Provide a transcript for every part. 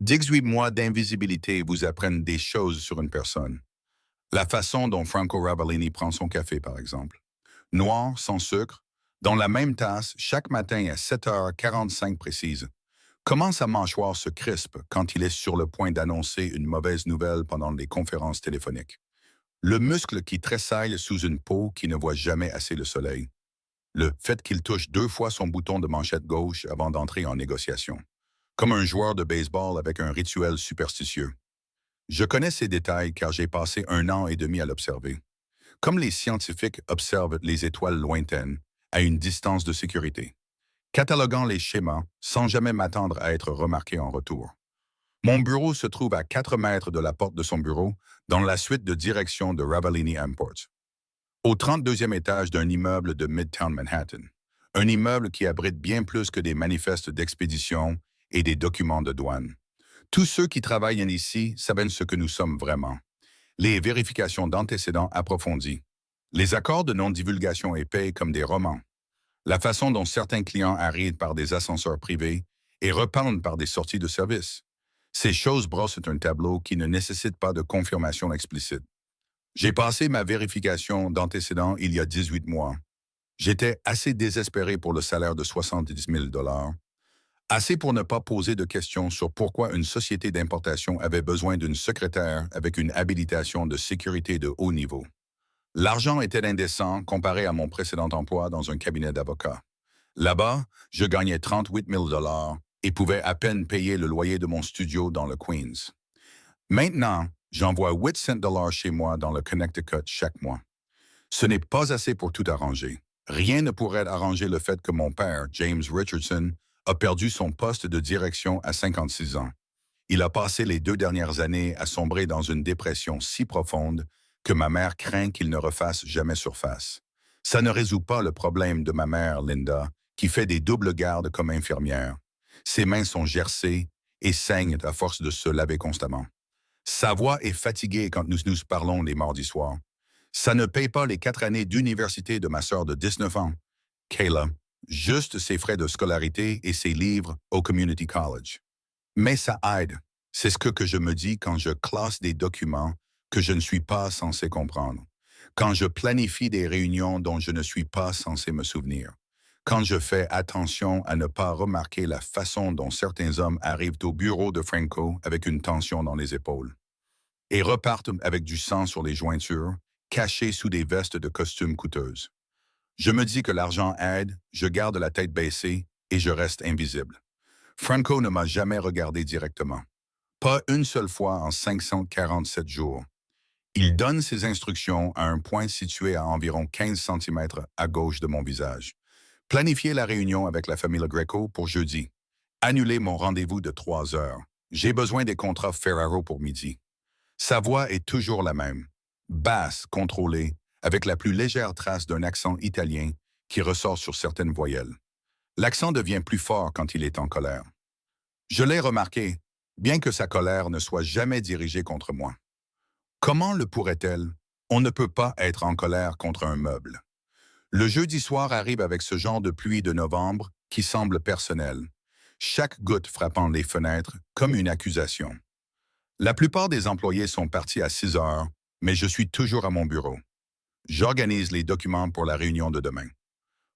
18 mois d'invisibilité vous apprennent des choses sur une personne. La façon dont Franco Ravellini prend son café, par exemple. Noir, sans sucre, dans la même tasse, chaque matin à 7h45 précise. Comment sa mâchoire se crispe quand il est sur le point d'annoncer une mauvaise nouvelle pendant les conférences téléphoniques. Le muscle qui tressaille sous une peau qui ne voit jamais assez le soleil. Le fait qu'il touche 2 fois son bouton de manchette gauche avant d'entrer en négociation. Comme un joueur de baseball avec un rituel superstitieux. Je connais ces détails car j'ai passé 1 an et demi à l'observer. Comme les scientifiques observent les étoiles lointaines, à une distance de sécurité, cataloguant les schémas sans jamais m'attendre à être remarqué en retour. Mon bureau se trouve à 4 mètres de la porte de son bureau, dans la suite de direction de Ravellini Imports, au 32e étage d'un immeuble de Midtown Manhattan. Un immeuble qui abrite bien plus que des manifestes d'expédition et des documents de douane. Tous ceux qui travaillent ici savent ce que nous sommes vraiment. Les vérifications d'antécédents approfondies. Les accords de non-divulgation épais comme des romans. La façon dont certains clients arrivent par des ascenseurs privés et repartent par des sorties de service. Ces choses brossent un tableau qui ne nécessite pas de confirmation explicite. J'ai passé ma vérification d'antécédents il y a 18 mois. J'étais assez désespéré pour le salaire de 70 000 assez pour ne pas poser de questions sur pourquoi une société d'importation avait besoin d'une secrétaire avec une habilitation de sécurité de haut niveau. L'argent était indécent comparé à mon précédent emploi dans un cabinet d'avocats. Là-bas, je gagnais 38 000 et pouvais à peine payer le loyer de mon studio dans le Queens. Maintenant, j'envoie 800 chez moi dans le Connecticut chaque mois. Ce n'est pas assez pour tout arranger. Rien ne pourrait arranger le fait que mon père, James Richardson, a perdu son poste de direction à 56 ans. Il a passé les 2 dernières années à sombrer dans une dépression si profonde que ma mère craint qu'il ne refasse jamais surface. Ça ne résout pas le problème de ma mère, Linda, qui fait des doubles gardes comme infirmière. Ses mains sont gercées et saignent à force de se laver constamment. Sa voix est fatiguée quand nous parlons les mardis soirs. Ça ne paye pas les 4 années d'université de ma sœur de 19 ans, Kayla, juste ses frais de scolarité et ses livres au Community College. Mais ça aide. C'est ce que je me dis quand je classe des documents que je ne suis pas censé comprendre. Quand je planifie des réunions dont je ne suis pas censé me souvenir. Quand je fais attention à ne pas remarquer la façon dont certains hommes arrivent au bureau de Franco avec une tension dans les épaules et repartent avec du sang sur les jointures, cachés sous des vestes de costumes coûteuses. Je me dis que l'argent aide, je garde la tête baissée et je reste invisible. Franco ne m'a jamais regardé directement. Pas une seule fois en 547 jours. Il donne ses instructions à un point situé à environ 15 centimètres à gauche de mon visage. Planifiez la réunion avec la famille Greco pour jeudi. Annulez mon rendez-vous de 3 heures. J'ai besoin des contrats Ferraro pour midi. Sa voix est toujours la même. Basse, contrôlée, avec la plus légère trace d'un accent italien qui ressort sur certaines voyelles. L'accent devient plus fort quand il est en colère. Je l'ai remarqué, bien que sa colère ne soit jamais dirigée contre moi. Comment le pourrait-elle? On ne peut pas être en colère contre un meuble. Le jeudi soir arrive avec ce genre de pluie de novembre qui semble personnelle, chaque goutte frappant les fenêtres comme une accusation. La plupart des employés sont partis à 6 heures, mais je suis toujours à mon bureau. J'organise les documents pour la réunion de demain.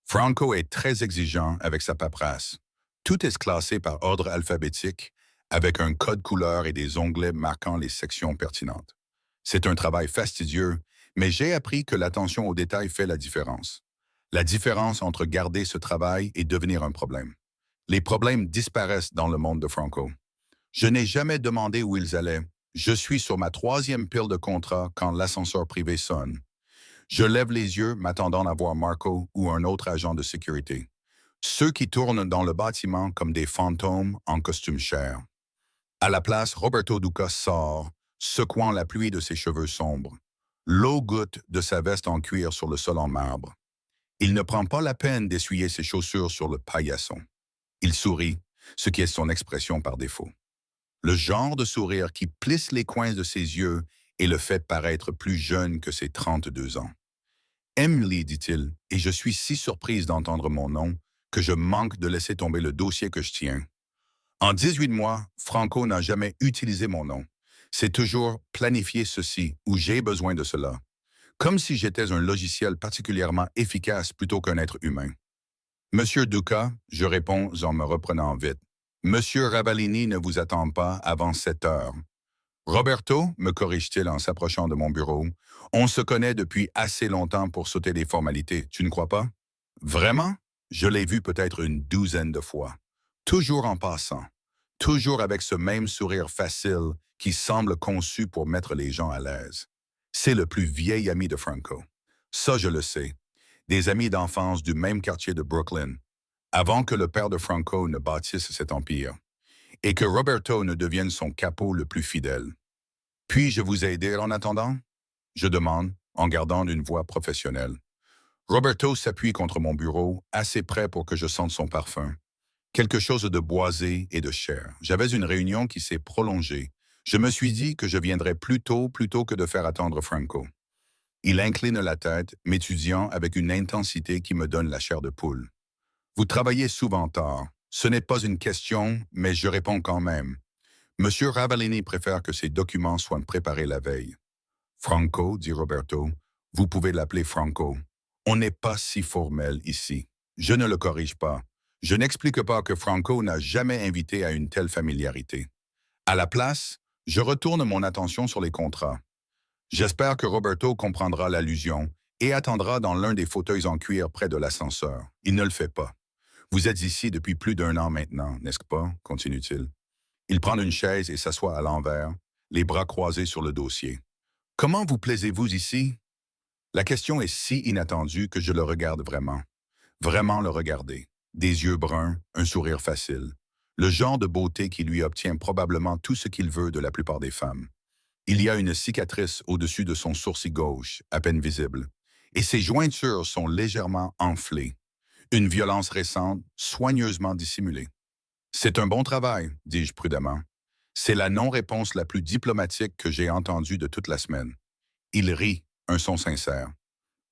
Franco est très exigeant avec sa paperasse. Tout est classé par ordre alphabétique, avec un code couleur et des onglets marquant les sections pertinentes. C'est un travail fastidieux, mais j'ai appris que l'attention aux détails fait la différence. La différence entre garder ce travail et devenir un problème. Les problèmes disparaissent dans le monde de Franco. Je n'ai jamais demandé où ils allaient. Je suis sur ma 3e pile de contrats quand l'ascenseur privé sonne. Je lève les yeux, m'attendant à voir Marco ou un autre agent de sécurité. Ceux qui tournent dans le bâtiment comme des fantômes en costume cher. À la place, Roberto Duca sort, secouant la pluie de ses cheveux sombres. L'eau goutte de sa veste en cuir sur le sol en marbre. Il ne prend pas la peine d'essuyer ses chaussures sur le paillasson. Il sourit, ce qui est son expression par défaut. Le genre de sourire qui plisse les coins de ses yeux et le fait paraître plus jeune que ses 32 ans. Emily, dit-il, et je suis si surprise d'entendre mon nom que je manque de laisser tomber le dossier que je tiens. En 18 mois, Franco n'a jamais utilisé mon nom. C'est toujours planifié ceci ou j'ai besoin de cela. Comme si j'étais un logiciel particulièrement efficace plutôt qu'un être humain. Monsieur Duca, je réponds en me reprenant vite. Monsieur Ravalini ne vous attend pas avant 7 heures. Roberto, me corrige-t-il en s'approchant de mon bureau, on se connaît depuis assez longtemps pour sauter des formalités, tu ne crois pas? Vraiment? Je l'ai vu peut-être une douzaine de fois. Toujours en passant. Toujours avec ce même sourire facile qui semble conçu pour mettre les gens à l'aise. C'est le plus vieil ami de Franco. Ça, je le sais. Des amis d'enfance du même quartier de Brooklyn, avant que le père de Franco ne bâtisse cet empire, et que Roberto ne devienne son capot le plus fidèle. Puis-je vous aider en attendant? Je demande, en gardant une voix professionnelle. Roberto s'appuie contre mon bureau, assez près pour que je sente son parfum. Quelque chose de boisé et de cher. J'avais une réunion qui s'est prolongée. Je me suis dit que je viendrais plus tôt plutôt que de faire attendre Franco. Il incline la tête, m'étudiant avec une intensité qui me donne la chair de poule. Vous travaillez souvent tard. Ce n'est pas une question, mais je réponds quand même. Monsieur Ravalini préfère que ses documents soient préparés la veille. Franco, dit Roberto, vous pouvez l'appeler Franco. On n'est pas si formel ici. Je ne le corrige pas. Je n'explique pas que Franco n'a jamais invité à une telle familiarité. À la place, je retourne mon attention sur les contrats. J'espère que Roberto comprendra l'allusion et attendra dans l'un des fauteuils en cuir près de l'ascenseur. Il ne le fait pas. Vous êtes ici depuis plus d'1 an maintenant, n'est-ce pas? Continue-t-il. Il prend une chaise et s'assoit à l'envers, les bras croisés sur le dossier. Comment vous plaisez-vous ici? La question est si inattendue que je le regarde vraiment. Vraiment le regarder. Des yeux bruns, un sourire facile. Le genre de beauté qui lui obtient probablement tout ce qu'il veut de la plupart des femmes. Il y a une cicatrice au-dessus de son sourcil gauche, à peine visible, et ses jointures sont légèrement enflées. Une violence récente, soigneusement dissimulée. C'est un bon travail, dis-je prudemment. C'est la non-réponse la plus diplomatique que j'ai entendue de toute la semaine. Il rit, un son sincère.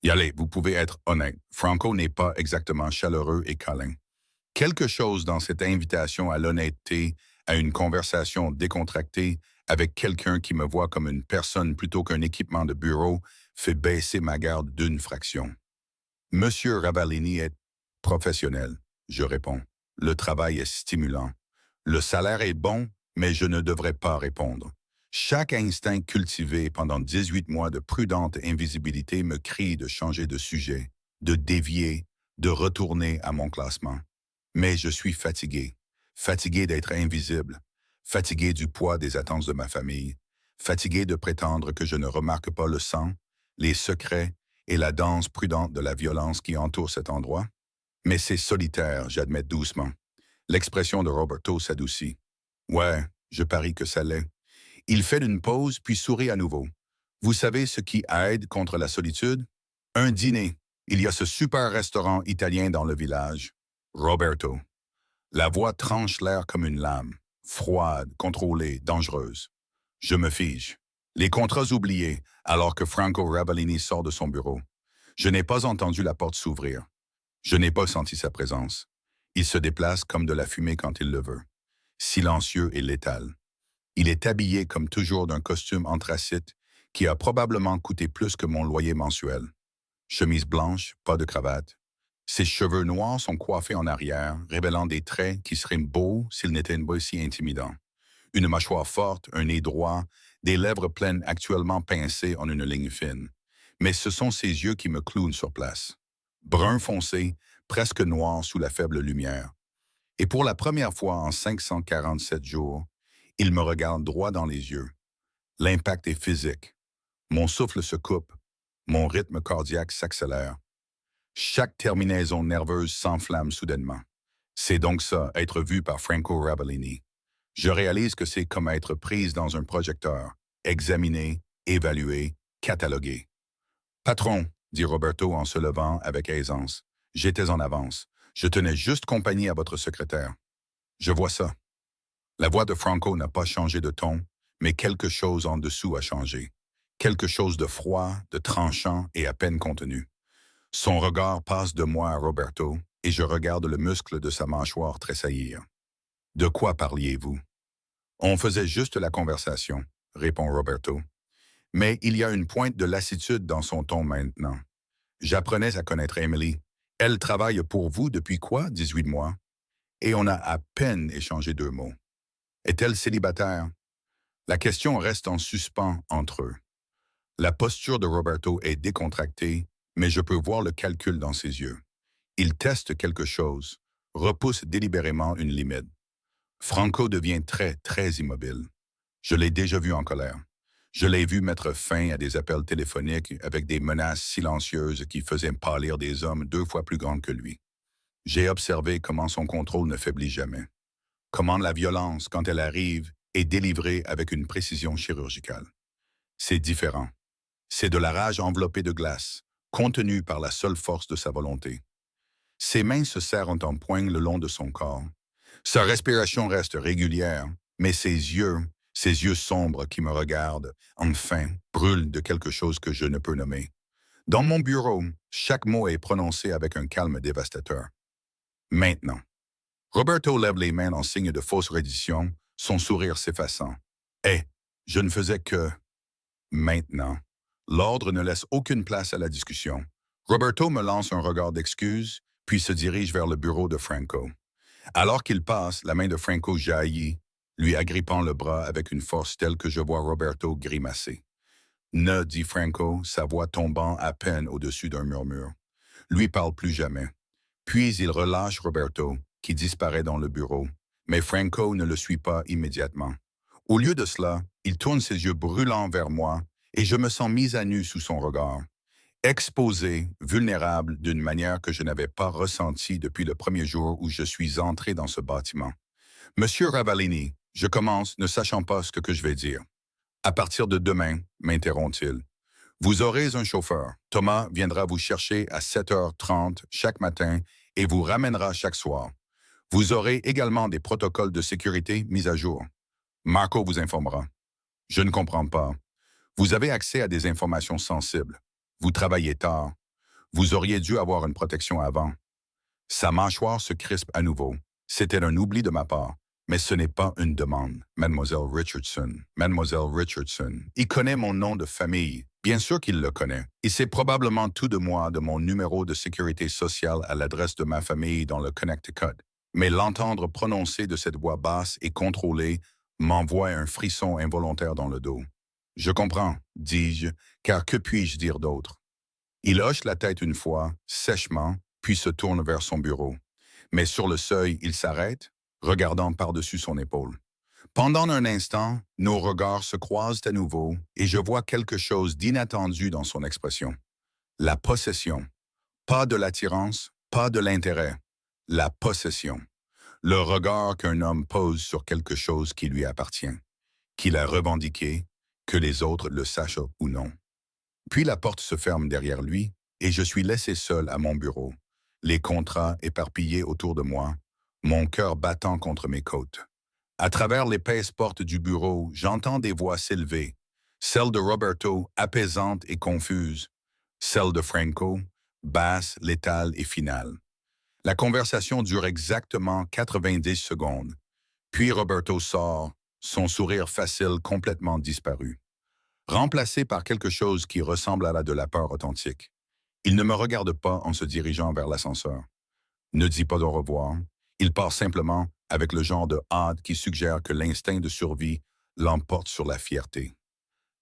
Y allez, vous pouvez être honnête. Franco n'est pas exactement chaleureux et câlin. Quelque chose dans cette invitation à l'honnêteté, à une conversation décontractée avec quelqu'un qui me voit comme une personne plutôt qu'un équipement de bureau, fait baisser ma garde d'une fraction. Monsieur Ravalini est professionnel, je réponds. Le travail est stimulant. Le salaire est bon, mais je ne devrais pas répondre. Chaque instinct cultivé pendant 18 mois de prudente invisibilité me crie de changer de sujet, de dévier, de retourner à mon classement. Mais je suis fatigué. Fatigué d'être invisible. Fatigué du poids des attentes de ma famille. Fatigué de prétendre que je ne remarque pas le sang, les secrets et la danse prudente de la violence qui entoure cet endroit. Mais c'est solitaire, j'admets doucement. L'expression de Roberto s'adoucit. Ouais, je parie que ça l'est. Il fait une pause puis sourit à nouveau. Vous savez ce qui aide contre la solitude? Un dîner. Il y a ce super restaurant italien dans le village. Roberto. La voix tranche l'air comme une lame. Froide, contrôlée, dangereuse. Je me fige. Les contrats oubliés, alors que Franco Ravalini sort de son bureau. Je n'ai pas entendu la porte s'ouvrir. Je n'ai pas senti sa présence. Il se déplace comme de la fumée quand il le veut. Silencieux et létal. Il est habillé comme toujours d'un costume anthracite qui a probablement coûté plus que mon loyer mensuel. Chemise blanche, pas de cravate. Ses cheveux noirs sont coiffés en arrière, révélant des traits qui seraient beaux s'ils n'étaient pas si intimidants. Une mâchoire forte, un nez droit, des lèvres pleines actuellement pincées en une ligne fine. Mais ce sont ses yeux qui me clouent sur place. Brun foncé, presque noir sous la faible lumière. Et pour la première fois en 547 jours, il me regarde droit dans les yeux. L'impact est physique. Mon souffle se coupe. Mon rythme cardiaque s'accélère. Chaque terminaison nerveuse s'enflamme soudainement. C'est donc ça, être vu par Franco Ravalini. Je réalise que c'est comme être prise dans un projecteur, examiné, évalué, catalogué. Patron, dit Roberto en se levant avec aisance. J'étais en avance. Je tenais juste compagnie à votre secrétaire. Je vois ça. La voix de Franco n'a pas changé de ton, mais quelque chose en dessous a changé. Quelque chose de froid, de tranchant et à peine contenu. Son regard passe de moi à Roberto et je regarde le muscle de sa mâchoire tressaillir. De quoi parliez-vous? On faisait juste la conversation, répond Roberto. Mais il y a une pointe de lassitude dans son ton maintenant. J'apprenais à connaître Emily. Elle travaille pour vous depuis quoi, 18 mois? Et on a à peine échangé 2 mots. Est-elle célibataire? La question reste en suspens entre eux. La posture de Roberto est décontractée, mais je peux voir le calcul dans ses yeux. Il teste quelque chose, repousse délibérément une limite. Franco devient très, très immobile. Je l'ai déjà vu en colère. Je l'ai vu mettre fin à des appels téléphoniques avec des menaces silencieuses qui faisaient pâlir des hommes 2 fois plus grands que lui. J'ai observé comment son contrôle ne faiblit jamais. Comment la violence, quand elle arrive, est délivrée avec une précision chirurgicale. C'est différent. C'est de la rage enveloppée de glace, contenue par la seule force de sa volonté. Ses mains se serrent en poing le long de son corps. Sa respiration reste régulière, mais ses yeux sombres qui me regardent, enfin, brûlent de quelque chose que je ne peux nommer. Dans mon bureau, chaque mot est prononcé avec un calme dévastateur. Maintenant. Roberto lève les mains en signe de fausse reddition, son sourire s'effaçant. Eh, je ne faisais que... Maintenant. L'ordre ne laisse aucune place à la discussion. Roberto me lance un regard d'excuse, puis se dirige vers le bureau de Franco. Alors qu'il passe, la main de Franco jaillit, lui agrippant le bras avec une force telle que je vois Roberto grimacer. Ne, dit Franco, sa voix tombant à peine au-dessus d'un murmure. Lui parle plus jamais. Puis il relâche Roberto, qui disparaît dans le bureau, mais Franco ne le suit pas immédiatement. Au lieu de cela, il tourne ses yeux brûlants vers moi et je me sens mis à nu sous son regard. Exposé, vulnérable d'une manière que je n'avais pas ressentie depuis le premier jour où je suis entré dans ce bâtiment. Monsieur Ravalini, je commence ne sachant pas ce que je vais dire. À partir de demain, m'interrompt-il, vous aurez un chauffeur. Thomas viendra vous chercher à 7h30 chaque matin et vous ramènera chaque soir. Vous aurez également des protocoles de sécurité mis à jour. Marco vous informera. Je ne comprends pas. Vous avez accès à des informations sensibles. Vous travaillez tard. Vous auriez dû avoir une protection avant. Sa mâchoire se crispe à nouveau. C'était un oubli de ma part. Mais ce n'est pas une demande, Mademoiselle Richardson. Mademoiselle Richardson. Il connaît mon nom de famille. Bien sûr qu'il le connaît. Il sait probablement tout de moi, de mon numéro de sécurité sociale à l'adresse de ma famille dans le Connecticut. Mais l'entendre prononcer de cette voix basse et contrôlée m'envoie un frisson involontaire dans le dos. Je comprends, dis-je, car que puis-je dire d'autre? Il hoche la tête une fois, sèchement, puis se tourne vers son bureau. Mais sur le seuil, il s'arrête, regardant par-dessus son épaule. Pendant un instant, nos regards se croisent à nouveau et je vois quelque chose d'inattendu dans son expression. La possession. Pas de l'attirance, pas de l'intérêt. La possession. Le regard qu'un homme pose sur quelque chose qui lui appartient, qu'il a revendiqué, que les autres le sachent ou non. Puis la porte se ferme derrière lui et je suis laissé seul à mon bureau, les contrats éparpillés autour de moi, mon cœur battant contre mes côtes. À travers l'épaisse porte du bureau, j'entends des voix s'élever, celle de Roberto, apaisante et confuse, celle de Franco, basse, létale et finale. La conversation dure exactement 90 secondes. Puis Roberto sort, son sourire facile complètement disparu, remplacé par quelque chose qui ressemble à la de la peur authentique. Il ne me regarde pas en se dirigeant vers l'ascenseur. Ne dit pas au revoir. Il part simplement avec le genre de hâte qui suggère que l'instinct de survie l'emporte sur la fierté.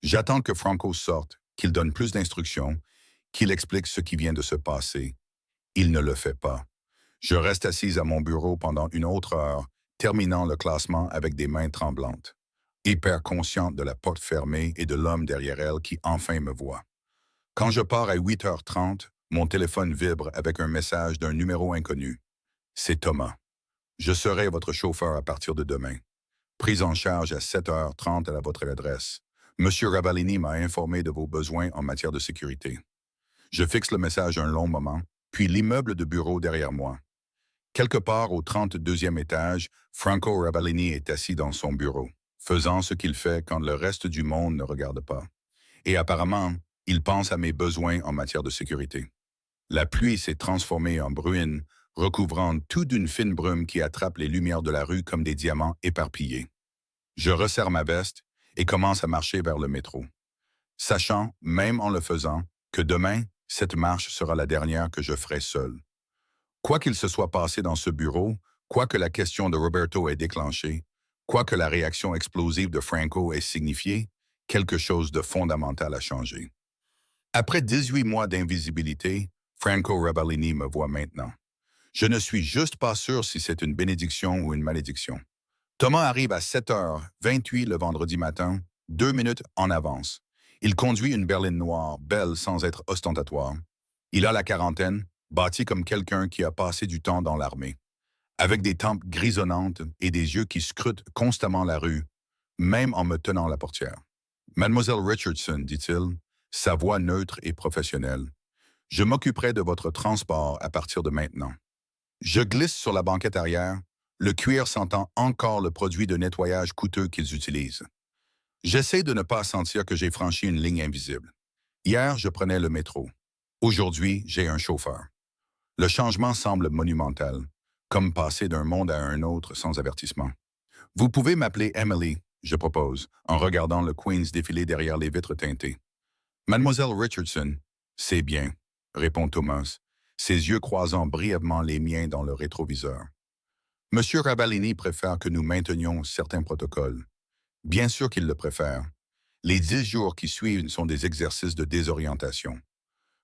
J'attends que Franco sorte, qu'il donne plus d'instructions, qu'il explique ce qui vient de se passer. Il ne le fait pas. Je reste assise à mon bureau pendant une autre heure, terminant le classement avec des mains tremblantes, hyper consciente de la porte fermée et de l'homme derrière elle qui enfin me voit. Quand je pars à 8h30, mon téléphone vibre avec un message d'un numéro inconnu. C'est Thomas. Je serai votre chauffeur à partir de demain. Prise en charge à 7h30 à votre adresse. Monsieur Ravalini m'a informé de vos besoins en matière de sécurité. Je fixe le message un long moment, puis l'immeuble de bureau derrière moi. Quelque part au 32e étage, Franco Ravalini est assis dans son bureau, faisant ce qu'il fait quand le reste du monde ne regarde pas. Et apparemment, il pense à mes besoins en matière de sécurité. La pluie s'est transformée en bruine, recouvrant tout d'une fine brume qui attrape les lumières de la rue comme des diamants éparpillés. Je resserre ma veste et commence à marcher vers le métro, sachant, même en le faisant, que demain, cette marche sera la dernière que je ferai seul. Quoi qu'il se soit passé dans ce bureau, quoi que la question de Roberto ait déclenché, quoi que la réaction explosive de Franco ait signifié, quelque chose de fondamental a changé. Après 18 mois d'invisibilité, Franco Rabellini me voit maintenant. Je ne suis juste pas sûr si c'est une bénédiction ou une malédiction. Thomas arrive à 7h28 le vendredi matin, 2 minutes en avance. Il conduit une berline noire, belle sans être ostentatoire. Il a la quarantaine, bâti comme quelqu'un qui a passé du temps dans l'armée, avec des tempes grisonnantes et des yeux qui scrutent constamment la rue, même en me tenant la portière. Mademoiselle Richardson, dit-il, sa voix neutre et professionnelle, je m'occuperai de votre transport à partir de maintenant. Je glisse sur la banquette arrière, le cuir sentant encore le produit de nettoyage coûteux qu'ils utilisent. J'essaie de ne pas sentir que j'ai franchi une ligne invisible. Hier, je prenais le métro. Aujourd'hui, j'ai un chauffeur. Le changement semble monumental, comme passer d'un monde à un autre sans avertissement. Vous pouvez m'appeler Emily, je propose, en regardant le Queens défiler derrière les vitres teintées. Mademoiselle Richardson, c'est bien, répond Thomas, ses yeux croisant brièvement les miens dans le rétroviseur. Monsieur Rabellini préfère que nous maintenions certains protocoles. Bien sûr qu'il le préfère. Les 10 jours qui suivent sont des exercices de désorientation.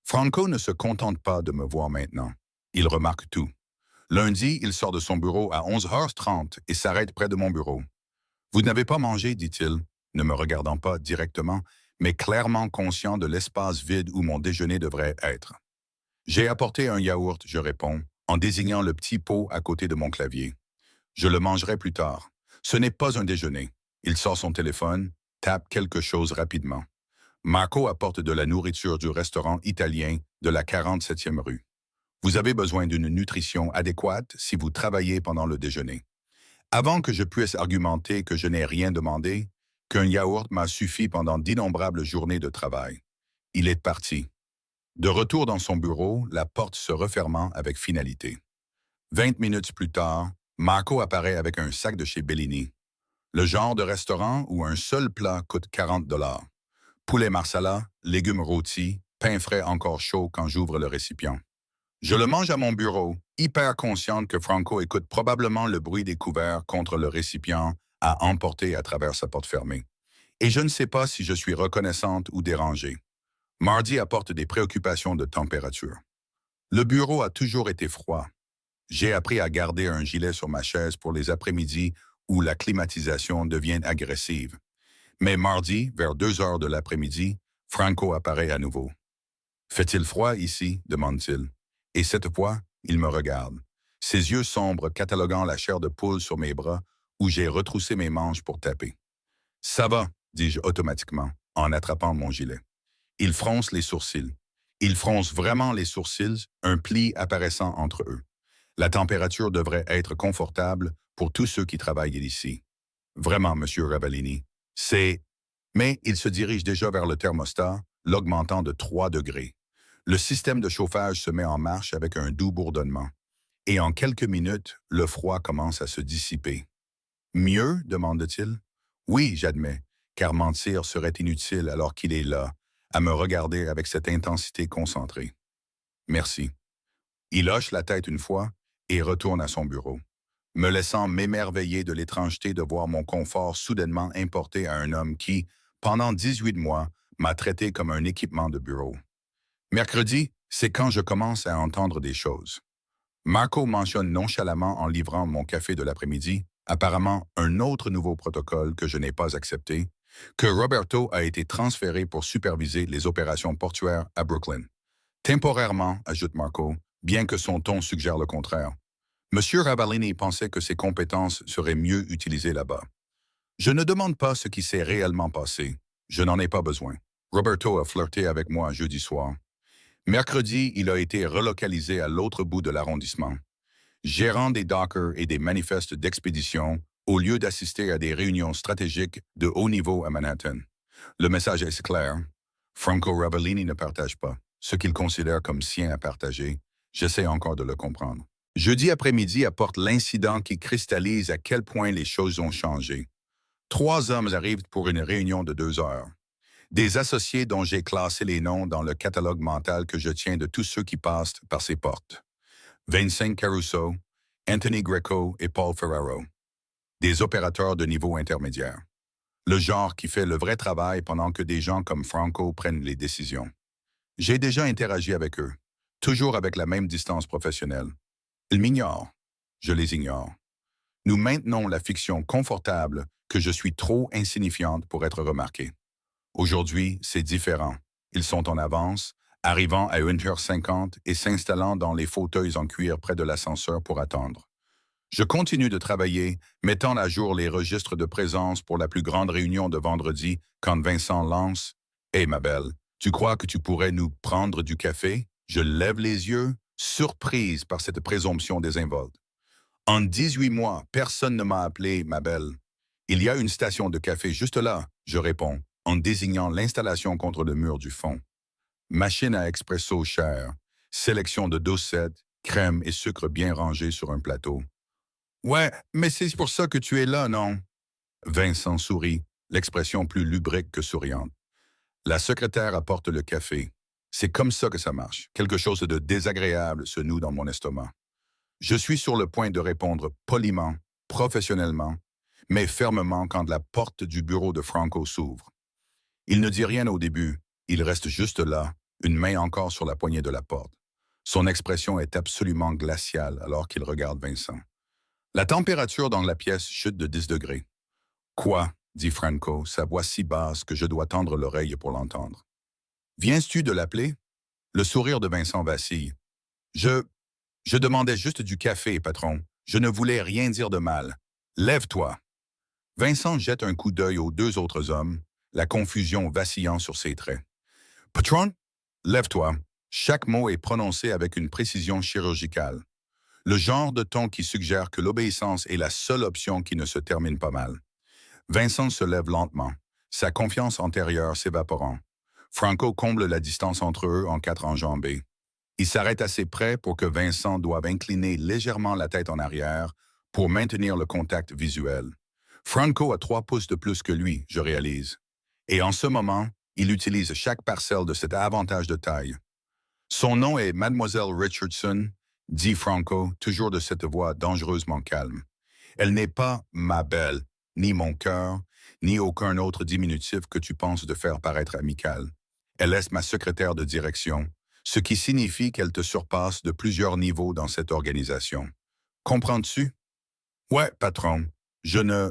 Franco ne se contente pas de me voir maintenant. Il remarque tout. Lundi, il sort de son bureau à 11h30 et s'arrête près de mon bureau. Vous n'avez pas mangé, dit-il, ne me regardant pas directement, mais clairement conscient de l'espace vide où mon déjeuner devrait être. J'ai apporté un yaourt, je réponds, en désignant le petit pot à côté de mon clavier. Je le mangerai plus tard. Ce n'est pas un déjeuner. Il sort son téléphone, tape quelque chose rapidement. Marco apporte de la nourriture du restaurant italien de la 47e rue. Vous avez besoin d'une nutrition adéquate si vous travaillez pendant le déjeuner. Avant que je puisse argumenter que je n'ai rien demandé, qu'un yaourt m'a suffi pendant d'innombrables journées de travail. Il est parti. De retour dans son bureau, la porte se refermant avec finalité. 20 minutes plus tard, Marco apparaît avec un sac de chez Bellini. Le genre de restaurant où un seul plat coûte 40 $. Poulet marsala, légumes rôtis, pain frais encore chaud quand j'ouvre le récipient. Je le mange à mon bureau, hyper consciente que Franco écoute probablement le bruit des couverts contre le récipient à emporter à travers sa porte fermée. Et je ne sais pas si je suis reconnaissante ou dérangée. Mardi apporte des préoccupations de température. Le bureau a toujours été froid. J'ai appris à garder un gilet sur ma chaise pour les après-midi où la climatisation devient agressive. Mais mardi, vers 2h de l'après-midi, Franco apparaît à nouveau. « Fait-il froid ici ?» demande-t-il. Et cette fois, il me regarde, ses yeux sombres cataloguant la chair de poule sur mes bras où j'ai retroussé mes manches pour taper. « Ça va », dis-je automatiquement, en attrapant mon gilet. Il fronce les sourcils. Il fronce vraiment les sourcils, un pli apparaissant entre eux. La température devrait être confortable pour tous ceux qui travaillent ici. Vraiment, Monsieur Rabellini, c'est... Mais il se dirige déjà vers le thermostat, l'augmentant de 3 degrés. Le système de chauffage se met en marche avec un doux bourdonnement. Et en quelques minutes, le froid commence à se dissiper. « Mieux ?» demande-t-il. « Oui, j'admets, car mentir serait inutile alors qu'il est là, à me regarder avec cette intensité concentrée. Merci. » Il hoche la tête une fois et retourne à son bureau, me laissant m'émerveiller de l'étrangeté de voir mon confort soudainement importé à un homme qui, pendant 18 mois, m'a traité comme un équipement de bureau. Mercredi, c'est quand je commence à entendre des choses. Marco mentionne nonchalamment en livrant mon café de l'après-midi, apparemment un autre nouveau protocole que je n'ai pas accepté, que Roberto a été transféré pour superviser les opérations portuaires à Brooklyn. Temporairement, ajoute Marco, bien que son ton suggère le contraire. Monsieur Rabellini pensait que ses compétences seraient mieux utilisées là-bas. Je ne demande pas ce qui s'est réellement passé. Je n'en ai pas besoin. Roberto a flirté avec moi jeudi soir. Mercredi, il a été relocalisé à l'autre bout de l'arrondissement. Gérant des dockers et des manifestes d'expédition, au lieu d'assister à des réunions stratégiques de haut niveau à Manhattan. Le message est clair. Franco Rabellini ne partage pas ce qu'il considère comme sien à partager. J'essaie encore de le comprendre. Jeudi après-midi apporte l'incident qui cristallise à quel point les choses ont changé. 3 hommes arrivent pour une réunion de 2 heures. Des associés dont j'ai classé les noms dans le catalogue mental que je tiens de tous ceux qui passent par ces portes. Vincent Caruso, Anthony Greco et Paul Ferraro. Des opérateurs de niveau intermédiaire. Le genre qui fait le vrai travail pendant que des gens comme Franco prennent les décisions. J'ai déjà interagi avec eux, toujours avec la même distance professionnelle. Ils m'ignorent. Je les ignore. Nous maintenons la fiction confortable que je suis trop insignifiante pour être remarquée. Aujourd'hui, c'est différent. Ils sont en avance, arrivant à 1h50 et s'installant dans les fauteuils en cuir près de l'ascenseur pour attendre. Je continue de travailler, mettant à jour les registres de présence pour la plus grande réunion de vendredi quand Vincent lance « Hey, ma belle, tu crois que tu pourrais nous prendre du café ?» Je lève les yeux, surprise par cette présomption désinvolte. En 18 mois, personne ne m'a appelé ma belle. Il y a une station de café juste là, je réponds, en désignant l'installation contre le mur du fond. Machine à expresso chère, sélection de dosettes, crème et sucre bien rangés sur un plateau. Ouais, mais c'est pour ça que tu es là, non? Vincent sourit, l'expression plus lubrique que souriante. La secrétaire apporte le café. C'est comme ça que ça marche. Quelque chose de désagréable se noue dans mon estomac. Je suis sur le point de répondre poliment, professionnellement, mais fermement quand la porte du bureau de Franco s'ouvre. Il ne dit rien au début, il reste juste là, une main encore sur la poignée de la porte. Son expression est absolument glaciale alors qu'il regarde Vincent. La température dans la pièce chute de 10 degrés. « Quoi ?» dit Franco, sa voix si basse que je dois tendre l'oreille pour l'entendre. « Viens-tu de l'appeler ?» Le sourire de Vincent vacille. « Je demandais juste du café, patron. Je ne voulais rien dire de mal. Lève-toi. » Vincent jette un coup d'œil aux 2 autres hommes, la confusion vacillant sur ses traits. « Patron, lève-toi. » Chaque mot est prononcé avec une précision chirurgicale. Le genre de ton qui suggère que l'obéissance est la seule option qui ne se termine pas mal. Vincent se lève lentement, sa confiance antérieure s'évaporant. Franco comble la distance entre eux en 4 enjambées. Il s'arrête assez près pour que Vincent doive incliner légèrement la tête en arrière pour maintenir le contact visuel. Franco a 3 pouces de plus que lui, je réalise. Et en ce moment, il utilise chaque parcelle de cet avantage de taille. Son nom est Mademoiselle Richardson, dit Franco, toujours de cette voix dangereusement calme. Elle n'est pas ma belle, ni mon cœur, ni aucun autre diminutif que tu penses de faire paraître amical. Elle est ma secrétaire de direction, ce qui signifie qu'elle te surpasse de plusieurs niveaux dans cette organisation. Comprends-tu? Ouais, patron. Je ne...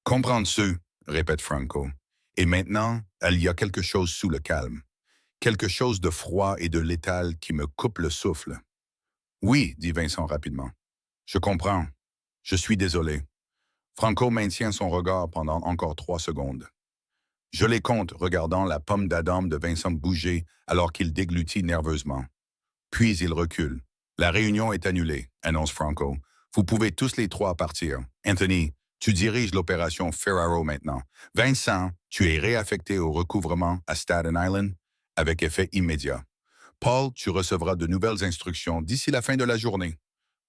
Comprends-tu? Répète Franco. Et maintenant, il y a quelque chose sous le calme. Quelque chose de froid et de létal qui me coupe le souffle. Oui, dit Vincent rapidement. Je comprends. Je suis désolé. Franco maintient son regard pendant encore 3 secondes. Je les compte, regardant la pomme d'Adam de Vincent bouger alors qu'il déglutit nerveusement. Puis il recule. La réunion est annulée, annonce Franco. Vous pouvez tous les 3 partir. Anthony, tu diriges l'opération Ferraro maintenant. Vincent, tu es réaffecté au recouvrement à Staten Island avec effet immédiat. Paul, tu recevras de nouvelles instructions d'ici la fin de la journée.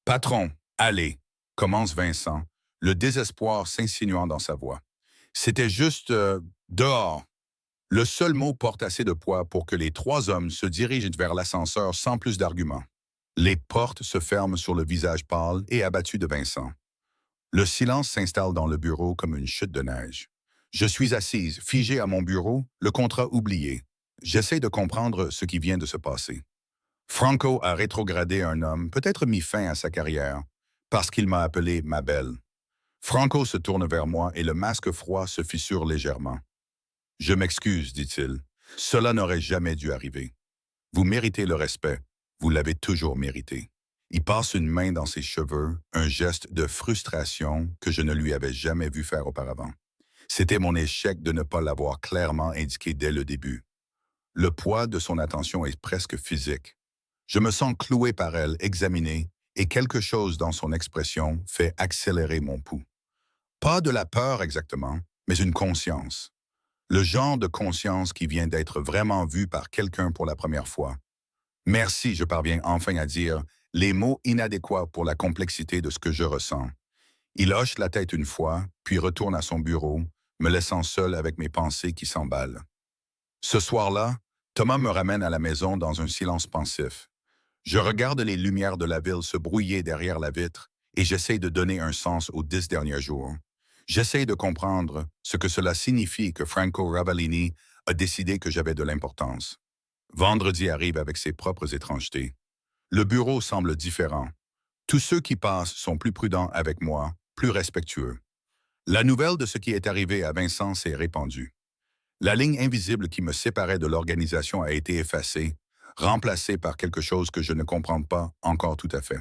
Patron, allez, commence Vincent, le désespoir s'insinuant dans sa voix. C'était juste dehors. Le seul mot porte assez de poids pour que les 3 hommes se dirigent vers l'ascenseur sans plus d'arguments. Les portes se ferment sur le visage pâle et abattu de Vincent. Le silence s'installe dans le bureau comme une chute de neige. Je suis assise, figée à mon bureau, le contrat oublié. J'essaie de comprendre ce qui vient de se passer. Franco a rétrogradé un homme, peut-être mis fin à sa carrière, parce qu'il m'a appelé ma belle. Franco se tourne vers moi et le masque froid se fissure légèrement. « Je m'excuse, dit-il. Cela n'aurait jamais dû arriver. Vous méritez le respect. Vous l'avez toujours mérité. » Il passe une main dans ses cheveux, un geste de frustration que je ne lui avais jamais vu faire auparavant. C'était mon échec de ne pas l'avoir clairement indiqué dès le début. Le poids de son attention est presque physique. Je me sens cloué par elle, examiné, et quelque chose dans son expression fait accélérer mon pouls. Pas de la peur exactement, mais une conscience. Le genre de conscience qui vient d'être vraiment vue par quelqu'un pour la première fois. Merci, je parviens enfin à dire, les mots inadéquats pour la complexité de ce que je ressens. Il hoche la tête une fois, puis retourne à son bureau, me laissant seul avec mes pensées qui s'emballent. Ce soir-là, Thomas me ramène à la maison dans un silence pensif. Je regarde les lumières de la ville se brouiller derrière la vitre et j'essaie de donner un sens aux 10 derniers jours. J'essaie de comprendre ce que cela signifie que Franco Ravallini a décidé que j'avais de l'importance. Vendredi arrive avec ses propres étrangetés. Le bureau semble différent. Tous ceux qui passent sont plus prudents avec moi, plus respectueux. La nouvelle de ce qui est arrivé à Vincent s'est répandue. La ligne invisible qui me séparait de l'organisation a été effacée, remplacée par quelque chose que je ne comprends pas encore tout à fait.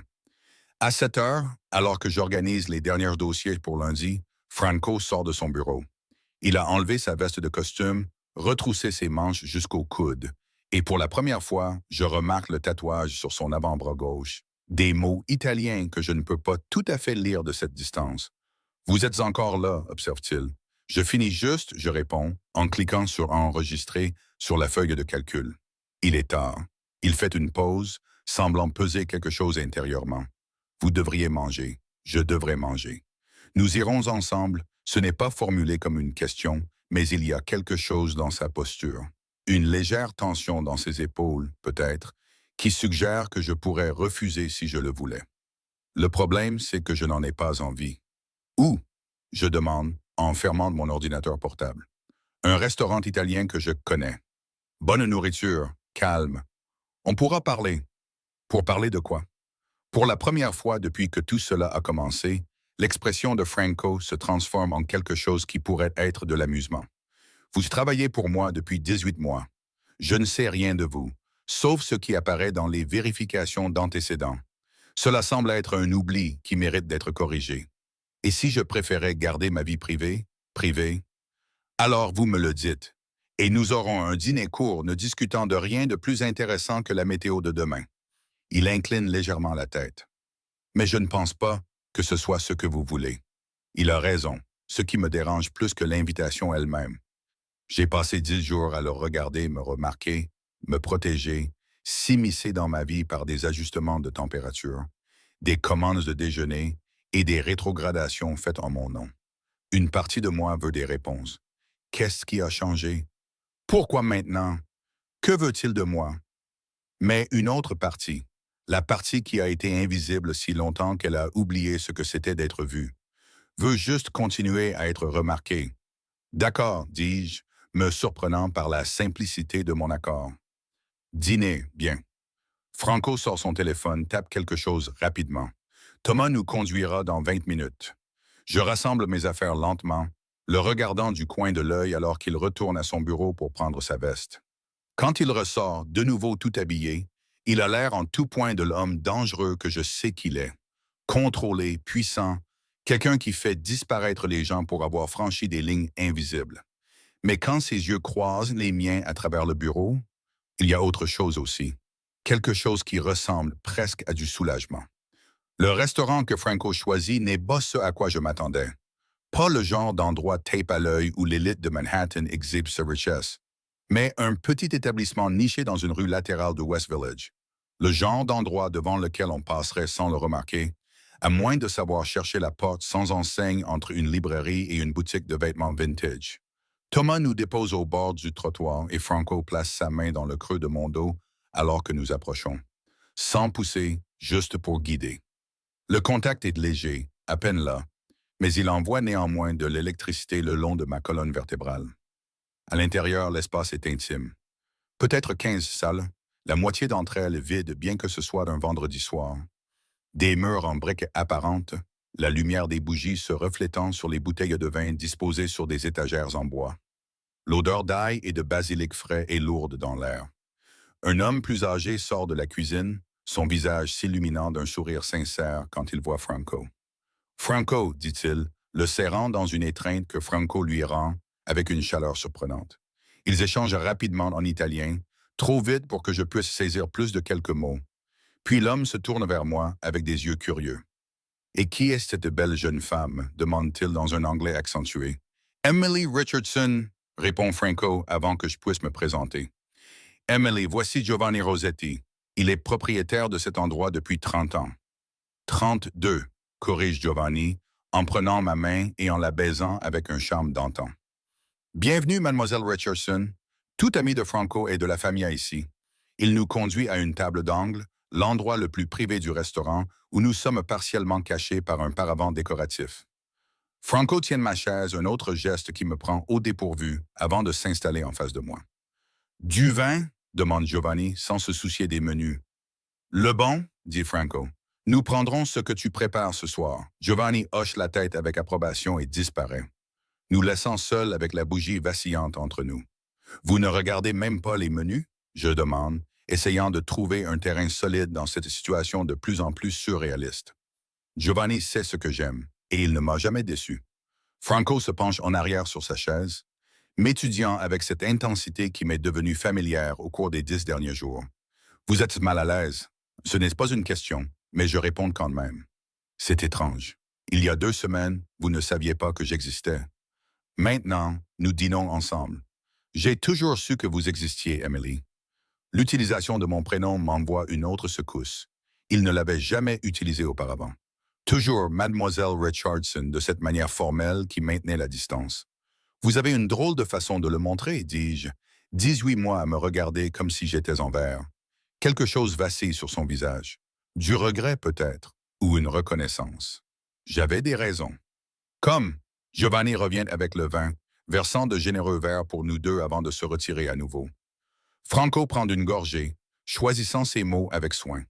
À 7 heures, alors que j'organise les derniers dossiers pour lundi, Franco sort de son bureau. Il a enlevé sa veste de costume, retroussé ses manches jusqu'au coude, et pour la première fois, je remarque le tatouage sur son avant-bras gauche. Des mots italiens que je ne peux pas tout à fait lire de cette distance. Vous êtes encore là, observe-t-il. Je finis juste, je réponds, en cliquant sur enregistrer sur la feuille de calcul. Il est tard. Il fait une pause, semblant peser quelque chose intérieurement. Vous devriez manger. Je devrais manger. Nous irons ensemble. Ce n'est pas formulé comme une question, mais il y a quelque chose dans sa posture. Une légère tension dans ses épaules, peut-être, qui suggère que je pourrais refuser si je le voulais. Le problème, c'est que je n'en ai pas envie. Où? Je demande, en fermant mon ordinateur portable. Un restaurant italien que je connais. Bonne nourriture, calme. On pourra parler. Pour parler de quoi? Pour la première fois depuis que tout cela a commencé, l'expression de Franco se transforme en quelque chose qui pourrait être de l'amusement. Vous travaillez pour moi depuis 18 mois. Je ne sais rien de vous, sauf ce qui apparaît dans les vérifications d'antécédents. Cela semble être un oubli qui mérite d'être corrigé. Et si je préférais garder ma vie privée, alors vous me le dites. Et nous aurons un dîner court ne discutant de rien de plus intéressant que la météo de demain. Il incline légèrement la tête. Mais je ne pense pas que ce soit ce que vous voulez. Il a raison, ce qui me dérange plus que l'invitation elle-même. J'ai passé 10 jours à le regarder, me remarquer, me protéger, s'immiscer dans ma vie par des ajustements de température, des commandes de déjeuner et des rétrogradations faites en mon nom. Une partie de moi veut des réponses. Qu'est-ce qui a changé? Pourquoi maintenant? Que veut-il de moi? Mais une autre partie, la partie qui a été invisible si longtemps qu'elle a oublié ce que c'était d'être vue, veut juste continuer à être remarquée. D'accord, dis-je, me surprenant par la simplicité de mon accord. Dîner, bien. Franco sort son téléphone, tape quelque chose rapidement. Thomas nous conduira dans 20 minutes. Je rassemble mes affaires lentement, le regardant du coin de l'œil alors qu'il retourne à son bureau pour prendre sa veste. Quand il ressort, de nouveau tout habillé, il a l'air en tout point de l'homme dangereux que je sais qu'il est. Contrôlé, puissant, quelqu'un qui fait disparaître les gens pour avoir franchi des lignes invisibles. Mais quand ses yeux croisent les miens à travers le bureau, il y a autre chose aussi. Quelque chose qui ressemble presque à du soulagement. Le restaurant que Franco choisit n'est pas ce à quoi je m'attendais. Pas le genre d'endroit tape à l'œil où l'élite de Manhattan exhibe sa richesse, mais un petit établissement niché dans une rue latérale de West Village. Le genre d'endroit devant lequel on passerait sans le remarquer, à moins de savoir chercher la porte sans enseigne entre une librairie et une boutique de vêtements vintage. Thomas nous dépose au bord du trottoir et Franco place sa main dans le creux de mon dos alors que nous approchons. Sans pousser, juste pour guider. Le contact est léger, à peine là, mais il envoie néanmoins de l'électricité le long de ma colonne vertébrale. À l'intérieur, l'espace est intime. Peut-être 15 salles, la moitié d'entre elles vides bien que ce soit un vendredi soir. Des murs en briques apparentes, la lumière des bougies se reflétant sur les bouteilles de vin disposées sur des étagères en bois. L'odeur d'ail et de basilic frais est lourde dans l'air. Un homme plus âgé sort de la cuisine, son visage s'illuminant d'un sourire sincère quand il voit Franco. Franco, dit-il, le serrant dans une étreinte que Franco lui rend avec une chaleur surprenante. Ils échangent rapidement en italien, trop vite pour que je puisse saisir plus de quelques mots. Puis l'homme se tourne vers moi avec des yeux curieux. « Et qui est cette belle jeune femme ?» demande-t-il dans un anglais accentué. « Emily Richardson » répond Franco avant que je puisse me présenter. « Emily, voici Giovanni Rossetti. Il est propriétaire de cet endroit depuis 30 ans. 32, corrige Giovanni, en prenant ma main et en la baisant avec un charme d'antan. Bienvenue, mademoiselle Richardson. Tout ami de Franco et de la famille ici. Il nous conduit à une table d'angle, l'endroit le plus privé du restaurant, où nous sommes partiellement cachés par un paravent décoratif. Franco tient ma chaise, un autre geste qui me prend au dépourvu avant de s'installer en face de moi. Du vin? Demande Giovanni, sans se soucier des menus. Le bon? Dit Franco. Nous prendrons ce que tu prépares ce soir. Giovanni hoche la tête avec approbation et disparaît, nous laissant seuls avec la bougie vacillante entre nous. Vous ne regardez même pas les menus? Je demande, essayant de trouver un terrain solide dans cette situation de plus en plus surréaliste. Giovanni sait ce que j'aime, et il ne m'a jamais déçu. Franco se penche en arrière sur sa chaise, m'étudiant avec cette intensité qui m'est devenue familière au cours des 10 derniers jours. Vous êtes mal à l'aise. Ce n'est pas une question, mais je réponds quand même. C'est étrange. Il y a 2 semaines, vous ne saviez pas que j'existais. Maintenant, nous dînons ensemble. J'ai toujours su que vous existiez, Emily. L'utilisation de mon prénom m'envoie une autre secousse. Il ne l'avait jamais utilisé auparavant. Toujours Mademoiselle Richardson de cette manière formelle qui maintenait la distance. Vous avez une drôle de façon de le montrer, dis-je. 18 mois à me regarder comme si j'étais en verre. Quelque chose vacille sur son visage. Du regret peut-être, ou une reconnaissance. J'avais des raisons. Comme Giovanni revient avec le vin, versant de généreux verres pour nous deux avant de se retirer à nouveau. Franco prend une gorgée, choisissant ses mots avec soin.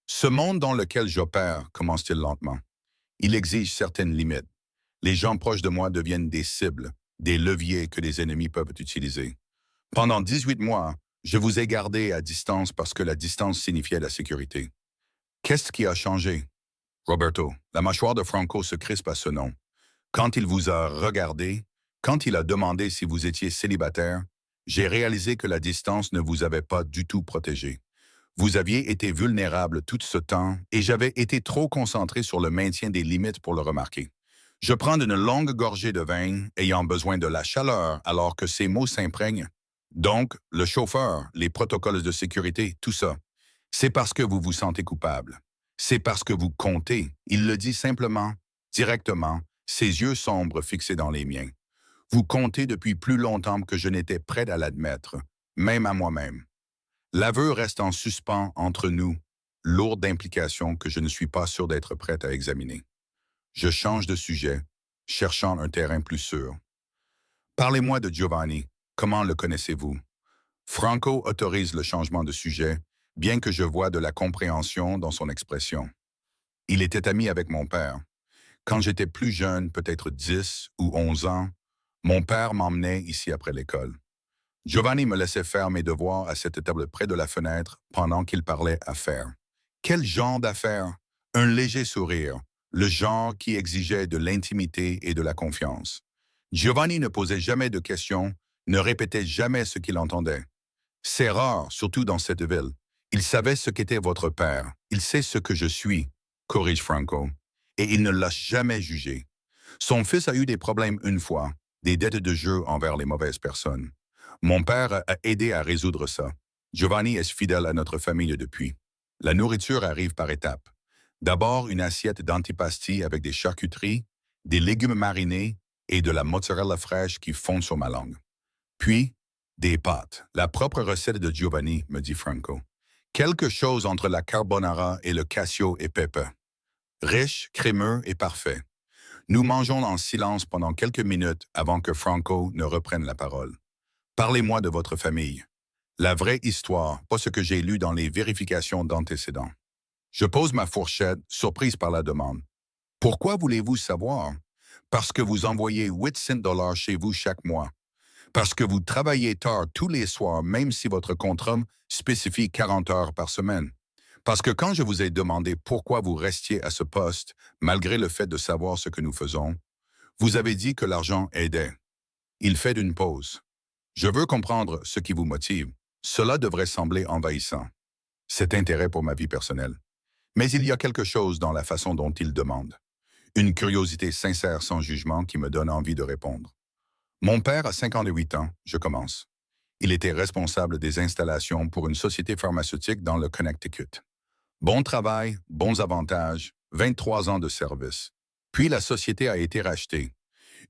Ce monde dans lequel j'opère, commence-t-il lentement, il exige certaines limites. Les gens proches de moi deviennent des cibles, des leviers que les ennemis peuvent utiliser. Pendant 18 mois, je vous ai gardé à distance parce que la distance signifiait la sécurité. Qu'est-ce qui a changé? Roberto, la mâchoire de Franco se crispe à ce nom. Quand il vous a regardé, quand il a demandé si vous étiez célibataire, j'ai réalisé que la distance ne vous avait pas du tout protégé. Vous aviez été vulnérable tout ce temps et j'avais été trop concentré sur le maintien des limites pour le remarquer. Je prends une longue gorgée de vin, ayant besoin de la chaleur alors que ces mots s'imprègnent. Donc, le chauffeur, les protocoles de sécurité, tout ça. C'est parce que vous vous sentez coupable. C'est parce que vous comptez. Il le dit simplement, directement, ses yeux sombres fixés dans les miens. Vous comptez depuis plus longtemps que je n'étais prêt à l'admettre, même à moi-même. L'aveu reste en suspens entre nous, lourd d'implications que je ne suis pas sûr d'être prêt à examiner. Je change de sujet, cherchant un terrain plus sûr. Parlez-moi de Giovanni. Comment le connaissez-vous? Franco autorise le changement de sujet, bien que je vois de la compréhension dans son expression. Il était ami avec mon père. Quand j'étais plus jeune, peut-être 10 ou 11 ans, mon père m'emmenait ici après l'école. Giovanni me laissait faire mes devoirs à cette table près de la fenêtre pendant qu'il parlait affaires. Quel genre d'affaires? Un léger sourire, le genre qui exigeait de l'intimité et de la confiance. Giovanni ne posait jamais de questions, ne répétait jamais ce qu'il entendait. C'est rare, surtout dans cette ville. Il savait ce qu'était votre père. Il sait ce que je suis, corrige Franco, et il ne l'a jamais jugé. Son fils a eu des problèmes une fois, des dettes de jeu envers les mauvaises personnes. Mon père a aidé à résoudre ça. Giovanni est fidèle à notre famille depuis. La nourriture arrive par étapes. D'abord, une assiette d'antipasti avec des charcuteries, des légumes marinés et de la mozzarella fraîche qui fond sur ma langue. Puis, des pâtes. La propre recette de Giovanni, me dit Franco. Quelque chose entre la carbonara et le cassio e pepe. Riche, crémeux et parfait. Nous mangeons en silence pendant quelques minutes avant que Franco ne reprenne la parole. Parlez-moi de votre famille. La vraie histoire, pas ce que j'ai lu dans les vérifications d'antécédents. Je pose ma fourchette, surprise par la demande. Pourquoi voulez-vous savoir? Parce que vous envoyez 800 $ chez vous chaque mois. Parce que vous travaillez tard tous les soirs, même si votre contrat spécifie 40 heures par semaine. Parce que quand je vous ai demandé pourquoi vous restiez à ce poste, malgré le fait de savoir ce que nous faisons, vous avez dit que l'argent aidait. Il fait d'une pause. Je veux comprendre ce qui vous motive. Cela devrait sembler envahissant. Cet intérêt pour ma vie personnelle. Mais il y a quelque chose dans la façon dont il demande. Une curiosité sincère sans jugement qui me donne envie de répondre. Mon père a 58 ans, je commence. Il était responsable des installations pour une société pharmaceutique dans le Connecticut. Bon travail, bons avantages, 23 ans de service. Puis la société a été rachetée.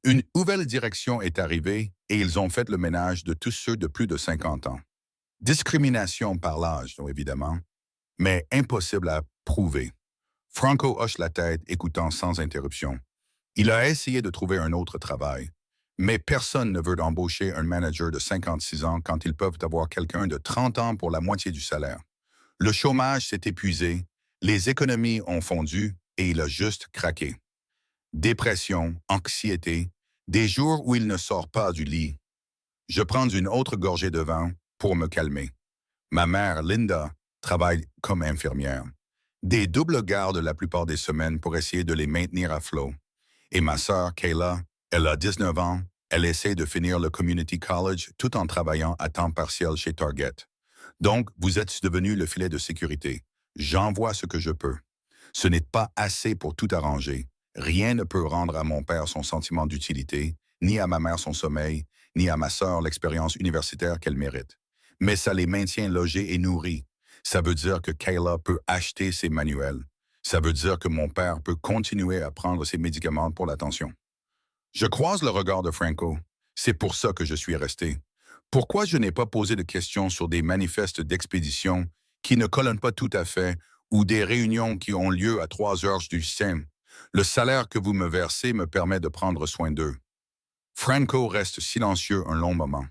Une nouvelle direction est arrivée et ils ont fait le ménage de tous ceux de plus de 50 ans. Discrimination par l'âge, non, évidemment, mais impossible à prouver. Franco hoche la tête, écoutant sans interruption. Il a essayé de trouver un autre travail, mais personne ne veut embaucher un manager de 56 ans quand ils peuvent avoir quelqu'un de 30 ans pour la moitié du salaire. Le chômage s'est épuisé, les économies ont fondu et il a juste craqué. Dépression, anxiété, des jours où il ne sort pas du lit. Je prends une autre gorgée de vin pour me calmer. Ma mère, Linda, travaille comme infirmière. Des doubles gardes la plupart des semaines pour essayer de les maintenir à flot. Et ma sœur, Kayla, elle a 19 ans, elle essaie de finir le Community College tout en travaillant à temps partiel chez Target. Donc, vous êtes devenu le filet de sécurité. J'envoie ce que je peux. Ce n'est pas assez pour tout arranger. Rien ne peut rendre à mon père son sentiment d'utilité, ni à ma mère son sommeil, ni à ma sœur l'expérience universitaire qu'elle mérite. Mais ça les maintient logés et nourris. Ça veut dire que Kayla peut acheter ses manuels. Ça veut dire que mon père peut continuer à prendre ses médicaments pour l'attention. Je croise le regard de Franco. C'est pour ça que je suis resté. Pourquoi je n'ai pas posé de questions sur des manifestes d'expédition qui ne collent pas tout à fait ou des réunions qui ont lieu à 3 heures du matin? Le salaire que vous me versez me permet de prendre soin d'eux. Franco reste silencieux un long moment.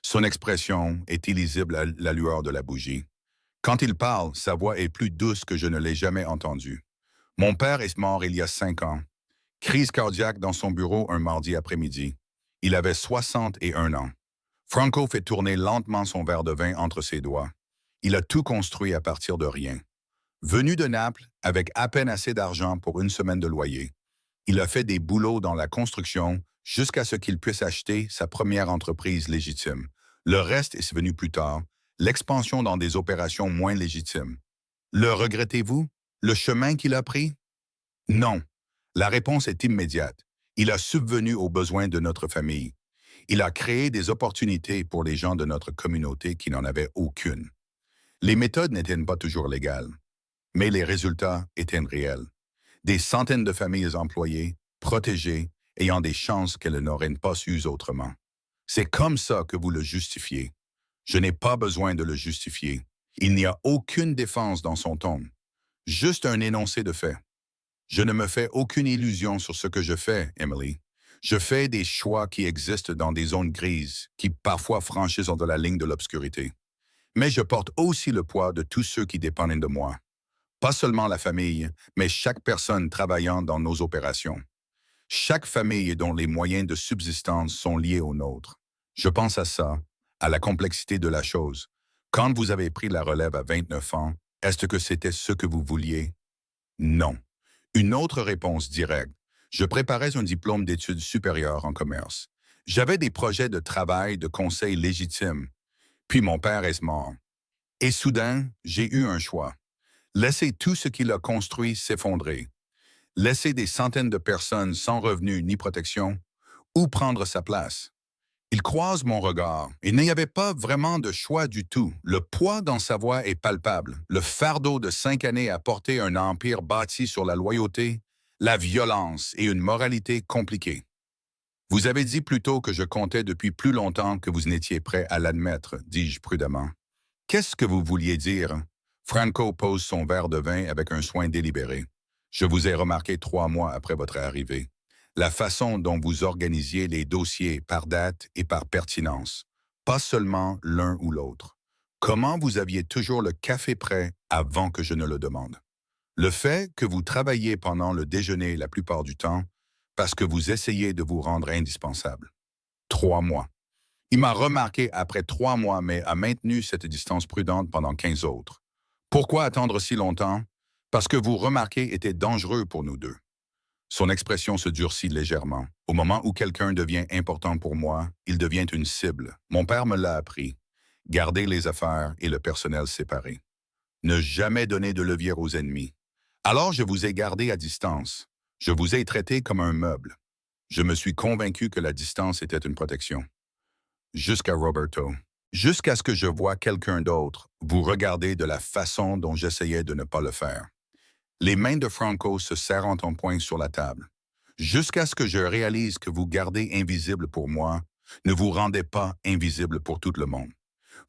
Son expression est illisible à la lueur de la bougie. Quand il parle, sa voix est plus douce que je ne l'ai jamais entendue. Mon père est mort il y a 5 ans. Crise cardiaque dans son bureau un mardi après-midi. Il avait 61 ans. Franco fait tourner lentement son verre de vin entre ses doigts. Il a tout construit à partir de rien. Venu de Naples, avec à peine assez d'argent pour une semaine de loyer, il a fait des boulots dans la construction jusqu'à ce qu'il puisse acheter sa première entreprise légitime. Le reste est venu plus tard, l'expansion dans des opérations moins légitimes. Le regrettez-vous? Le chemin qu'il a pris? Non. La réponse est immédiate. Il a subvenu aux besoins de notre famille. Il a créé des opportunités pour les gens de notre communauté qui n'en avaient aucune. Les méthodes n'étaient pas toujours légales, mais les résultats étaient réels. Des centaines de familles employées, protégées, ayant des chances qu'elles n'auraient pas su autrement. C'est comme ça que vous le justifiez. Je n'ai pas besoin de le justifier. Il n'y a aucune défense dans son ton. Juste un énoncé de fait. Je ne me fais aucune illusion sur ce que je fais, Emily. Je fais des choix qui existent dans des zones grises, qui parfois franchissent de la ligne de l'obscurité. Mais je porte aussi le poids de tous ceux qui dépendent de moi. Pas seulement la famille, mais chaque personne travaillant dans nos opérations. Chaque famille dont les moyens de subsistance sont liés aux nôtres. Je pense à ça, à la complexité de la chose. Quand vous avez pris la relève à 29 ans, est-ce que c'était ce que vous vouliez? Non. Une autre réponse directe. Je préparais un diplôme d'études supérieures en commerce. J'avais des projets de travail, de conseil légitimes. Puis mon père est mort. Et soudain, j'ai eu un choix. Laisser tout ce qu'il a construit s'effondrer. Laisser des centaines de personnes sans revenus ni protection, ou prendre sa place. Il croise mon regard. Il n'y avait pas vraiment de choix du tout. Le poids dans sa voix est palpable. Le fardeau de 5 années à porter un empire bâti sur la loyauté, la violence et une moralité compliquée. Vous avez dit plus tôt que je comptais depuis plus longtemps que vous n'étiez prêt à l'admettre, dis-je prudemment. Qu'est-ce que vous vouliez dire? Franco pose son verre de vin avec un soin délibéré. Je vous ai remarqué 3 mois après votre arrivée. La façon dont vous organisiez les dossiers par date et par pertinence, pas seulement l'un ou l'autre. Comment vous aviez toujours le café prêt avant que je ne le demande. Le fait que vous travailliez pendant le déjeuner la plupart du temps parce que vous essayez de vous rendre indispensable. 3 mois. Il m'a remarqué après 3 mois, mais a maintenu cette distance prudente pendant 15 autres. Pourquoi attendre si longtemps? Parce que vous remarquez était dangereux pour nous deux. Son expression se durcit légèrement. Au moment où quelqu'un devient important pour moi, il devient une cible. Mon père me l'a appris. Garder les affaires et le personnel séparés. Ne jamais donner de levier aux ennemis. Alors je vous ai gardé à distance. Je vous ai traité comme un meuble. Je me suis convaincu que la distance était une protection. Jusqu'à Roberto. jusqu'à ce que je vois quelqu'un d'autre vous regarder de la façon dont j'essayais de ne pas le faire. Les mains de Franco se serrant en poing sur la table. Jusqu'à ce que je réalise que vous gardez invisible pour moi, ne vous rendez pas invisible pour tout le monde.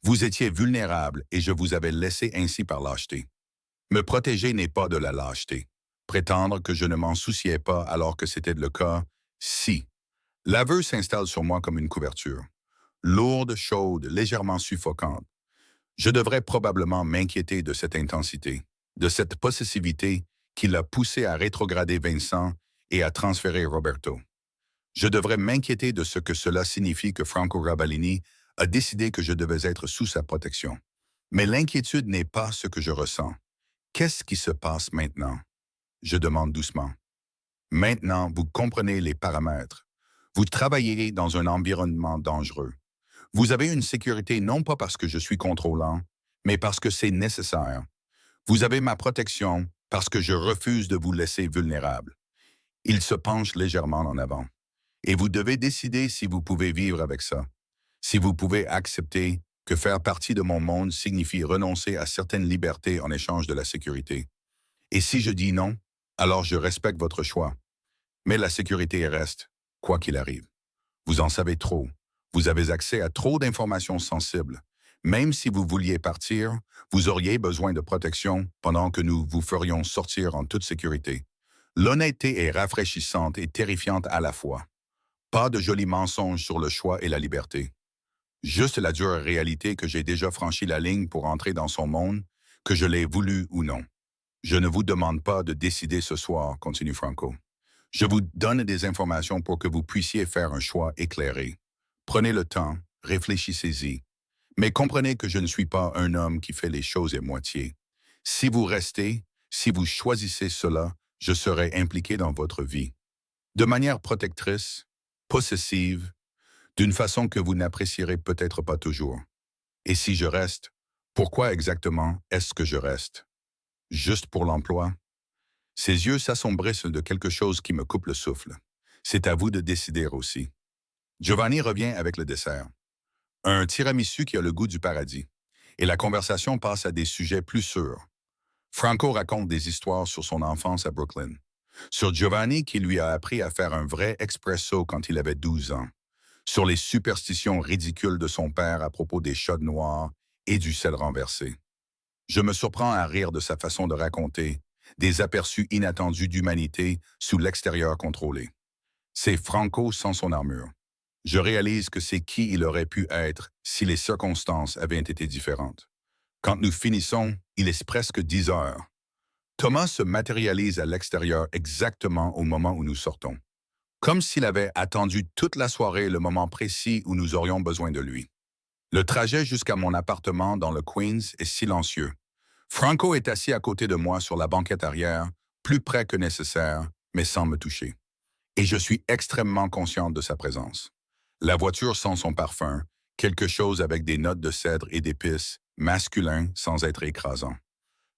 Vous étiez vulnérable et je vous avais laissé ainsi par lâcheté. Me protéger n'est pas de la lâcheté. Prétendre que je ne m'en souciais pas alors que c'était le cas, si. L'aveu s'installe sur moi comme une couverture. Lourde, chaude, légèrement suffocante. Je devrais probablement m'inquiéter de cette intensité, de cette possessivité qui l'a poussé à rétrograder Vincent et à transférer Roberto. Je devrais m'inquiéter de ce que cela signifie que Franco Raballini a décidé que je devais être sous sa protection. Mais l'inquiétude n'est pas ce que je ressens. Qu'est-ce qui se passe maintenant? Je demande doucement. Maintenant, vous comprenez les paramètres. Vous travaillez dans un environnement dangereux. Vous avez une sécurité non pas parce que je suis contrôlant, mais parce que c'est nécessaire. Vous avez ma protection parce que je refuse de vous laisser vulnérable. Il se penche légèrement en avant. Et vous devez décider si vous pouvez vivre avec ça. Si vous pouvez accepter que faire partie de mon monde signifie renoncer à certaines libertés en échange de la sécurité. Et si je dis non, alors je respecte votre choix. Mais la sécurité reste, quoi qu'il arrive. Vous en savez trop. Vous avez accès à trop d'informations sensibles. Même si vous vouliez partir, vous auriez besoin de protection pendant que nous vous ferions sortir en toute sécurité. L'honnêteté est rafraîchissante et terrifiante à la fois. Pas de jolis mensonges sur le choix et la liberté. Juste la dure réalité que j'ai déjà franchi la ligne pour entrer dans son monde, que je l'ai voulu ou non. Je ne vous demande pas de décider ce soir, continue Franco. Je vous donne des informations pour que vous puissiez faire un choix éclairé. Prenez le temps, réfléchissez-y. Mais comprenez que je ne suis pas un homme qui fait les choses à moitié. Si vous restez, si vous choisissez cela, je serai impliqué dans votre vie. De manière protectrice, possessive, d'une façon que vous n'apprécierez peut-être pas toujours. Et si je reste, pourquoi exactement est-ce que je reste? Juste pour l'emploi? Ses yeux s'assombrissent de quelque chose qui me coupe le souffle. C'est à vous de décider aussi. Giovanni revient avec le dessert. Un tiramisu qui a le goût du paradis. Et la conversation passe à des sujets plus sûrs. Franco raconte des histoires sur son enfance à Brooklyn. Sur Giovanni qui lui a appris à faire un vrai espresso quand il avait 12 ans. Sur les superstitions ridicules de son père à propos des chats noirs et du sel renversé. Je me surprends à rire de sa façon de raconter, des aperçus inattendus d'humanité sous l'extérieur contrôlé. C'est Franco sans son armure. Je réalise que c'est qui il aurait pu être si les circonstances avaient été différentes. Quand nous finissons, il est presque 10 heures. Thomas se matérialise à l'extérieur exactement au moment où nous sortons. Comme s'il avait attendu toute la soirée le moment précis où nous aurions besoin de lui. Le trajet jusqu'à mon appartement dans le Queens est silencieux. Franco est assis à côté de moi sur la banquette arrière, plus près que nécessaire, mais sans me toucher. Et je suis extrêmement consciente de sa présence. La voiture sent son parfum, quelque chose avec des notes de cèdre et d'épices, masculin sans être écrasant.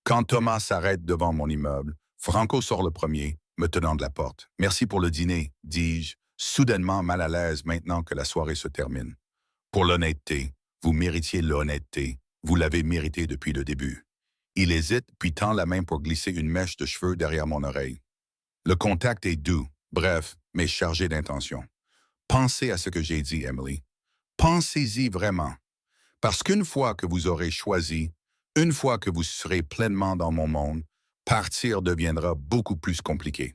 Quand Thomas s'arrête devant mon immeuble, Franco sort le premier, me tenant de la porte. « Merci pour le dîner », dis-je, soudainement mal à l'aise maintenant que la soirée se termine. « Pour l'honnêteté, vous méritiez l'honnêteté, vous l'avez mérité depuis le début. » Il hésite puis tend la main pour glisser une mèche de cheveux derrière mon oreille. Le contact est doux, bref, mais chargé d'intention. Pensez à ce que j'ai dit, Emily. Pensez-y vraiment. Parce qu'une fois que vous aurez choisi, une fois que vous serez pleinement dans mon monde, partir deviendra beaucoup plus compliqué.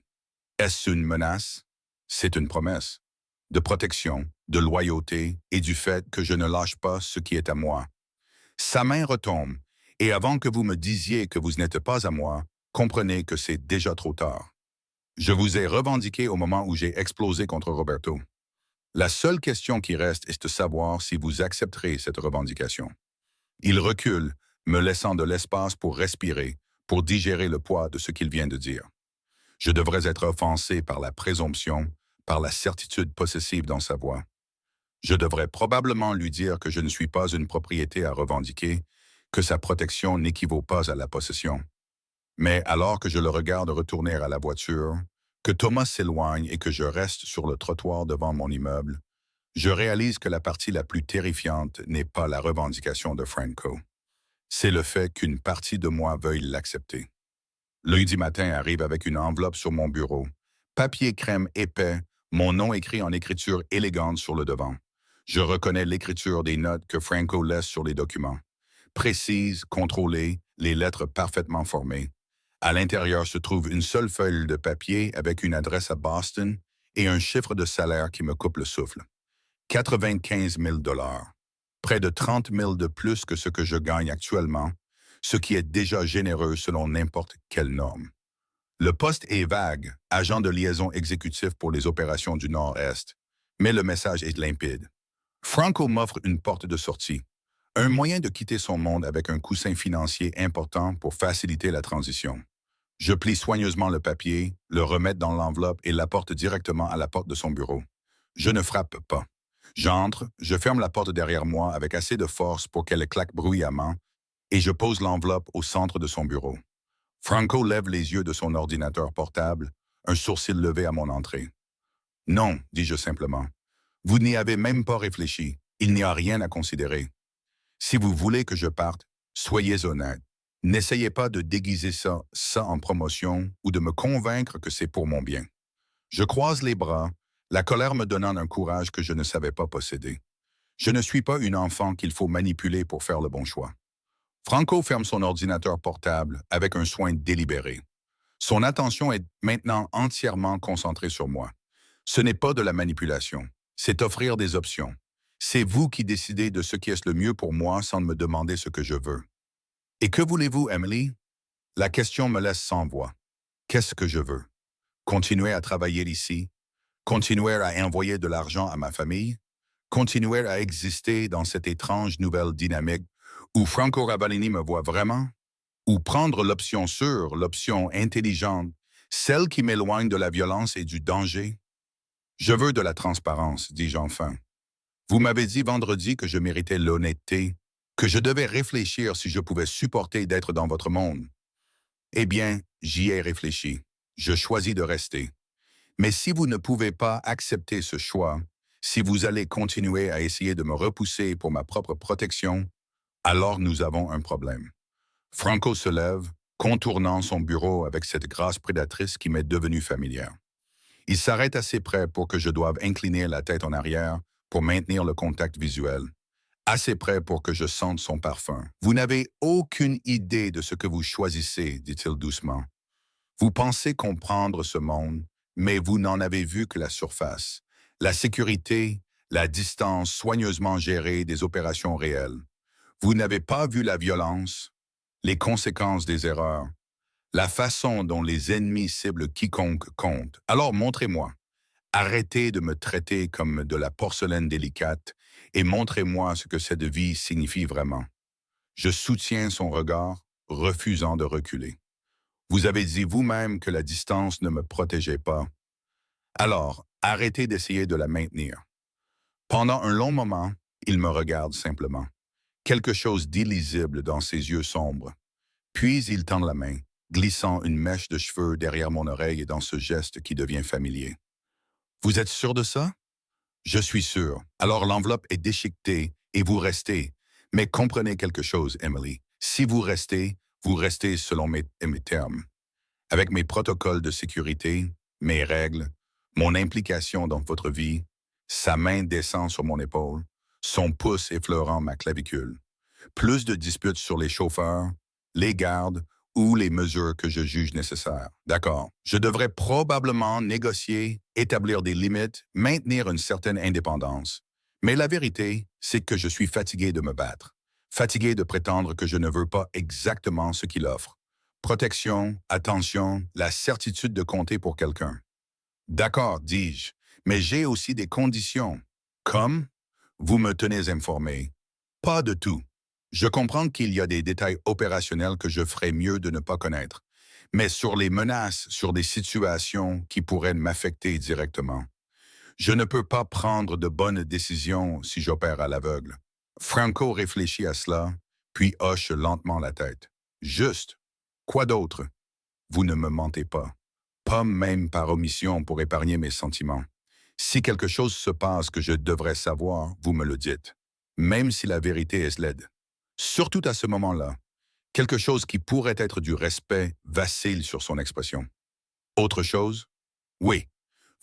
Est-ce une menace? C'est une promesse. De protection, de loyauté et du fait que je ne lâche pas ce qui est à moi. Sa main retombe, et avant que vous me disiez que vous n'êtes pas à moi, comprenez que c'est déjà trop tard. Je vous ai revendiqué au moment où j'ai explosé contre Roberto. La seule question qui reste est de savoir si vous accepterez cette revendication. Il recule, me laissant de l'espace pour respirer, pour digérer le poids de ce qu'il vient de dire. Je devrais être offensé par la présomption, par la certitude possessive dans sa voix. Je devrais probablement lui dire que je ne suis pas une propriété à revendiquer, que sa protection n'équivaut pas à la possession. Mais alors que je le regarde retourner à la voiture, que Thomas s'éloigne et que je reste sur le trottoir devant mon immeuble, Je réalise que la partie la plus terrifiante n'est pas la revendication de Franco. C'est le fait qu'une partie de moi veuille l'accepter. Lundi matin arrive avec une enveloppe sur mon bureau. Papier crème épais, mon nom écrit en écriture élégante sur le devant. Je reconnais l'écriture des notes que Franco laisse sur les documents. Précise, contrôlée, les lettres parfaitement formées. À l'intérieur se trouve une seule feuille de papier avec une adresse à Boston et un chiffre de salaire qui me coupe le souffle. 95 000 $. Près de 30 000 de plus que ce que je gagne actuellement, ce qui est déjà généreux selon n'importe quelle norme. Le poste est vague, agent de liaison exécutif pour les opérations du Nord-Est, mais le message est limpide. Franco m'offre une porte de sortie, un moyen de quitter son monde avec un coussin financier important pour faciliter la transition. Je plie soigneusement le papier, le remets dans l'enveloppe et l'apporte directement à la porte de son bureau. Je ne frappe pas. J'entre, je ferme la porte derrière moi avec assez de force pour qu'elle claque bruyamment et je pose l'enveloppe au centre de son bureau. Franco lève les yeux de son ordinateur portable, un sourcil levé à mon entrée. Non, dis-je simplement. Vous n'y avez même pas réfléchi. Il n'y a rien à considérer. Si vous voulez que je parte, soyez honnête. N'essayez pas de déguiser ça en promotion ou de me convaincre que c'est pour mon bien. Je croise les bras, la colère me donnant un courage que je ne savais pas posséder. Je ne suis pas une enfant qu'il faut manipuler pour faire le bon choix. Franco ferme son ordinateur portable avec un soin délibéré. Son attention est maintenant entièrement concentrée sur moi. Ce n'est pas de la manipulation, c'est offrir des options. C'est vous qui décidez de ce qui est le mieux pour moi sans me demander ce que je veux. Et que voulez-vous, Emily? La question me laisse sans voix. Qu'est-ce que je veux? Continuer à travailler ici? Continuer à envoyer de l'argent à ma famille? Continuer à exister dans cette étrange nouvelle dynamique où Franco Ravallini me voit vraiment? Ou prendre l'option sûre, l'option intelligente, celle qui m'éloigne de la violence et du danger? Je veux de la transparence, dis-je enfin. Vous m'avez dit vendredi que je méritais l'honnêteté, que je devais réfléchir si je pouvais supporter d'être dans votre monde. Eh bien, j'y ai réfléchi. Je choisis de rester. Mais si vous ne pouvez pas accepter ce choix, si vous allez continuer à essayer de me repousser pour ma propre protection, alors nous avons un problème. Franco se lève, contournant son bureau avec cette grâce prédatrice qui m'est devenue familière. Il s'arrête assez près pour que je doive incliner la tête en arrière pour maintenir le contact visuel. Assez près pour que je sente son parfum. Vous n'avez aucune idée de ce que vous choisissez, dit-il doucement. Vous pensez comprendre ce monde, mais vous n'en avez vu que la surface. La sécurité, la distance soigneusement gérée des opérations réelles. Vous n'avez pas vu la violence, les conséquences des erreurs, la façon dont les ennemis ciblent quiconque compte. Alors montrez-moi. Arrêtez de me traiter comme de la porcelaine délicate et montrez-moi ce que cette vie signifie vraiment. Je soutiens son regard, refusant de reculer. Vous avez dit vous-même que la distance ne me protégeait pas. Alors, arrêtez d'essayer de la maintenir. Pendant un long moment, il me regarde simplement. Quelque chose d'illisible dans ses yeux sombres. Puis il tend la main, glissant une mèche de cheveux derrière mon oreille et dans ce geste qui devient familier. Vous êtes sûr de ça? Je suis sûr. Alors l'enveloppe est déchiquetée et vous restez. Mais comprenez quelque chose, Emily. Si vous restez selon mes termes. Avec mes protocoles de sécurité, mes règles, mon implication dans votre vie, sa main descend sur mon épaule, son pouce effleurant ma clavicule. Plus de disputes sur les chauffeurs, les gardes ou les mesures que je juge nécessaires. D'accord. Je devrais probablement négocier, établir des limites, maintenir une certaine indépendance. Mais la vérité, c'est que je suis fatigué de me battre. Fatigué de prétendre que je ne veux pas exactement ce qu'il offre. Protection, attention, la certitude de compter pour quelqu'un. D'accord, dis-je, mais j'ai aussi des conditions. Comme? Vous me tenez informé. Pas de tout. Je comprends qu'il y a des détails opérationnels que je ferais mieux de ne pas connaître, mais sur les menaces, sur des situations qui pourraient m'affecter directement. Je ne peux pas prendre de bonnes décisions si j'opère à l'aveugle. Franco réfléchit à cela, puis hoche lentement la tête. Juste. Quoi d'autre? Vous ne me mentez pas. Pas même par omission pour épargner mes sentiments. Si quelque chose se passe que je devrais savoir, vous me le dites, même si la vérité est laide. Surtout à ce moment-là, quelque chose qui pourrait être du respect vacille sur son expression. Autre chose? Oui,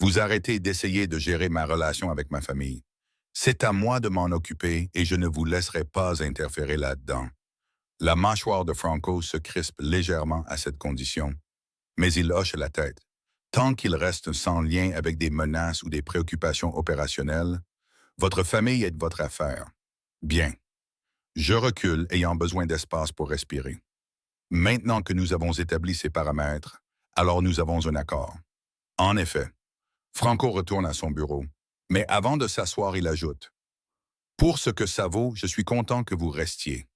vous arrêtez d'essayer de gérer ma relation avec ma famille. C'est à moi de m'en occuper et je ne vous laisserai pas interférer là-dedans. La mâchoire de Franco se crispe légèrement à cette condition, mais il hoche la tête. Tant qu'il reste sans lien avec des menaces ou des préoccupations opérationnelles, votre famille est votre affaire. Bien. Je recule ayant besoin d'espace pour respirer. Maintenant que nous avons établi ces paramètres, alors nous avons un accord. En effet, Franco retourne à son bureau, mais avant de s'asseoir, il ajoute: Pour ce que ça vaut, je suis content que vous restiez.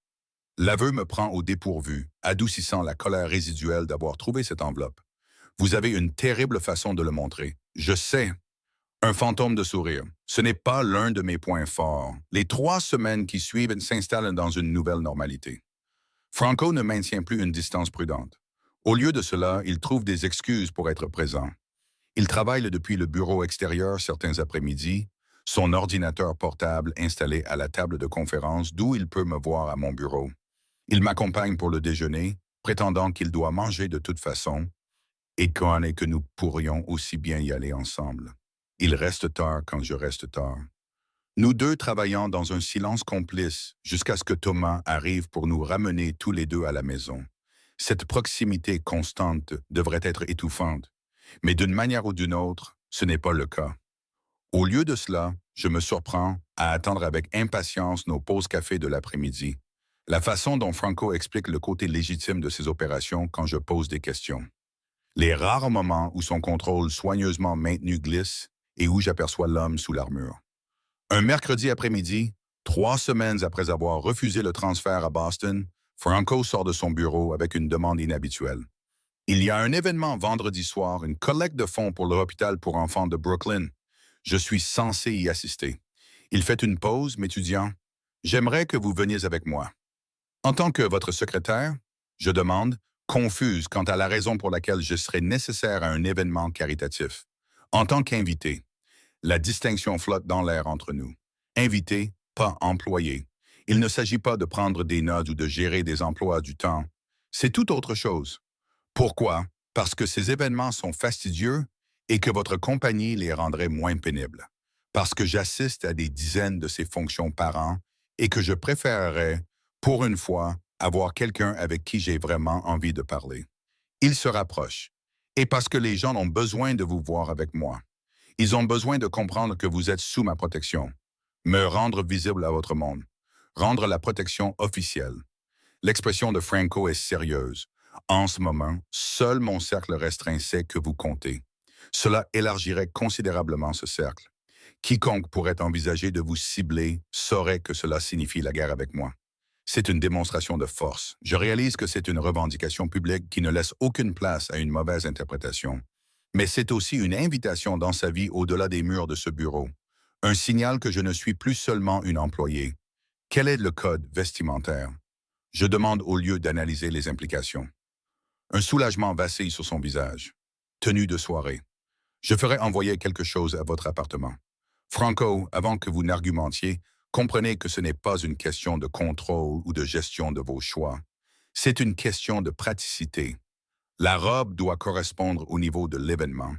L'aveu me prend au dépourvu, adoucissant la colère résiduelle d'avoir trouvé cette enveloppe. Vous avez une terrible façon de le montrer. Je sais. Un fantôme de sourire. Ce n'est pas l'un de mes points forts. Les 3 semaines qui suivent s'installent dans une nouvelle normalité. Franco ne maintient plus une distance prudente. Au lieu de cela, il trouve des excuses pour être présent. Il travaille depuis le bureau extérieur certains après-midi, son ordinateur portable installé à la table de conférence d'où il peut me voir à mon bureau. Il m'accompagne pour le déjeuner, prétendant qu'il doit manger de toute façon, et que nous pourrions aussi bien y aller ensemble. Il reste tard quand je reste tard. Nous deux travaillons dans un silence complice jusqu'à ce que Thomas arrive pour nous ramener tous les deux à la maison. Cette proximité constante devrait être étouffante, mais d'une manière ou d'une autre, ce n'est pas le cas. Au lieu de cela, je me surprends à attendre avec impatience nos pauses café de l'après-midi, la façon dont Franco explique le côté légitime de ses opérations quand je pose des questions. Les rares moments où son contrôle soigneusement maintenu glisse et où j'aperçois l'homme sous l'armure. Un mercredi après-midi, 3 semaines après avoir refusé le transfert à Boston, Franco sort de son bureau avec une demande inhabituelle. Il y a un événement vendredi soir, une collecte de fonds pour l'hôpital pour enfants de Brooklyn. Je suis censé y assister. Il fait une pause, m'étudiant. J'aimerais que vous veniez avec moi. En tant que votre secrétaire, je demande, confuse quant à la raison pour laquelle je serais nécessaire à un événement caritatif. En tant qu'invité, la distinction flotte dans l'air entre nous. Invité, pas employé. Il ne s'agit pas de prendre des notes ou de gérer des emplois du temps. C'est tout autre chose. Pourquoi? Parce que ces événements sont fastidieux et que votre compagnie les rendrait moins pénibles. Parce que j'assiste à des dizaines de ces fonctions par an et que je préférerais, pour une fois, avoir quelqu'un avec qui j'ai vraiment envie de parler. Il se rapproche. Et parce que les gens ont besoin de vous voir avec moi. Ils ont besoin de comprendre que vous êtes sous ma protection. Me rendre visible à votre monde. Rendre la protection officielle. L'expression de Franco est sérieuse. En ce moment, seul mon cercle restreint sait que vous comptez. Cela élargirait considérablement ce cercle. Quiconque pourrait envisager de vous cibler saurait que cela signifie la guerre avec moi. C'est une démonstration de force. Je réalise que c'est une revendication publique qui ne laisse aucune place à une mauvaise interprétation. Mais c'est aussi une invitation dans sa vie au-delà des murs de ce bureau. Un signal que je ne suis plus seulement une employée. Quel est le code vestimentaire? Je demande au lieu d'analyser les implications. Un soulagement vacille sur son visage. Tenue de soirée. Je ferai envoyer quelque chose à votre appartement. Franco, avant que vous n'argumentiez, comprenez que ce n'est pas une question de contrôle ou de gestion de vos choix. C'est une question de praticité. La robe doit correspondre au niveau de l'événement.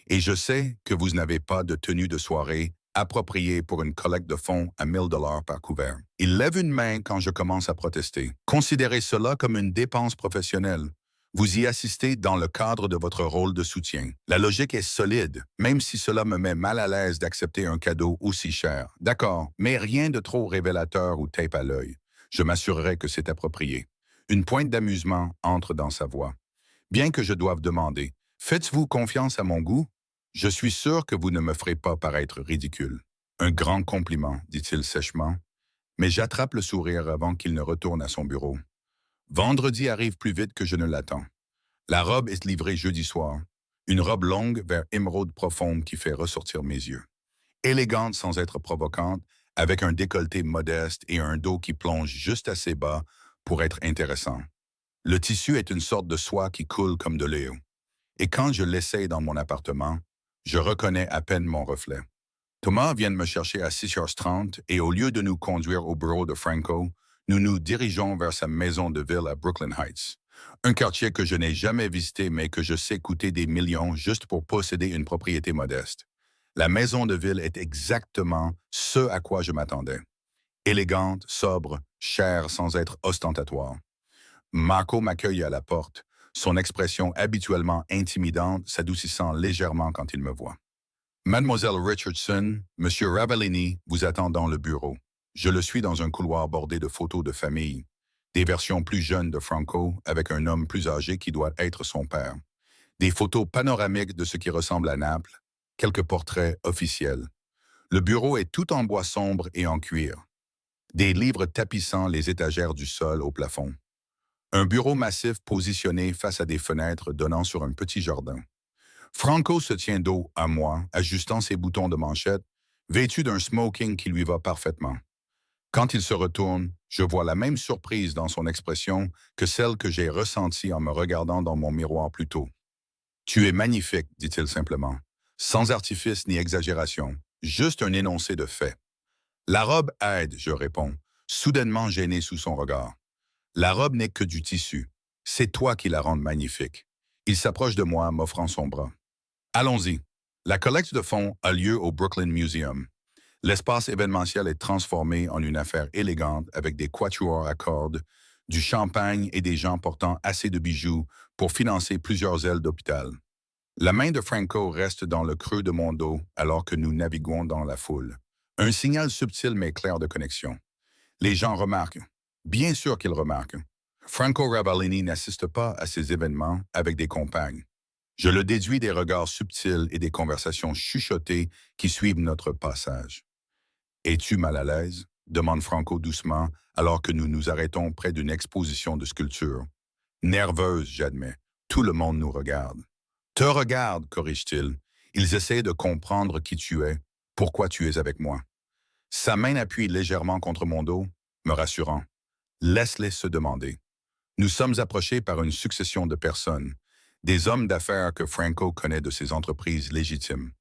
Et je sais que vous n'avez pas de tenue de soirée appropriée pour une collecte de fonds à 1 000 $ par couvert. Il lève une main quand je commence à protester. Considérez cela comme une dépense professionnelle. Vous y assistez dans le cadre de votre rôle de soutien. La logique est solide, même si cela me met mal à l'aise d'accepter un cadeau aussi cher. D'accord, mais rien de trop révélateur ou tape à l'œil. Je m'assurerai que c'est approprié. Une pointe d'amusement entre dans sa voix. Bien que je doive demander, faites-vous confiance à mon goût? Je suis sûr que vous ne me ferez pas paraître ridicule. Un grand compliment, dit-il sèchement, mais j'attrape le sourire avant qu'il ne retourne à son bureau. Vendredi arrive plus vite que je ne l'attends. La robe est livrée jeudi soir. Une robe longue vers émeraude profonde qui fait ressortir mes yeux. Élégante sans être provocante, avec un décolleté modeste et un dos qui plonge juste assez bas pour être intéressant. Le tissu est une sorte de soie qui coule comme de l'eau. Et quand je l'essaye dans mon appartement, Je reconnais à peine mon reflet. Thomas vient de me chercher à 6h30 et au lieu de nous conduire au bureau de Franco, nous nous dirigeons vers sa maison de ville à Brooklyn Heights. Un quartier que je n'ai jamais visité mais que je sais coûter des millions juste pour posséder une propriété modeste. La maison de ville est exactement ce à quoi je m'attendais. Élégante, sobre, chère sans être ostentatoire. Marco m'accueille à la porte, son expression habituellement intimidante s'adoucissant légèrement quand il me voit. Mademoiselle Richardson, Monsieur Ravellini vous attend dans le bureau. Je le suis dans un couloir bordé de photos de famille, des versions plus jeunes de Franco avec un homme plus âgé qui doit être son père, des photos panoramiques de ce qui ressemble à Naples, quelques portraits officiels. Le bureau est tout en bois sombre et en cuir, des livres tapissant les étagères du sol au plafond. Un bureau massif positionné face à des fenêtres donnant sur un petit jardin. Franco se tient dos à moi, ajustant ses boutons de manchette, vêtu d'un smoking qui lui va parfaitement. Quand il se retourne, je vois la même surprise dans son expression que celle que j'ai ressentie en me regardant dans mon miroir plus tôt. « Tu es magnifique », dit-il simplement, sans artifice ni exagération, juste un énoncé de fait. « La robe aide », je réponds, soudainement gêné sous son regard. « La robe n'est que du tissu. C'est toi qui la rends magnifique. » Il s'approche de moi, m'offrant son bras. Allons-y. La collecte de fonds a lieu au Brooklyn Museum. L'espace événementiel est transformé en une affaire élégante avec des quatuors à cordes, du champagne et des gens portant assez de bijoux pour financer plusieurs ailes d'hôpital. La main de Franco reste dans le creux de mon dos alors que nous naviguons dans la foule. Un signal subtil mais clair de connexion. Les gens remarquent. Bien sûr qu'ils remarquent. Franco Ravellini n'assiste pas à ces événements avec des compagnes. Je le déduis des regards subtils et des conversations chuchotées qui suivent notre passage. « Es-tu mal à l'aise » demande Franco doucement alors que nous nous arrêtons près d'une exposition de sculptures. Nerveuse, j'admets. Tout le monde nous regarde. « Te regarde, corrige-t-il. Ils essaient de comprendre qui tu es, pourquoi tu es avec moi. » Sa main appuie légèrement contre mon dos, me rassurant. « Laisse-les se demander. » Nous sommes approchés par une succession de personnes. Des hommes d'affaires que Franco connaît de ses entreprises légitimes.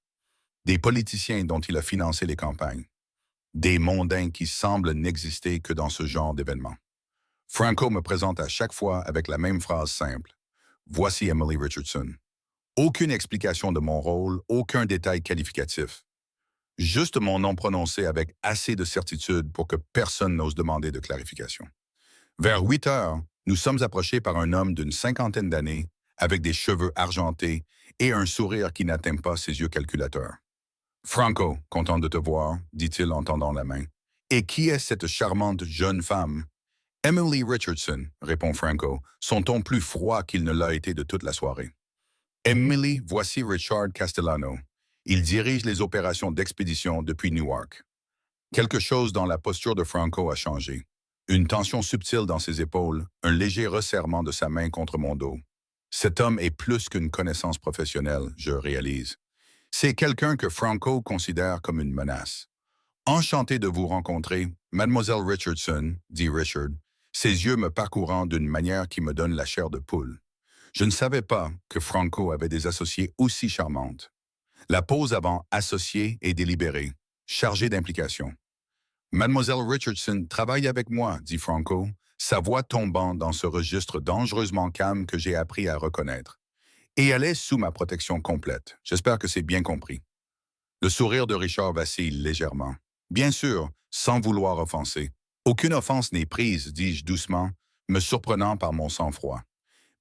Des politiciens dont il a financé les campagnes. Des mondains qui semblent n'exister que dans ce genre d'événements. Franco me présente à chaque fois avec la même phrase simple. « Voici Emily Richardson. » Aucune explication de mon rôle, aucun détail qualificatif. Juste mon nom prononcé avec assez de certitude pour que personne n'ose demander de clarification. Vers 8 heures, nous sommes approchés par un homme d'une 50aine d'années, avec des cheveux argentés et un sourire qui n'atteint pas ses yeux calculateurs. « Franco, content de te voir, » dit-il en tendant la main. « Et qui est cette charmante jeune femme? »« Emily Richardson, » répond Franco, son ton plus froid qu'il ne l'a été de toute la soirée. « Emily, voici Richard Castellano. Il dirige les opérations d'expédition depuis Newark. » Quelque chose dans la posture de Franco a changé. Une tension subtile dans ses épaules, un léger resserrement de sa main contre mon dos. Cet homme est plus qu'une connaissance professionnelle, je réalise. C'est quelqu'un que Franco considère comme une menace. « Enchanté de vous rencontrer, Mademoiselle Richardson, » dit Richard, ses yeux me parcourant d'une manière qui me donne la chair de poule. Je ne savais pas que Franco avait des associés aussi charmantes. La pause avant associée est délibérée, chargée d'implication. « Mademoiselle Richardson travaille avec moi, » dit Franco, sa voix tombant dans ce registre dangereusement calme que j'ai appris à reconnaître. Et elle est sous ma protection complète. J'espère que c'est bien compris. Le sourire de Richard vacille légèrement. Bien sûr, sans vouloir offenser. Aucune offense n'est prise, dis-je doucement, me surprenant par mon sang-froid.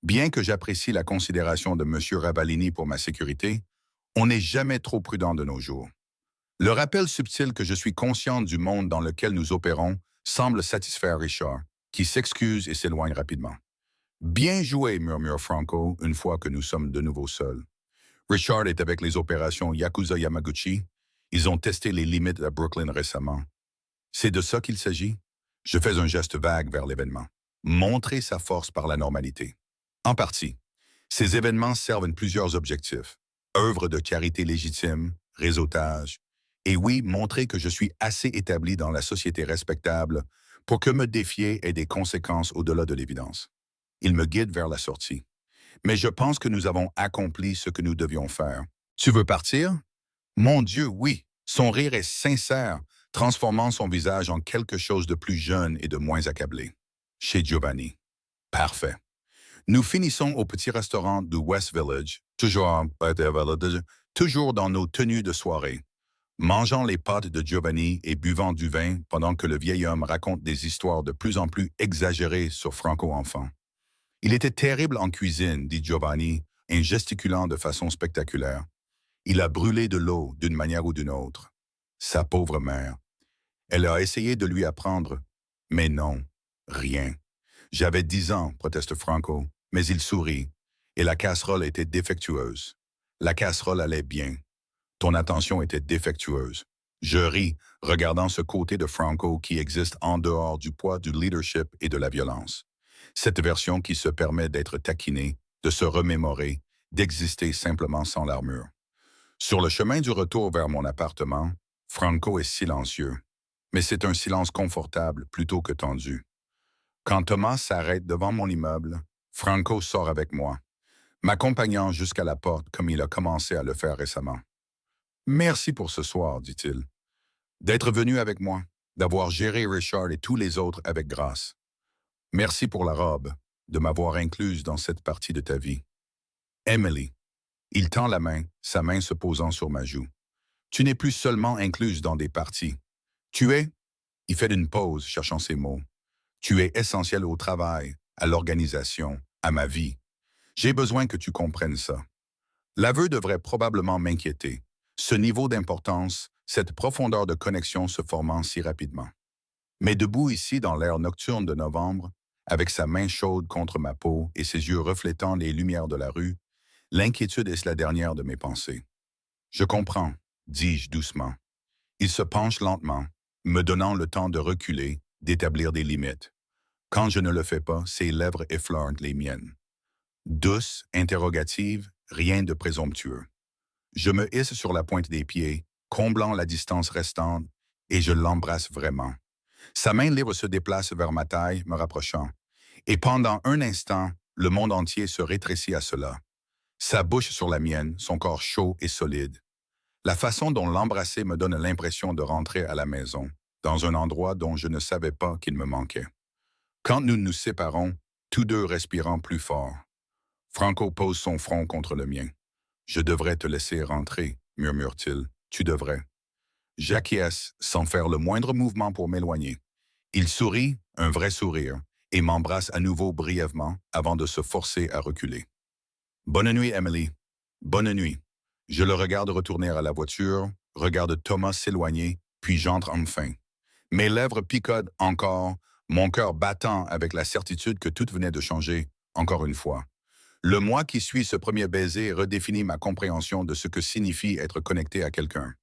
Bien que j'apprécie la considération de M. Ravellini pour ma sécurité, on n'est jamais trop prudent de nos jours. Le rappel subtil que je suis conscient du monde dans lequel nous opérons semble satisfaire Richard, qui s'excuse et s'éloigne rapidement. « Bien joué, » murmure Franco, une fois que nous sommes de nouveau seuls. Richard est avec les opérations Yakuza Yamaguchi. Ils ont testé les limites à Brooklyn récemment. C'est de ça qu'il s'agit? Je fais un geste vague vers l'événement. Montrer sa force par la normalité. En partie. Ces événements servent plusieurs objectifs. Œuvre de charité légitime, réseautage. Et oui, montrer que je suis assez établi dans la société respectable pour que me défier ait des conséquences au-delà de l'évidence. Il me guide vers la sortie. Mais je pense que nous avons accompli ce que nous devions faire. Tu veux partir? Mon Dieu, oui. Son rire est sincère, transformant son visage en quelque chose de plus jeune et de moins accablé. Chez Giovanni. Parfait. Nous finissons au petit restaurant du West Village, toujours dans nos tenues de soirée, mangeant les pâtes de Giovanni et buvant du vin pendant que le vieil homme raconte des histoires de plus en plus exagérées sur Franco enfant. Il était terrible en cuisine, dit Giovanni, en gesticulant de façon spectaculaire. Il a brûlé de l'eau d'une manière ou d'une autre. Sa pauvre mère. Elle a essayé de lui apprendre, mais non, rien. J'avais 10 ans, proteste Franco, mais il sourit, et la casserole était défectueuse. La casserole allait bien. Ton attention était défectueuse. Je ris, regardant ce côté de Franco qui existe en dehors du poids du leadership et de la violence. Cette version qui se permet d'être taquinée, de se remémorer, d'exister simplement sans l'armure. Sur le chemin du retour vers mon appartement, Franco est silencieux. Mais c'est un silence confortable plutôt que tendu. Quand Thomas s'arrête devant mon immeuble, Franco sort avec moi, m'accompagnant jusqu'à la porte comme il a commencé à le faire récemment. Merci pour ce soir, dit-il. D'être venu avec moi, d'avoir géré Richard et tous les autres avec grâce. Merci pour la robe, de m'avoir incluse dans cette partie de ta vie. Emily. Il tend la main, sa main se posant sur ma joue. Tu n'es plus seulement incluse dans des parties. Tu es, il fait une pause, cherchant ses mots. Tu es essentiel au travail, à l'organisation, à ma vie. J'ai besoin que tu comprennes ça. L'aveu devrait probablement m'inquiéter. Ce niveau d'importance, cette profondeur de connexion se formant si rapidement. Mais debout ici dans l'air nocturne de novembre, avec sa main chaude contre ma peau et ses yeux reflétant les lumières de la rue, l'inquiétude est la dernière de mes pensées. Je comprends, dis-je doucement. Il se penche lentement, me donnant le temps de reculer, d'établir des limites. Quand je ne le fais pas, ses lèvres effleurent les miennes. Douce, interrogative, rien de présomptueux. Je me hisse sur la pointe des pieds, comblant la distance restante, et je l'embrasse vraiment. Sa main libre se déplace vers ma taille, me rapprochant. Et pendant un instant, le monde entier se rétrécit à cela. Sa bouche sur la mienne, son corps chaud et solide. La façon dont l'embrasser me donne l'impression de rentrer à la maison, dans un endroit dont je ne savais pas qu'il me manquait. Quand nous nous séparons, tous deux respirant plus fort. Franco pose son front contre le mien. « Je devrais te laisser rentrer, murmure-t-il. Tu devrais. » J'acquiesce sans faire le moindre mouvement pour m'éloigner. Il sourit, un vrai sourire, et m'embrasse à nouveau brièvement avant de se forcer à reculer. « Bonne nuit, Emily. Bonne nuit. » Je le regarde retourner à la voiture, regarde Thomas s'éloigner, puis j'entre enfin. Mes lèvres picotent encore, mon cœur battant avec la certitude que tout venait de changer, encore une fois. Le mois qui suit ce premier baiser redéfinit ma compréhension de ce que signifie être connecté à quelqu'un.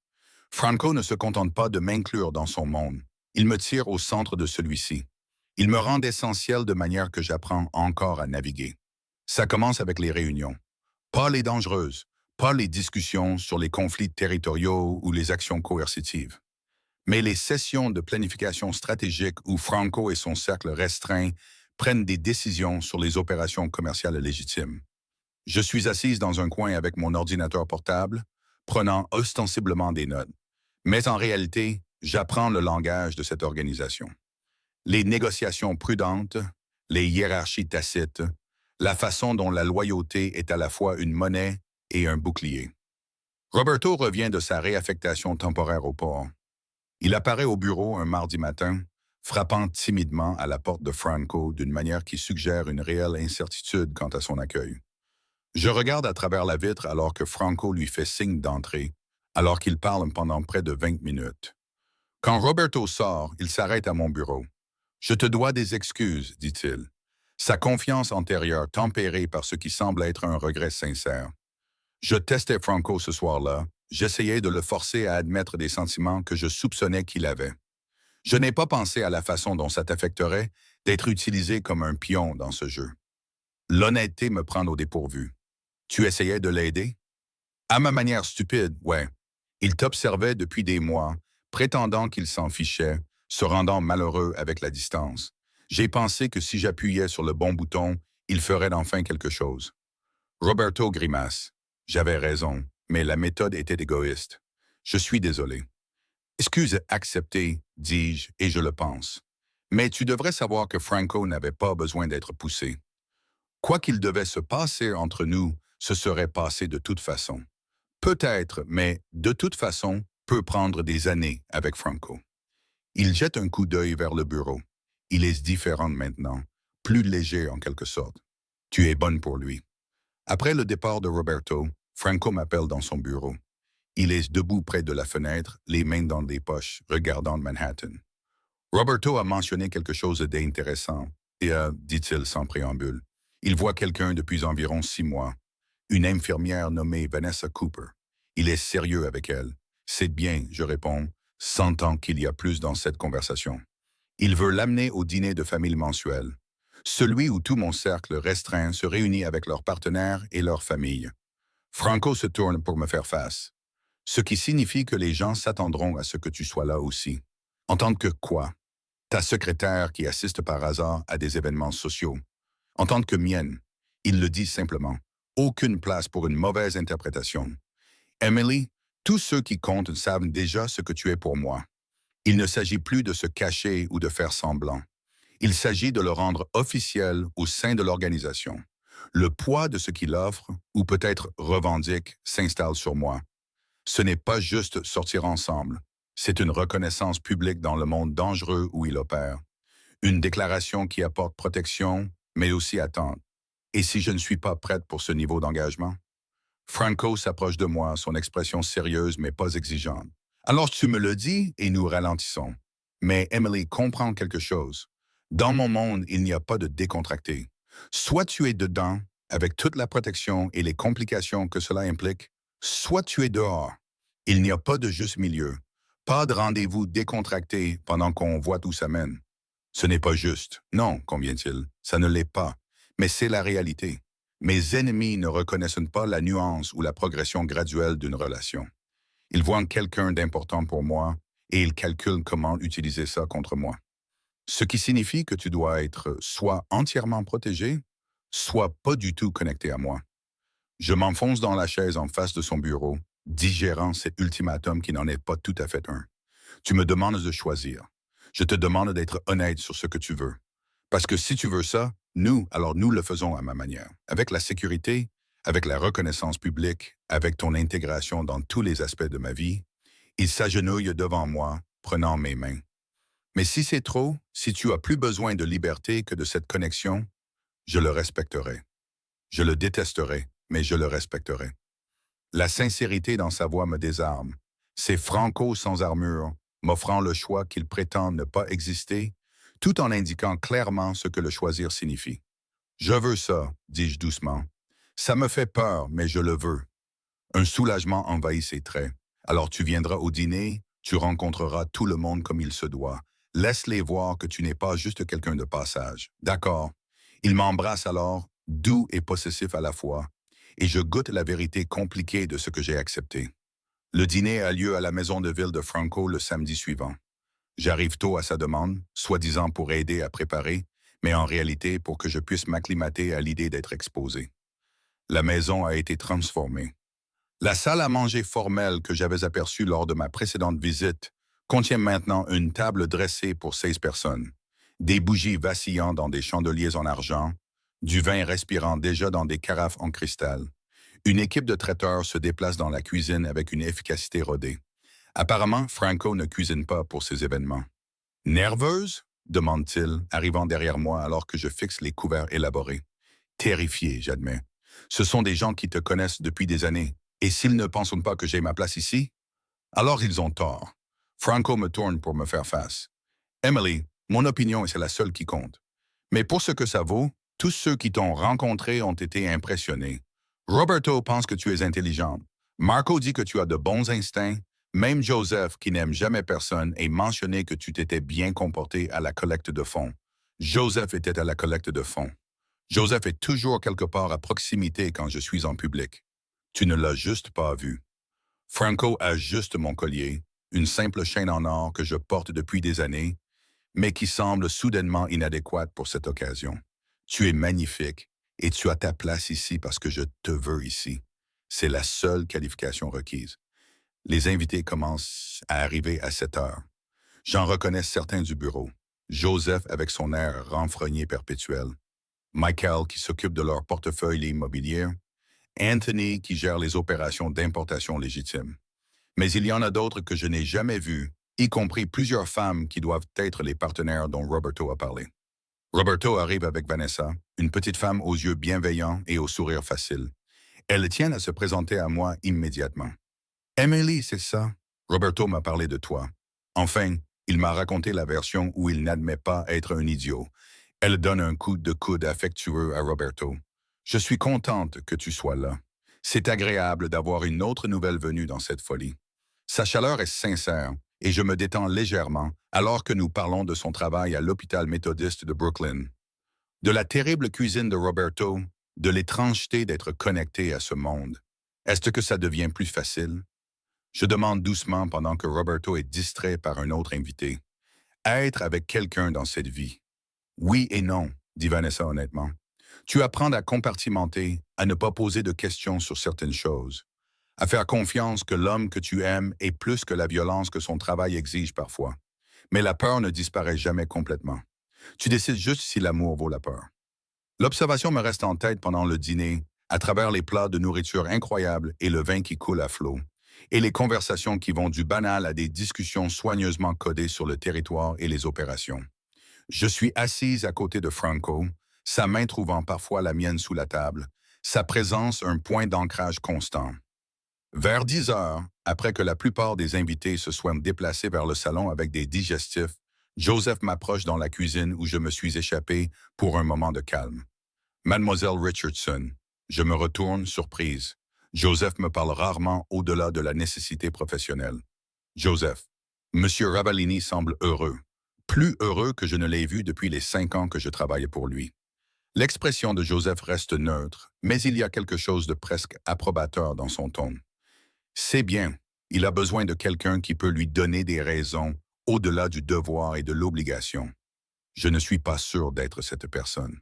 Franco ne se contente pas de m'inclure dans son monde. Il me tire au centre de celui-ci. Il me rend essentiel de manière que j'apprends encore à naviguer. Ça commence avec les réunions. Pas les dangereuses, pas les discussions sur les conflits territoriaux ou les actions coercitives. Mais les sessions de planification stratégique où Franco et son cercle restreint prennent des décisions sur les opérations commerciales légitimes. Je suis assise dans un coin avec mon ordinateur portable, prenant ostensiblement des notes. Mais en réalité, j'apprends le langage de cette organisation. Les négociations prudentes, les hiérarchies tacites, la façon dont la loyauté est à la fois une monnaie et un bouclier. Roberto revient de sa réaffectation temporaire au port. Il apparaît au bureau un mardi matin, frappant timidement à la porte de Franco d'une manière qui suggère une réelle incertitude quant à son accueil. Je regarde à travers la vitre alors que Franco lui fait signe d'entrer, alors qu'il parle pendant près de 20 minutes. Quand Roberto sort, il s'arrête à mon bureau. « Je te dois des excuses, dit-il. » Sa confiance antérieure tempérée par ce qui semble être un regret sincère. Je testais Franco ce soir-là, j'essayais de le forcer à admettre des sentiments que je soupçonnais qu'il avait. Je n'ai pas pensé à la façon dont ça t'affecterait d'être utilisé comme un pion dans ce jeu. L'honnêteté me prend au dépourvu. Tu essayais de l'aider? À ma manière stupide, ouais. Il t'observait depuis des mois, prétendant qu'il s'en fichait, se rendant malheureux avec la distance. J'ai pensé que si j'appuyais sur le bon bouton, il ferait enfin quelque chose. Roberto grimace. J'avais raison, mais la méthode était égoïste. Je suis désolé. Excuse acceptée, dis-je, et je le pense. Mais tu devrais savoir que Franco n'avait pas besoin d'être poussé. Quoi qu'il devait se passer entre nous, ce serait passé de toute façon. Peut-être, mais de toute façon, peut prendre des années avec Franco. Il jette un coup d'œil vers le bureau. Il est différent maintenant, plus léger en quelque sorte. Tu es bonne pour lui. Après le départ de Roberto, Franco m'appelle dans son bureau. Il est debout près de la fenêtre, les mains dans les poches, regardant Manhattan. Roberto a mentionné quelque chose d'intéressant, et dit-il sans préambule. Il voit quelqu'un depuis environ 6 mois, une infirmière nommée Vanessa Cooper. Il est sérieux avec elle. C'est bien, je réponds, sentant qu'il y a plus dans cette conversation. Il veut l'amener au dîner de famille mensuel, celui où tout mon cercle restreint se réunit avec leurs partenaires et leurs familles. Franco se tourne pour me faire face, ce qui signifie que les gens s'attendront à ce que tu sois là aussi. En tant que quoi? Ta secrétaire qui assiste par hasard à des événements sociaux. En tant que mienne, il le dit simplement. Aucune place pour une mauvaise interprétation. Emily, tous ceux qui comptent savent déjà ce que tu es pour moi. Il ne s'agit plus de se cacher ou de faire semblant. Il s'agit de le rendre officiel au sein de l'organisation. Le poids de ce qu'il offre, ou peut-être revendique, s'installe sur moi. Ce n'est pas juste sortir ensemble. C'est une reconnaissance publique dans le monde dangereux où il opère. Une déclaration qui apporte protection, mais aussi attente. Et si je ne suis pas prête pour ce niveau d'engagement? Franco s'approche de moi, son expression sérieuse mais pas exigeante. Alors tu me le dis et nous ralentissons. Mais Emily comprend quelque chose. Dans mon monde, il n'y a pas de décontracté. Soit tu es dedans, avec toute la protection et les complications que cela implique, soit tu es dehors. Il n'y a pas de juste milieu. Pas de rendez-vous décontracté pendant qu'on voit où ça mène. Ce n'est pas juste. Non, convient-il. Ça ne l'est pas. Mais c'est la réalité. Mes ennemis ne reconnaissent pas la nuance ou la progression graduelle d'une relation. Ils voient quelqu'un d'important pour moi et ils calculent comment utiliser ça contre moi. Ce qui signifie que tu dois être soit entièrement protégé, soit pas du tout connecté à moi. Je m'enfonce dans la chaise en face de son bureau, digérant cet ultimatum qui n'en est pas tout à fait un. Tu me demandes de choisir. Je te demande d'être honnête sur ce que tu veux. Parce que si tu veux ça, alors nous le faisons à ma manière. Avec la sécurité, avec la reconnaissance publique, avec ton intégration dans tous les aspects de ma vie, il s'agenouille devant moi, prenant mes mains. Mais si c'est trop, si tu as plus besoin de liberté que de cette connexion, je le respecterai. Je le détesterai, mais je le respecterai. La sincérité dans sa voix me désarme. C'est Franco sans armure, m'offrant le choix qu'il prétend ne pas exister, tout en indiquant clairement ce que le choisir signifie. Je veux ça, dis-je doucement. Ça me fait peur, mais je le veux. Un soulagement envahit ses traits. Alors tu viendras au dîner, tu rencontreras tout le monde comme il se doit. Laisse-les voir que tu n'es pas juste quelqu'un de passage. D'accord. Il m'embrasse alors, doux et possessif à la fois, et je goûte la vérité compliquée de ce que j'ai accepté. Le dîner a lieu à la maison de ville de Franco le samedi suivant. J'arrive tôt à sa demande, soi-disant pour aider à préparer, mais en réalité pour que je puisse m'acclimater à l'idée d'être exposé. La maison a été transformée. La salle à manger formelle que j'avais aperçue lors de ma précédente visite contient maintenant une table dressée pour 16 personnes, des bougies vacillant dans des chandeliers en argent, du vin respirant déjà dans des carafes en cristal. Une équipe de traiteurs se déplace dans la cuisine avec une efficacité rodée. Apparemment, Franco ne cuisine pas pour ces événements. Nerveuse? Demande-t-il, arrivant derrière moi alors que je fixe les couverts élaborés. Terrifié, j'admets. Ce sont des gens qui te connaissent depuis des années. Et s'ils ne pensent pas que j'ai ma place ici, alors ils ont tort. Franco me tourne pour me faire face. Emily, mon opinion c'est la seule qui compte. Mais pour ce que ça vaut, tous ceux qui t'ont rencontré ont été impressionnés. Roberto pense que tu es intelligente. Marco dit que tu as de bons instincts. Même Joseph, qui n'aime jamais personne, a mentionné que tu t'étais bien comporté à la collecte de fonds. Joseph était à la collecte de fonds. Joseph est toujours quelque part à proximité quand je suis en public. Tu ne l'as juste pas vu. Franco ajuste mon collier, une simple chaîne en or que je porte depuis des années, mais qui semble soudainement inadéquate pour cette occasion. Tu es magnifique et tu as ta place ici parce que je te veux ici. C'est la seule qualification requise. Les invités commencent à arriver à 7 heures. J'en reconnais certains du bureau. Joseph avec son air renfrogné perpétuel. Michael qui s'occupe de leur portefeuille immobilier. Anthony qui gère les opérations d'importation légitime. Mais il y en a d'autres que je n'ai jamais vus, y compris plusieurs femmes qui doivent être les partenaires dont Roberto a parlé. Roberto arrive avec Vanessa, une petite femme aux yeux bienveillants et au sourire facile. Elle tient à se présenter à moi immédiatement. Emily, c'est ça? Roberto m'a parlé de toi. Enfin, il m'a raconté la version où il n'admet pas être un idiot. Elle donne un coup de coude affectueux à Roberto. Je suis contente que tu sois là. C'est agréable d'avoir une autre nouvelle venue dans cette folie. Sa chaleur est sincère et je me détends légèrement alors que nous parlons de son travail à l'hôpital méthodiste de Brooklyn. De la terrible cuisine de Roberto, de l'étrangeté d'être connecté à ce monde. Est-ce que ça devient plus facile? Je demande doucement pendant que Roberto est distrait par un autre invité. Être avec quelqu'un dans cette vie. Oui et non, dit Vanessa honnêtement. Tu apprends à compartimenter, à ne pas poser de questions sur certaines choses, à faire confiance que l'homme que tu aimes est plus que la violence que son travail exige parfois. Mais la peur ne disparaît jamais complètement. Tu décides juste si l'amour vaut la peur. L'observation me reste en tête pendant le dîner, à travers les plats de nourriture incroyables et le vin qui coule à flot, et les conversations qui vont du banal à des discussions soigneusement codées sur le territoire et les opérations. Je suis assise à côté de Franco, sa main trouvant parfois la mienne sous la table, sa présence un point d'ancrage constant. Vers 10 heures, après que la plupart des invités se soient déplacés vers le salon avec des digestifs, Joseph m'approche dans la cuisine où je me suis échappé pour un moment de calme. Mademoiselle Richardson, je me retourne, surprise. Joseph me parle rarement au-delà de la nécessité professionnelle. Joseph, Monsieur Ravalini semble heureux. Plus heureux que je ne l'ai vu depuis les 5 ans que je travaillais pour lui. L'expression de Joseph reste neutre, mais il y a quelque chose de presque approbateur dans son ton. C'est bien, il a besoin de quelqu'un qui peut lui donner des raisons au-delà du devoir et de l'obligation. Je ne suis pas sûr d'être cette personne.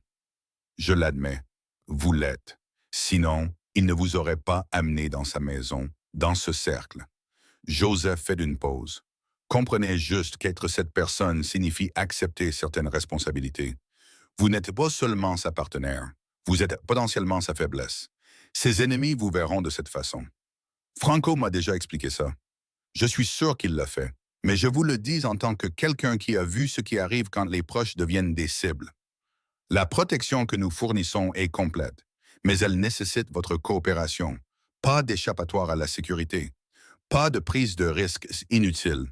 Je l'admets, vous l'êtes. Sinon, il ne vous aurait pas amené dans sa maison, dans ce cercle. Joseph fait d'une pause. Comprenez juste qu'être cette personne signifie accepter certaines responsabilités. Vous n'êtes pas seulement sa partenaire, vous êtes potentiellement sa faiblesse. Ses ennemis vous verront de cette façon. Franco m'a déjà expliqué ça. Je suis sûr qu'il l'a fait, mais je vous le dis en tant que quelqu'un qui a vu ce qui arrive quand les proches deviennent des cibles. La protection que nous fournissons est complète, mais elle nécessite votre coopération. Pas d'échappatoire à la sécurité, pas de prise de risque inutile,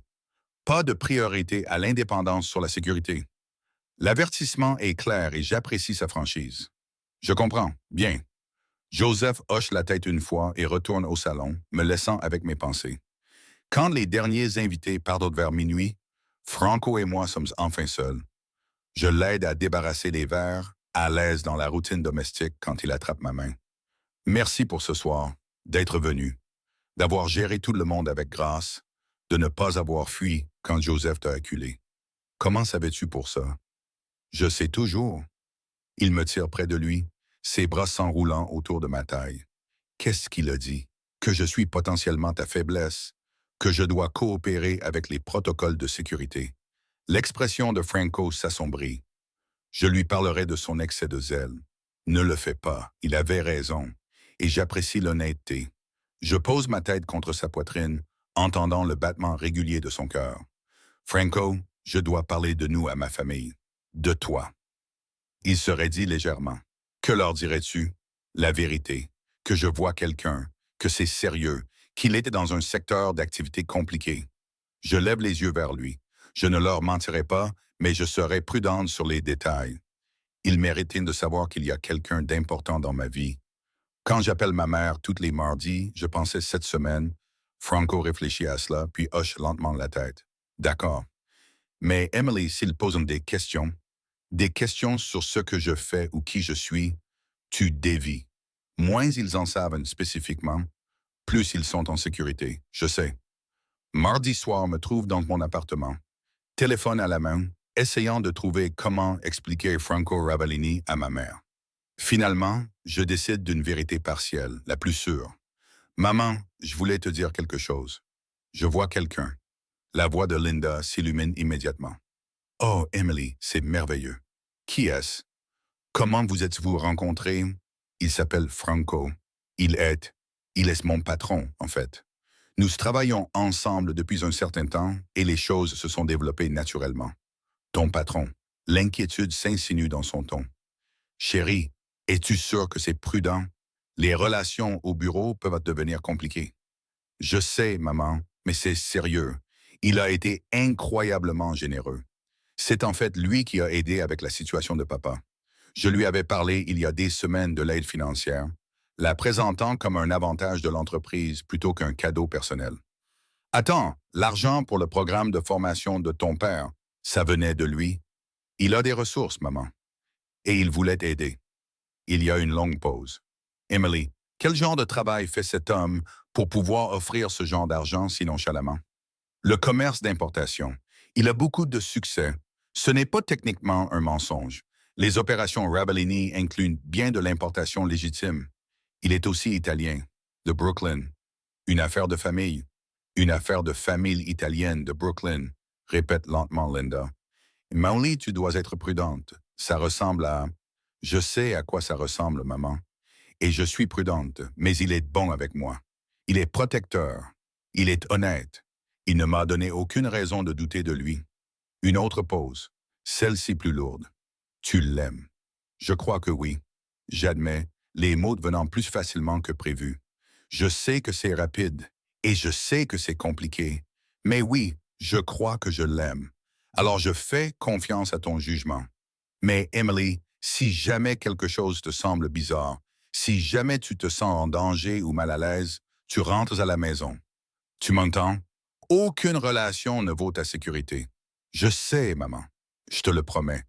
pas de priorité à l'indépendance sur la sécurité. L'avertissement est clair et j'apprécie sa franchise. Je comprends, bien. Joseph hoche la tête une fois et retourne au salon, me laissant avec mes pensées. Quand les derniers invités partent vers minuit, Franco et moi sommes enfin seuls. Je l'aide à débarrasser les verres, à l'aise dans la routine domestique quand il attrape ma main. Merci pour ce soir, d'être venu, d'avoir géré tout le monde avec grâce, de ne pas avoir fui quand Joseph t'a acculé. Comment savais-tu pour ça? Je sais toujours. Il me tire près de lui, ses bras s'enroulant autour de ma taille. Qu'est-ce qu'il a dit? Que je suis potentiellement ta faiblesse, que je dois coopérer avec les protocoles de sécurité. L'expression de Franco s'assombrit. Je lui parlerai de son excès de zèle. Ne le fais pas, il avait raison, et j'apprécie l'honnêteté. Je pose ma tête contre sa poitrine, entendant le battement régulier de son cœur. Franco, je dois parler de nous à ma famille, de toi. Il se raidit légèrement. Que leur dirais-tu? La vérité, que je vois quelqu'un, que c'est sérieux, qu'il était dans un secteur d'activité compliqué. Je lève les yeux vers lui. Je ne leur mentirai pas, mais je serai prudente sur les détails. Ils méritent de savoir qu'il y a quelqu'un d'important dans ma vie. Quand j'appelle ma mère tous les mardis, je pensais cette semaine. Franco réfléchit à cela, puis hoche lentement la tête. D'accord. Mais Emily, s'ils posent des questions sur ce que je fais ou qui je suis, tu dévis. Moins ils en savent spécifiquement, plus ils sont en sécurité, je sais. Mardi soir me trouve dans mon appartement, téléphone à la main, essayant de trouver comment expliquer Franco Ravalini à ma mère. Finalement, je décide d'une vérité partielle, la plus sûre. Maman, je voulais te dire quelque chose. Je vois quelqu'un. La voix de Linda s'illumine immédiatement. Oh, Emily, c'est merveilleux. Qui est-ce? Comment vous êtes-vous rencontrés? Il s'appelle Franco. Il est, il est mon patron, en fait. Nous travaillons ensemble depuis un certain temps et les choses se sont développées naturellement. Ton patron. L'inquiétude s'insinue dans son ton. Chérie, es-tu sûr que c'est prudent? Les relations au bureau peuvent devenir compliquées. Je sais, maman, mais c'est sérieux. Il a été incroyablement généreux. C'est en fait lui qui a aidé avec la situation de papa. Je lui avais parlé il y a des semaines de l'aide financière, la présentant comme un avantage de l'entreprise plutôt qu'un cadeau personnel. Attends, l'argent pour le programme de formation de ton père, ça venait de lui. Il a des ressources, maman. Et il voulait aider. Il y a une longue pause. Emily, quel genre de travail fait cet homme pour pouvoir offrir ce genre d'argent si nonchalamment? Le commerce d'importation. Il a beaucoup de succès. Ce n'est pas techniquement un mensonge. Les opérations Rabellini incluent bien de l'importation légitime. Il est aussi italien, de Brooklyn. Une affaire de famille. Une affaire de famille italienne de Brooklyn, répète lentement Linda. Molly, tu dois être prudente. Ça ressemble à... Je sais à quoi ça ressemble, maman. Et je suis prudente, mais il est bon avec moi. Il est protecteur. Il est honnête. Il ne m'a donné aucune raison de douter de lui. Une autre pause, celle-ci plus lourde. Tu l'aimes. Je crois que oui. J'admets, les mots venant plus facilement que prévu. Je sais que c'est rapide et je sais que c'est compliqué. Mais oui, je crois que je l'aime. Alors je fais confiance à ton jugement. Mais Emily, si jamais quelque chose te semble bizarre, si jamais tu te sens en danger ou mal à l'aise, tu rentres à la maison. Tu m'entends? Aucune relation ne vaut ta sécurité. Je sais, maman. Je te le promets.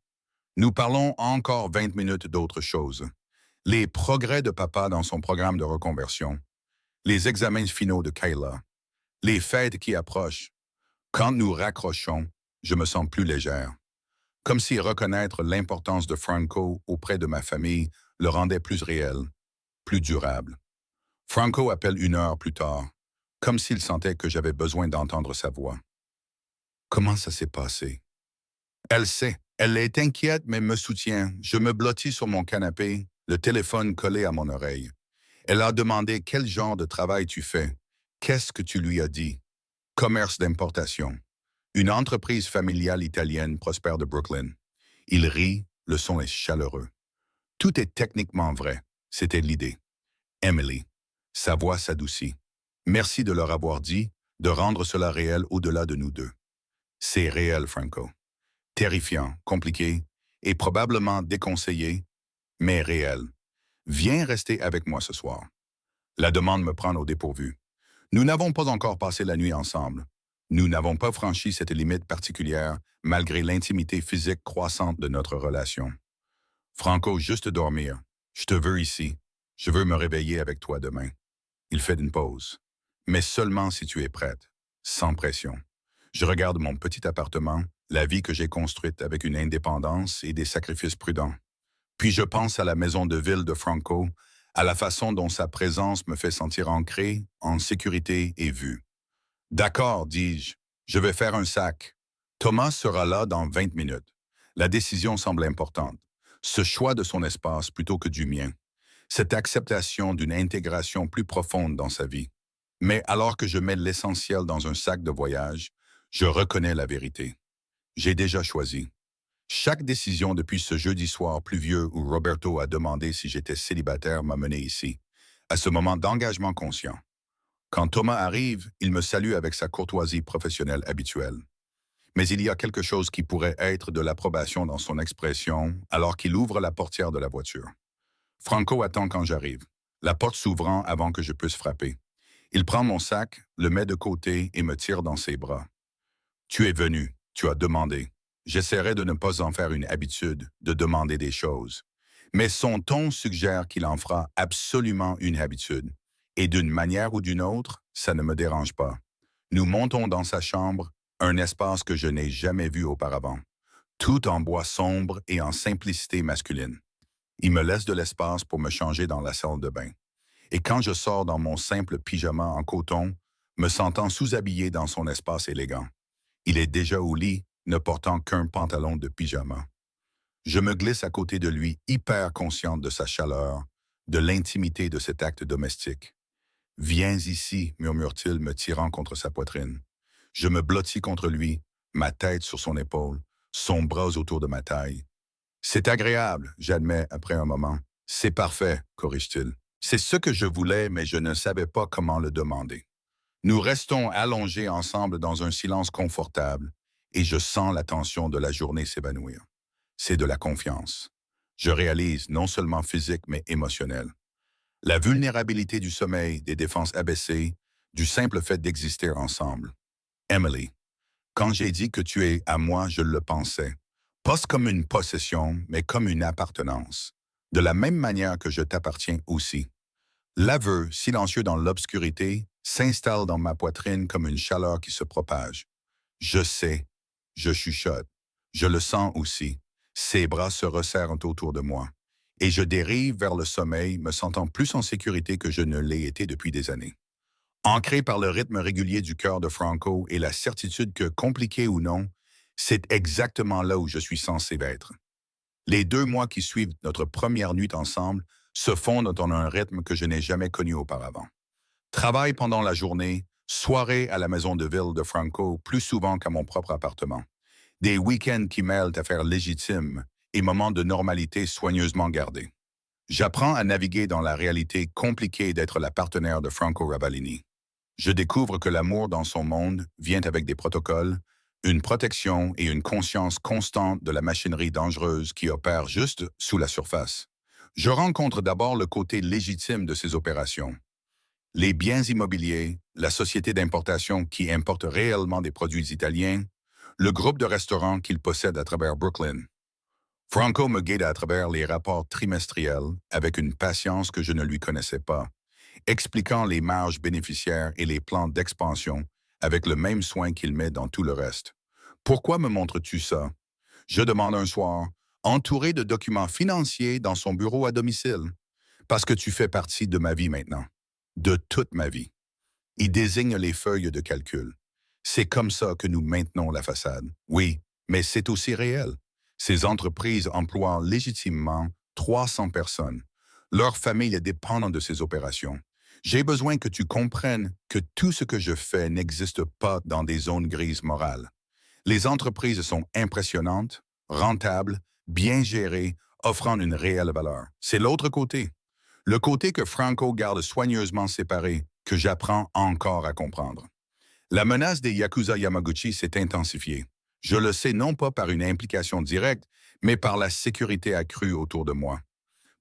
Nous parlons encore 20 minutes d'autre chose. Les progrès de papa dans son programme de reconversion, les examens finaux de Kayla, les fêtes qui approchent. Quand nous raccrochons, je me sens plus légère. Comme si reconnaître l'importance de Franco auprès de ma famille le rendait plus réel, plus durable. Franco appelle 1 heure plus tard, comme s'il sentait que j'avais besoin d'entendre sa voix. Comment ça s'est passé? Elle sait. Elle est inquiète, mais me soutient. Je me blottis sur mon canapé, le téléphone collé à mon oreille. Elle a demandé quel genre de travail tu fais. Qu'est-ce que tu lui as dit? Commerce d'importation. Une entreprise familiale italienne prospère de Brooklyn. Il rit, le son est chaleureux. Tout est techniquement vrai. C'était l'idée. Emily. Sa voix s'adoucit. Merci de leur avoir dit, de rendre cela réel au-delà de nous deux. C'est réel, Franco. Terrifiant, compliqué et probablement déconseillé, mais réel. Viens rester avec moi ce soir. La demande me prend au dépourvu. Nous n'avons pas encore passé la nuit ensemble. Nous n'avons pas franchi cette limite particulière malgré l'intimité physique croissante de notre relation. Franco, juste dormir. Je te veux ici. Je veux me réveiller avec toi demain. Il fait une pause. Mais seulement si tu es prête. Sans pression. Je regarde mon petit appartement, la vie que j'ai construite avec une indépendance et des sacrifices prudents. Puis je pense à la maison de ville de Franco, à la façon dont sa présence me fait sentir ancré, en sécurité et vue. D'accord, dis-je, je vais faire un sac. Thomas sera là dans 20 minutes. La décision semble importante. Ce choix de son espace plutôt que du mien. Cette acceptation d'une intégration plus profonde dans sa vie. Mais alors que je mets l'essentiel dans un sac de voyage, je reconnais la vérité. J'ai déjà choisi. Chaque décision depuis ce jeudi soir pluvieux où Roberto a demandé si j'étais célibataire m'a mené ici, à ce moment d'engagement conscient. Quand Thomas arrive, il me salue avec sa courtoisie professionnelle habituelle. Mais il y a quelque chose qui pourrait être de l'approbation dans son expression alors qu'il ouvre la portière de la voiture. Franco attend quand j'arrive, la porte s'ouvrant avant que je puisse frapper. Il prend mon sac, le met de côté et me tire dans ses bras. Tu es venu, tu as demandé. J'essaierai de ne pas en faire une habitude, de demander des choses. Mais son ton suggère qu'il en fera absolument une habitude. Et d'une manière ou d'une autre, ça ne me dérange pas. Nous montons dans sa chambre, un espace que je n'ai jamais vu auparavant. Tout en bois sombre et en simplicité masculine. Il me laisse de l'espace pour me changer dans la salle de bain. Et quand je sors dans mon simple pyjama en coton, me sentant sous-habillé dans son espace élégant, il est déjà au lit, ne portant qu'un pantalon de pyjama. Je me glisse à côté de lui, hyper consciente de sa chaleur, de l'intimité de cet acte domestique. Viens ici, murmure-t-il, me tirant contre sa poitrine. Je me blottis contre lui, ma tête sur son épaule, son bras autour de ma taille. C'est agréable, j'admets après un moment. C'est parfait, corrige-t-il. C'est ce que je voulais, mais je ne savais pas comment le demander. Nous restons allongés ensemble dans un silence confortable, et je sens la tension de la journée s'évanouir. C'est de la confiance. Je réalise, non seulement physique, mais émotionnelle. La vulnérabilité du sommeil, des défenses abaissées, du simple fait d'exister ensemble. Emily, quand j'ai dit que tu es à moi, je le pensais. Pas comme une possession, mais comme une appartenance. De la même manière que je t'appartiens aussi. L'aveu, silencieux dans l'obscurité, s'installe dans ma poitrine comme une chaleur qui se propage. Je sais, je chuchote, je le sens aussi. Ses bras se resserrent autour de moi. Et je dérive vers le sommeil, me sentant plus en sécurité que je ne l'ai été depuis des années. Ancré par le rythme régulier du cœur de Franco et la certitude que, compliqué ou non, c'est exactement là où je suis censé être. Les 2 mois qui suivent notre première nuit ensemble se fondent dans un rythme que je n'ai jamais connu auparavant. Travail pendant la journée, soirée à la maison de ville de Franco plus souvent qu'à mon propre appartement. Des week-ends qui mêlent affaires légitimes et moments de normalité soigneusement gardés. J'apprends à naviguer dans la réalité compliquée d'être la partenaire de Franco Ravallini. Je découvre que l'amour dans son monde vient avec des protocoles, une protection et une conscience constante de la machinerie dangereuse qui opère juste sous la surface. Je rencontre d'abord le côté légitime de ces opérations. Les biens immobiliers, la société d'importation qui importe réellement des produits italiens, le groupe de restaurants qu'il possède à travers Brooklyn. Franco me guide à travers les rapports trimestriels avec une patience que je ne lui connaissais pas, expliquant les marges bénéficiaires et les plans d'expansion avec le même soin qu'il met dans tout le reste. Pourquoi me montres-tu ça? Je demande un soir, entouré de documents financiers dans son bureau à domicile. Parce que tu fais partie de ma vie maintenant. De toute ma vie. Il désigne les feuilles de calcul. C'est comme ça que nous maintenons la façade. Oui, mais c'est aussi réel. Ces entreprises emploient légitimement 300 personnes. Leurs familles dépendent de ces opérations. J'ai besoin que tu comprennes que tout ce que je fais n'existe pas dans des zones grises morales. Les entreprises sont impressionnantes, rentables, bien gérées, offrant une réelle valeur. C'est l'autre côté. Le côté que Franco garde soigneusement séparé, que j'apprends encore à comprendre. La menace des Yakuza Yamaguchi s'est intensifiée. Je le sais non pas par une implication directe, mais par la sécurité accrue autour de moi.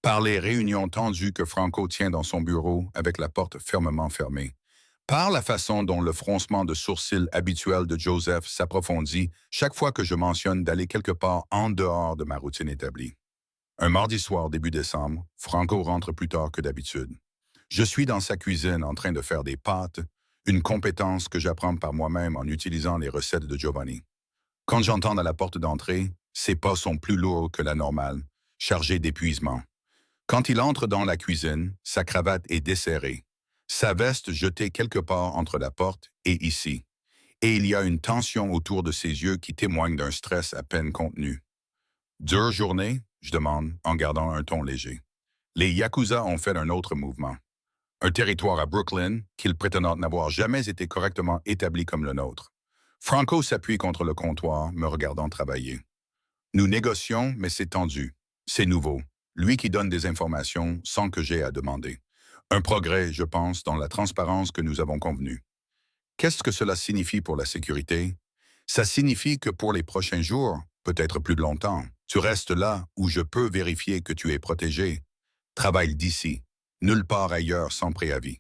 Par les réunions tendues que Franco tient dans son bureau avec la porte fermement fermée. Par la façon dont le froncement de sourcils habituel de Joseph s'approfondit chaque fois que je mentionne d'aller quelque part en dehors de ma routine établie. Un mardi soir début décembre, Franco rentre plus tard que d'habitude. Je suis dans sa cuisine en train de faire des pâtes, une compétence que j'apprends par moi-même en utilisant les recettes de Giovanni. Quand j'entends à la porte d'entrée, ses pas sont plus lourds que la normale, chargés d'épuisement. Quand il entre dans la cuisine, sa cravate est desserrée, sa veste jetée quelque part entre la porte et ici, et il y a une tension autour de ses yeux qui témoigne d'un stress à peine contenu. Dure journée? Je demande, en gardant un ton léger. Les Yakuza ont fait un autre mouvement. Un territoire à Brooklyn qu'ils prétendent n'avoir jamais été correctement établi comme le nôtre. Franco s'appuie contre le comptoir, me regardant travailler. Nous négocions, mais c'est tendu. C'est nouveau. Lui qui donne des informations sans que j'aie à demander. Un progrès, je pense, dans la transparence que nous avons convenue. Qu'est-ce que cela signifie pour la sécurité? Ça signifie que pour les prochains jours, peut-être plus longtemps, tu restes là où je peux vérifier que tu es protégé. Travaille d'ici, nulle part ailleurs sans préavis.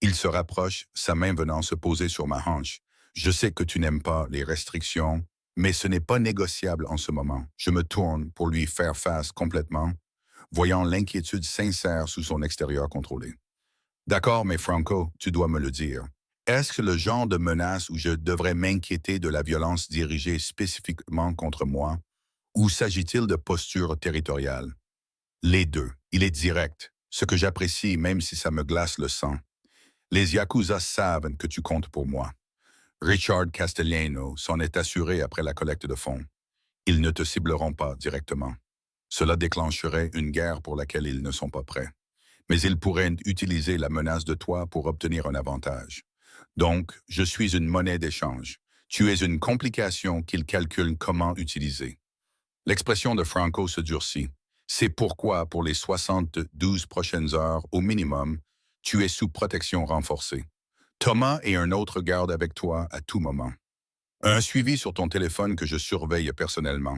Il se rapproche, sa main venant se poser sur ma hanche. Je sais que tu n'aimes pas les restrictions, mais ce n'est pas négociable en ce moment. Je me tourne pour lui faire face complètement, voyant l'inquiétude sincère sous son extérieur contrôlé. D'accord, mais Franco, tu dois me le dire. Est-ce que le genre de menace où je devrais m'inquiéter de la violence dirigée spécifiquement contre moi, ou s'agit-il de posture territoriale? Les deux. Il est direct, ce que j'apprécie même si ça me glace le sang. Les Yakuza savent que tu comptes pour moi. Richard Castellano s'en est assuré après la collecte de fonds. Ils ne te cibleront pas directement. Cela déclencherait une guerre pour laquelle ils ne sont pas prêts. Mais ils pourraient utiliser la menace de toi pour obtenir un avantage. Donc, je suis une monnaie d'échange. Tu es une complication qu'ils calculent comment utiliser. L'expression de Franco se durcit. C'est pourquoi, pour les 72 prochaines heures au minimum, tu es sous protection renforcée. Thomas et un autre gardent avec toi à tout moment. Un suivi sur ton téléphone que je surveille personnellement.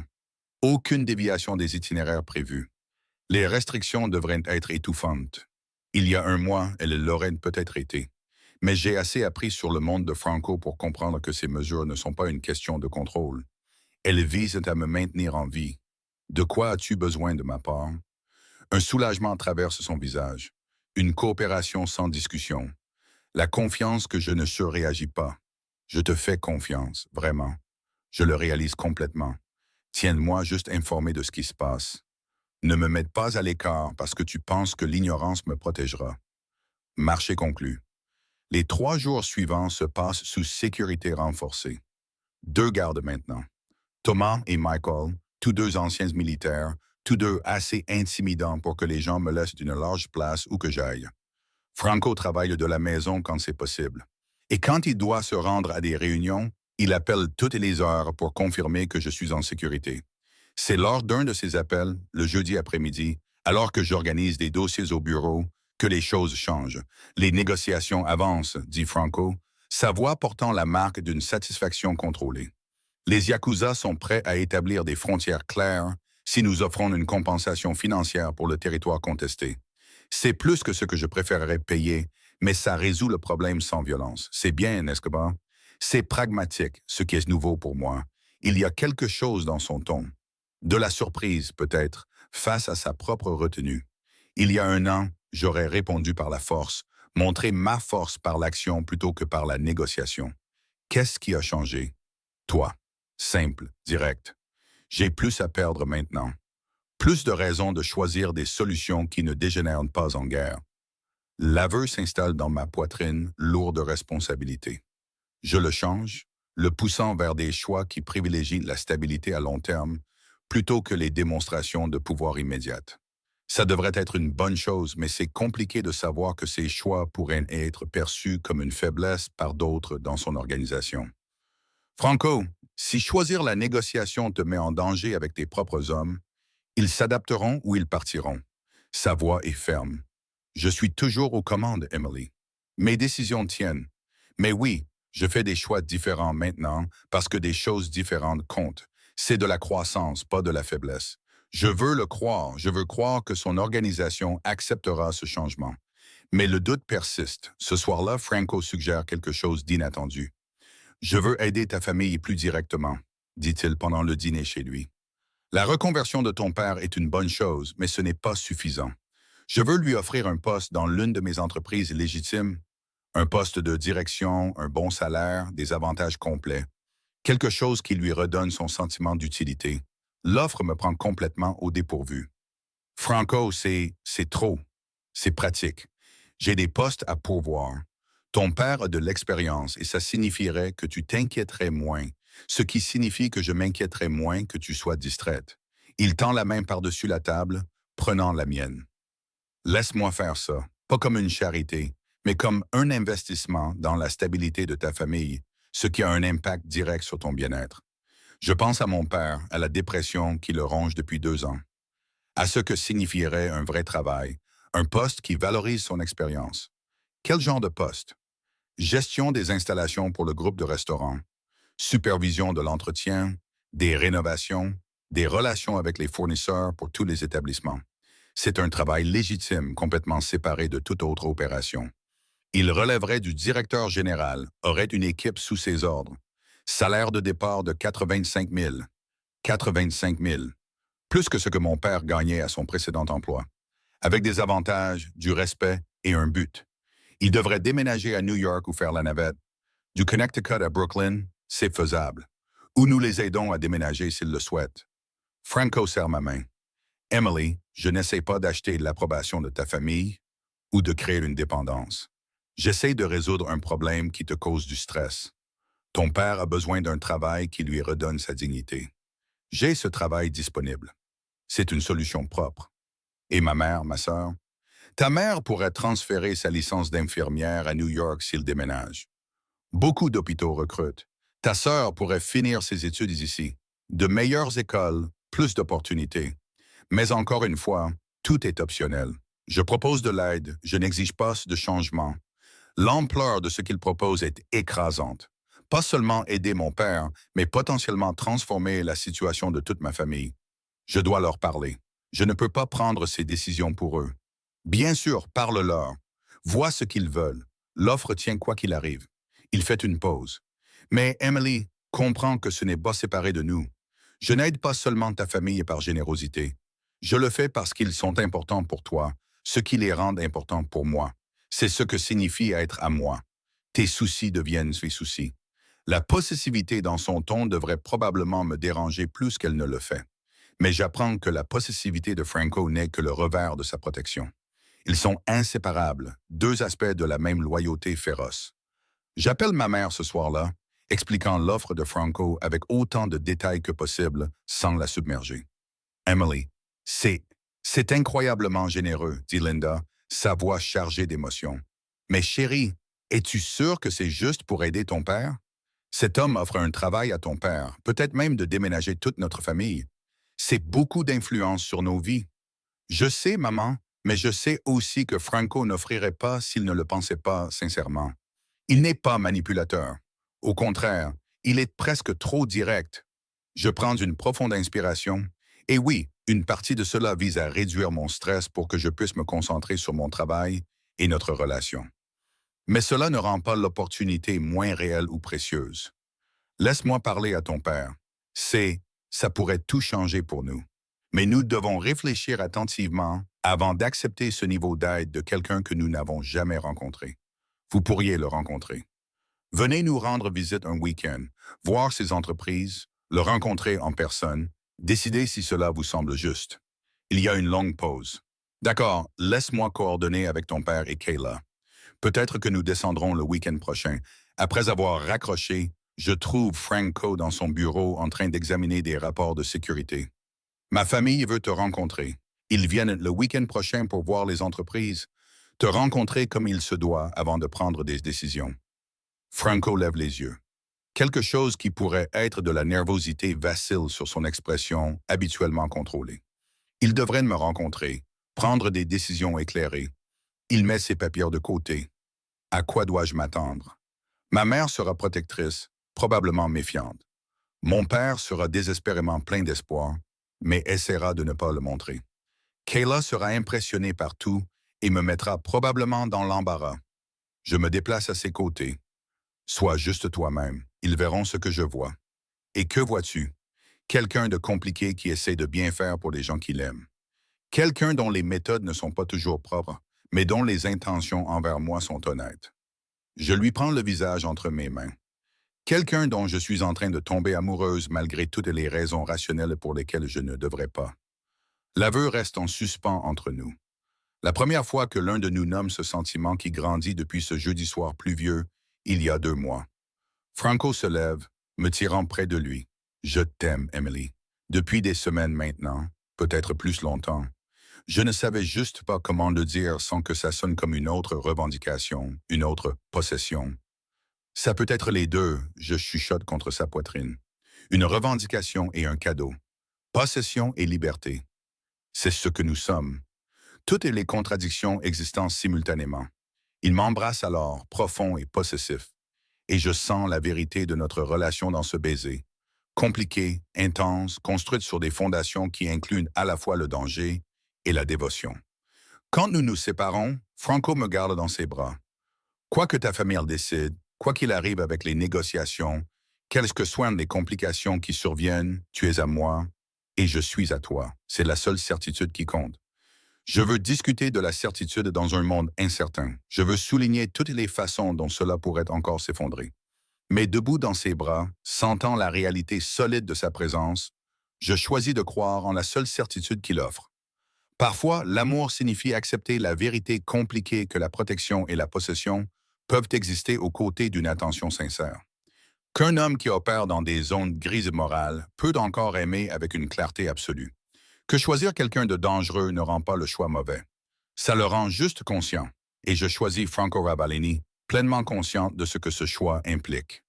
Aucune déviation des itinéraires prévus. Les restrictions devraient être étouffantes. Il y a un mois, elles l'auraient peut-être été. Mais j'ai assez appris sur le monde de Franco pour comprendre que ces mesures ne sont pas une question de contrôle. Elles visent à me maintenir en vie. De quoi as-tu besoin de ma part? Un soulagement traverse son visage. Une coopération sans discussion. La confiance que je ne surréagis pas. Je te fais confiance, vraiment. Je le réalise complètement. Tiens-moi juste informé de ce qui se passe. Ne me mette pas à l'écart parce que tu penses que l'ignorance me protégera. Marché conclu. Les 3 jours suivants se passent sous sécurité renforcée. 2 gardes maintenant. Thomas et Michael, tous 2 anciens militaires, tous 2 assez intimidants pour que les gens me laissent une large place où que j'aille. Franco travaille de la maison quand c'est possible. Et quand il doit se rendre à des réunions, il appelle toutes les heures pour confirmer que je suis en sécurité. C'est lors d'un de ces appels, le jeudi après-midi, alors que j'organise des dossiers au bureau, que les choses changent. Les négociations avancent, dit Franco, sa voix portant la marque d'une satisfaction contrôlée. Les Yakuza sont prêts à établir des frontières claires si nous offrons une compensation financière pour le territoire contesté. C'est plus que ce que je préférerais payer, mais ça résout le problème sans violence. C'est bien, n'est-ce pas? C'est pragmatique, ce qui est nouveau pour moi. Il y a quelque chose dans son ton. De la surprise, peut-être, face à sa propre retenue. Il y a un an, j'aurais répondu par la force, montré ma force par l'action plutôt que par la négociation. Qu'est-ce qui a changé? Toi. Simple, direct. J'ai plus à perdre maintenant. Plus de raisons de choisir des solutions qui ne dégénèrent pas en guerre. L'aveu s'installe dans ma poitrine, lourd de responsabilité. Je le change, le poussant vers des choix qui privilégient la stabilité à long terme plutôt que les démonstrations de pouvoir immédiates. Ça devrait être une bonne chose, mais c'est compliqué de savoir que ces choix pourraient être perçus comme une faiblesse par d'autres dans son organisation. Franco, si choisir la négociation te met en danger avec tes propres hommes, ils s'adapteront ou ils partiront. Sa voix est ferme. Je suis toujours aux commandes, Emily. Mes décisions tiennent. Mais oui, je fais des choix différents maintenant parce que des choses différentes comptent. C'est de la croissance, pas de la faiblesse. Je veux le croire, je veux croire que son organisation acceptera ce changement. Mais le doute persiste. Ce soir-là, Franco suggère quelque chose d'inattendu. Je veux aider ta famille plus directement, dit-il pendant le dîner chez lui. La reconversion de ton père est une bonne chose, mais ce n'est pas suffisant. Je veux lui offrir un poste dans l'une de mes entreprises légitimes, un poste de direction, un bon salaire, des avantages complets, quelque chose qui lui redonne son sentiment d'utilité. L'offre me prend complètement au dépourvu. Franco, c'est trop. C'est pratique. J'ai des postes à pourvoir. Ton père a de l'expérience et ça signifierait que tu t'inquiéterais moins, ce qui signifie que je m'inquiéterais moins que tu sois distraite. Il tend la main par-dessus la table, prenant la mienne. Laisse-moi faire ça, pas comme une charité, mais comme un investissement dans la stabilité de ta famille, ce qui a un impact direct sur ton bien-être. Je pense à mon père, à la dépression qui le ronge depuis 2 ans, à ce que signifierait un vrai travail, un poste qui valorise son expérience. Quel genre de poste? Gestion des installations pour le groupe de restaurants, supervision de l'entretien, des rénovations, des relations avec les fournisseurs pour tous les établissements. C'est un travail légitime complètement séparé de toute autre opération. Il relèverait du directeur général, aurait une équipe sous ses ordres. Salaire de départ de 85 000. 85 000. Plus que ce que mon père gagnait à son précédent emploi. Avec des avantages, du respect et un but. Il devrait déménager à New York ou faire la navette. Du Connecticut à Brooklyn, c'est faisable. Ou nous les aidons à déménager s'ils le souhaitent. Franco serre ma main. Emily, je n'essaie pas d'acheter l'approbation de ta famille ou de créer une dépendance. J'essaie de résoudre un problème qui te cause du stress. Ton père a besoin d'un travail qui lui redonne sa dignité. J'ai ce travail disponible. C'est une solution propre. Et ma mère, ma sœur? Ta mère pourrait transférer sa licence d'infirmière à New York s'il déménage. Beaucoup d'hôpitaux recrutent. Ta sœur pourrait finir ses études ici. De meilleures écoles, plus d'opportunités. Mais encore une fois, tout est optionnel. Je propose de l'aide, je n'exige pas de changement. L'ampleur de ce qu'il propose est écrasante. Pas seulement aider mon père, mais potentiellement transformer la situation de toute ma famille. Je dois leur parler. Je ne peux pas prendre ces décisions pour eux. Bien sûr, parle-leur. Vois ce qu'ils veulent. L'offre tient quoi qu'il arrive. Il fait une pause. Mais Emily, comprends que ce n'est pas séparé de nous. Je n'aide pas seulement ta famille par générosité. Je le fais parce qu'ils sont importants pour toi, ce qui les rend importants pour moi. C'est ce que signifie être à moi. Tes soucis deviennent mes soucis. La possessivité dans son ton devrait probablement me déranger plus qu'elle ne le fait. Mais j'apprends que la possessivité de Franco n'est que le revers de sa protection. Ils sont inséparables, deux aspects de la même loyauté féroce. J'appelle ma mère ce soir-là, expliquant l'offre de Franco avec autant de détails que possible sans la submerger. Emily, c'est incroyablement généreux, dit Linda, sa voix chargée d'émotion. Mais chérie, es-tu sûre que c'est juste pour aider ton père? Cet homme offre un travail à ton père, peut-être même de déménager toute notre famille. C'est beaucoup d'influence sur nos vies. Je sais, maman, mais je sais aussi que Franco n'offrirait pas s'il ne le pensait pas sincèrement. Il n'est pas manipulateur. Au contraire, il est presque trop direct. Je prends une profonde inspiration. Et oui, une partie de cela vise à réduire mon stress pour que je puisse me concentrer sur mon travail et notre relation. Mais cela ne rend pas l'opportunité moins réelle ou précieuse. Laisse-moi parler à ton père. Ça pourrait tout changer pour nous. Mais nous devons réfléchir attentivement avant d'accepter ce niveau d'aide de quelqu'un que nous n'avons jamais rencontré. Vous pourriez le rencontrer. Venez nous rendre visite un week-end, voir ces entreprises, le rencontrer en personne, décider si cela vous semble juste. Il y a une longue pause. D'accord, laisse-moi coordonner avec ton père et Kayla. Peut-être que nous descendrons le week-end prochain. Après avoir raccroché, je trouve Franco dans son bureau en train d'examiner des rapports de sécurité. Ma famille veut te rencontrer. Ils viennent le week-end prochain pour voir les entreprises, te rencontrer comme il se doit avant de prendre des décisions. Franco lève les yeux. Quelque chose qui pourrait être de la nervosité vacille sur son expression habituellement contrôlée. Il devrait me rencontrer, prendre des décisions éclairées. Il met ses papiers de côté. À quoi dois-je m'attendre? Ma mère sera protectrice, probablement méfiante. Mon père sera désespérément plein d'espoir, mais essaiera de ne pas le montrer. Kayla sera impressionnée par tout et me mettra probablement dans l'embarras. Je me déplace à ses côtés. Sois juste toi-même, ils verront ce que je vois. Et que vois-tu? Quelqu'un de compliqué qui essaie de bien faire pour les gens qu'il aime. Quelqu'un dont les méthodes ne sont pas toujours propres, mais dont les intentions envers moi sont honnêtes. Je lui prends le visage entre mes mains. Quelqu'un dont je suis en train de tomber amoureuse malgré toutes les raisons rationnelles pour lesquelles je ne devrais pas. L'aveu reste en suspens entre nous. La première fois que l'un de nous nomme ce sentiment qui grandit depuis ce jeudi soir pluvieux, il y a 2 mois. Franco se lève, me tirant près de lui. Je t'aime, Emily. Depuis des semaines maintenant, peut-être plus longtemps. Je ne savais juste pas comment le dire sans que ça sonne comme une autre revendication, une autre possession. Ça peut être les deux, je chuchote contre sa poitrine. Une revendication et un cadeau. Possession et liberté. C'est ce que nous sommes. Toutes les contradictions existant simultanément. Il m'embrasse alors, profond et possessif. Et je sens la vérité de notre relation dans ce baiser. Compliquée, intense, construite sur des fondations qui incluent à la fois le danger et la dévotion. Quand nous nous séparons, Franco me garde dans ses bras. Quoi que ta famille en décide, quoi qu'il arrive avec les négociations, quelles que soient les complications qui surviennent, tu es à moi et je suis à toi. C'est la seule certitude qui compte. Je veux discuter de la certitude dans un monde incertain. Je veux souligner toutes les façons dont cela pourrait encore s'effondrer. Mais debout dans ses bras, sentant la réalité solide de sa présence, je choisis de croire en la seule certitude qu'il offre. Parfois, l'amour signifie accepter la vérité compliquée que la protection et la possession peuvent exister aux côtés d'une attention sincère. Qu'un homme qui opère dans des zones grises et morales peut encore aimer avec une clarté absolue. Que choisir quelqu'un de dangereux ne rend pas le choix mauvais. Ça le rend juste conscient. Et je choisis Franco Rabbalini, pleinement conscient de ce que ce choix implique.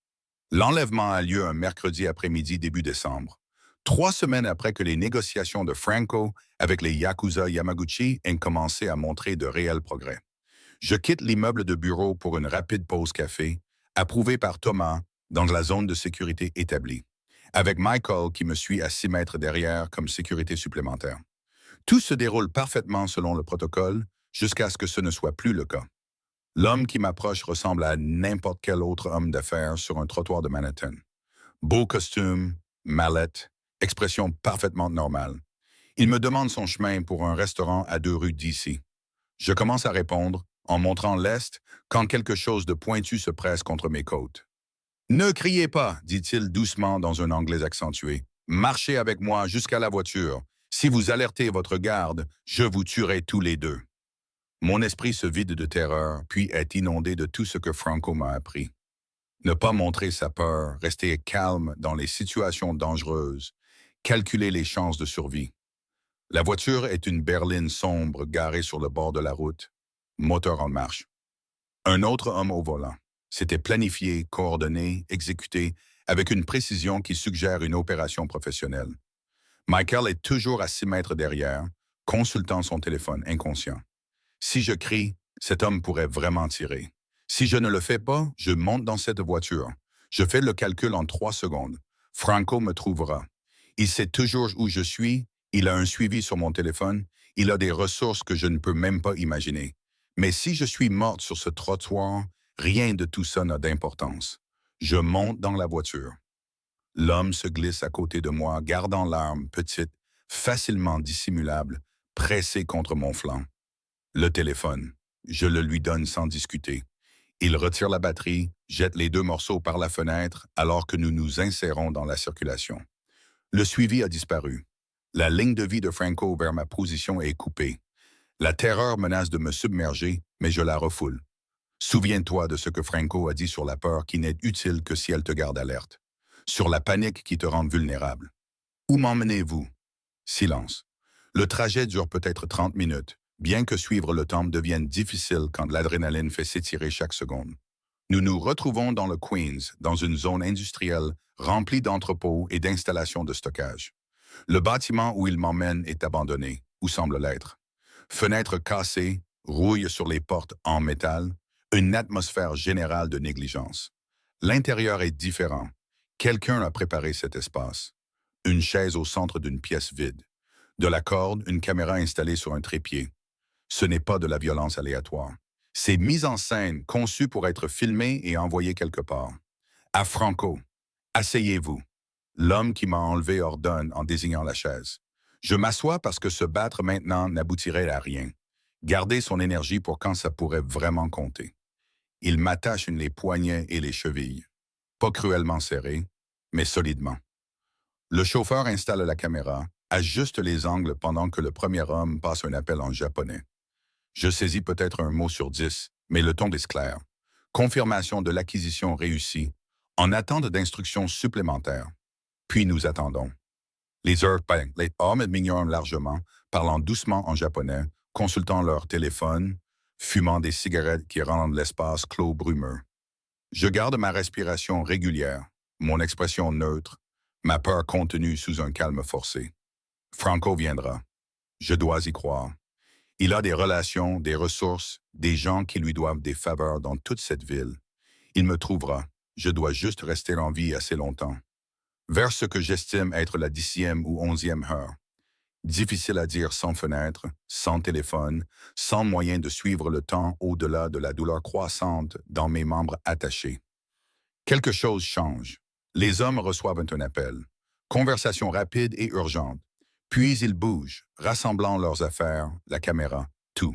L'enlèvement a lieu un mercredi après-midi début décembre, 3 semaines après que les négociations de Franco avec les Yakuza Yamaguchi aient commencé à montrer de réels progrès. Je quitte l'immeuble de bureau pour une rapide pause café, approuvée par Thomas dans la zone de sécurité établie, avec Michael qui me suit à 6 mètres derrière comme sécurité supplémentaire. Tout se déroule parfaitement selon le protocole jusqu'à ce que ce ne soit plus le cas. L'homme qui m'approche ressemble à n'importe quel autre homme d'affaires sur un trottoir de Manhattan. Beau costume, mallette, expression parfaitement normale. Il me demande son chemin pour un restaurant à 2 rues d'ici. Je commence à répondre, en montrant l'est, quand quelque chose de pointu se presse contre mes côtes. Ne criez pas, dit-il doucement dans un anglais accentué. Marchez avec moi jusqu'à la voiture. Si vous alertez votre garde, je vous tuerai tous les deux. Mon esprit se vide de terreur, puis est inondé de tout ce que Franco m'a appris. Ne pas montrer sa peur, rester calme dans les situations dangereuses, calculer les chances de survie. La voiture est une berline sombre garée sur le bord de la route, moteur en marche. Un autre homme au volant. C'était planifié, coordonné, exécuté, avec une précision qui suggère une opération professionnelle. Michael est toujours à 6 mètres derrière, consultant son téléphone inconscient. Si je crie, cet homme pourrait vraiment tirer. Si je ne le fais pas, je monte dans cette voiture. Je fais le calcul en 3 secondes. Franco me trouvera. Il sait toujours où je suis, il a un suivi sur mon téléphone, il a des ressources que je ne peux même pas imaginer. Mais si je suis morte sur ce trottoir, rien de tout ça n'a d'importance. Je monte dans la voiture. L'homme se glisse à côté de moi, gardant l'arme petite, facilement dissimulable, pressée contre mon flanc. Le téléphone. Je le lui donne sans discuter. Il retire la batterie, jette les 2 morceaux par la fenêtre alors que nous nous insérons dans la circulation. Le suivi a disparu. La ligne de vie de Franco vers ma position est coupée. La terreur menace de me submerger, mais je la refoule. Souviens-toi de ce que Franco a dit sur la peur qui n'est utile que si elle te garde alerte. Sur la panique qui te rend vulnérable. Où m'emmenez-vous? Silence. Le trajet dure peut-être 30 minutes, bien que suivre le temple devienne difficile quand l'adrénaline fait s'étirer chaque seconde. Nous nous retrouvons dans le Queens, dans une zone industrielle remplie d'entrepôts et d'installations de stockage. Le bâtiment où il m'emmène est abandonné, ou semble l'être. Fenêtres cassées, rouille sur les portes en métal, une atmosphère générale de négligence. L'intérieur est différent. Quelqu'un a préparé cet espace. Une chaise au centre d'une pièce vide. De la corde, une caméra installée sur un trépied. Ce n'est pas de la violence aléatoire. C'est mise en scène, conçue pour être filmée et envoyée quelque part. À Franco, asseyez-vous. L'homme qui m'a enlevé ordonne en désignant la chaise. Je m'assois parce que se battre maintenant n'aboutirait à rien. Garder son énergie pour quand ça pourrait vraiment compter. Il m'attache les poignets et les chevilles. Pas cruellement serrés, mais solidement. Le chauffeur installe la caméra, ajuste les angles pendant que le premier homme passe un appel en japonais. Je saisis peut-être un mot sur 10, mais le ton est clair. Confirmation de l'acquisition réussie, en attente d'instructions supplémentaires. Puis nous attendons. Les hommes m'ignorent largement, parlant doucement en japonais, consultant leur téléphone, fumant des cigarettes qui rendent l'espace clos brumeux. Je garde ma respiration régulière, mon expression neutre, ma peur contenue sous un calme forcé. Franco viendra. Je dois y croire. Il a des relations, des ressources, des gens qui lui doivent des faveurs dans toute cette ville. Il me trouvera. Je dois juste rester en vie assez longtemps. Vers ce que j'estime être la 10e ou 11e heure. Difficile à dire sans fenêtre, sans téléphone, sans moyen de suivre le temps au-delà de la douleur croissante dans mes membres attachés. Quelque chose change. Les hommes reçoivent un appel. Conversation rapide et urgente. Puis ils bougent, rassemblant leurs affaires, la caméra, tout.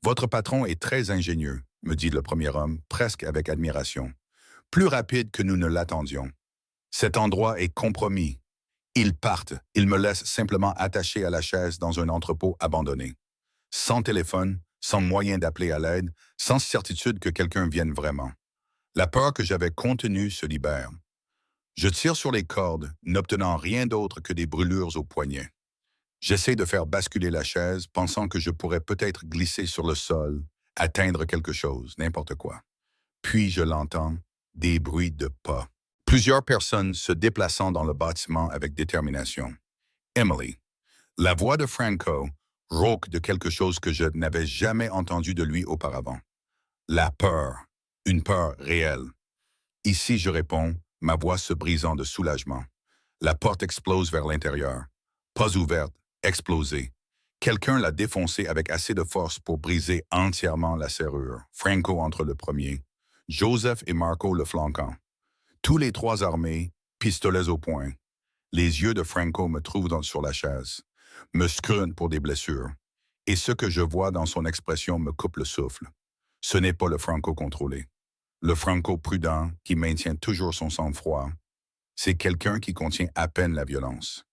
Votre patron est très ingénieux, me dit le premier homme, presque avec admiration. Plus rapide que nous ne l'attendions. Cet endroit est compromis. Ils partent, ils me laissent simplement attaché à la chaise dans un entrepôt abandonné. Sans téléphone, sans moyen d'appeler à l'aide, sans certitude que quelqu'un vienne vraiment. La peur que j'avais contenue se libère. Je tire sur les cordes, n'obtenant rien d'autre que des brûlures aux poignets. J'essaie de faire basculer la chaise, pensant que je pourrais peut-être glisser sur le sol, atteindre quelque chose, n'importe quoi. Puis je l'entends, des bruits de pas. Plusieurs personnes se déplaçant dans le bâtiment avec détermination. Emily. La voix de Franco rauque de quelque chose que je n'avais jamais entendu de lui auparavant. La peur. Une peur réelle. Ici, je réponds, ma voix se brisant de soulagement. La porte explose vers l'intérieur. Pas ouverte, explosée. Quelqu'un l'a défoncée avec assez de force pour briser entièrement la serrure. Franco entre le premier. Joseph et Marco le flanquant. Tous les trois armés, pistolets au poing. Les yeux de Franco me trouvent sur la chaise, me scrutent pour des blessures. Et ce que je vois dans son expression me coupe le souffle. Ce n'est pas le Franco contrôlé. Le Franco prudent, qui maintient toujours son sang-froid, c'est quelqu'un qui contient à peine la violence.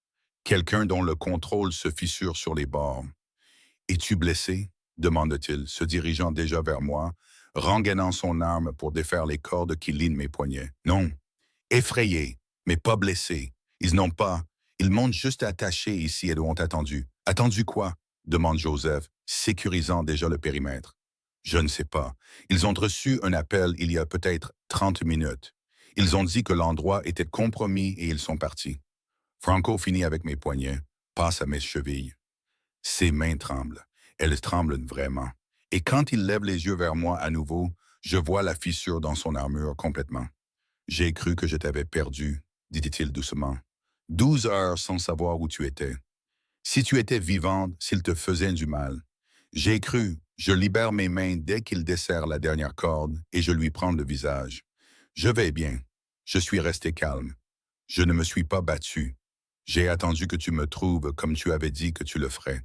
Quelqu'un dont le contrôle se fissure sur les bords. « Es-tu blessé ?» demande-t-il, se dirigeant déjà vers moi, rengainant son arme pour défaire les cordes qui linent mes poignets. « Non. Effrayé, mais pas blessé. Ils n'ont pas. Ils m'ont juste attaché ici et l'ont attendu. »« Attendu quoi ?» demande Joseph, sécurisant déjà le périmètre. « Je ne sais pas. Ils ont reçu un appel il y a peut-être 30 minutes. Ils ont dit que l'endroit était compromis et ils sont partis. » Franco finit avec mes poignets, passe à mes chevilles. Ses mains tremblent. Elles tremblent vraiment. Et quand il lève les yeux vers moi à nouveau, je vois la fissure dans son armure complètement. « J'ai cru que je t'avais perdu, » dit-il doucement. 12 heures sans savoir où tu étais. Si tu étais vivante, s'il te faisait du mal. J'ai cru, je libère mes mains dès qu'il desserre la dernière corde et je lui prends le visage. Je vais bien. Je suis resté calme. Je ne me suis pas battu. J'ai attendu que tu me trouves comme tu avais dit que tu le ferais.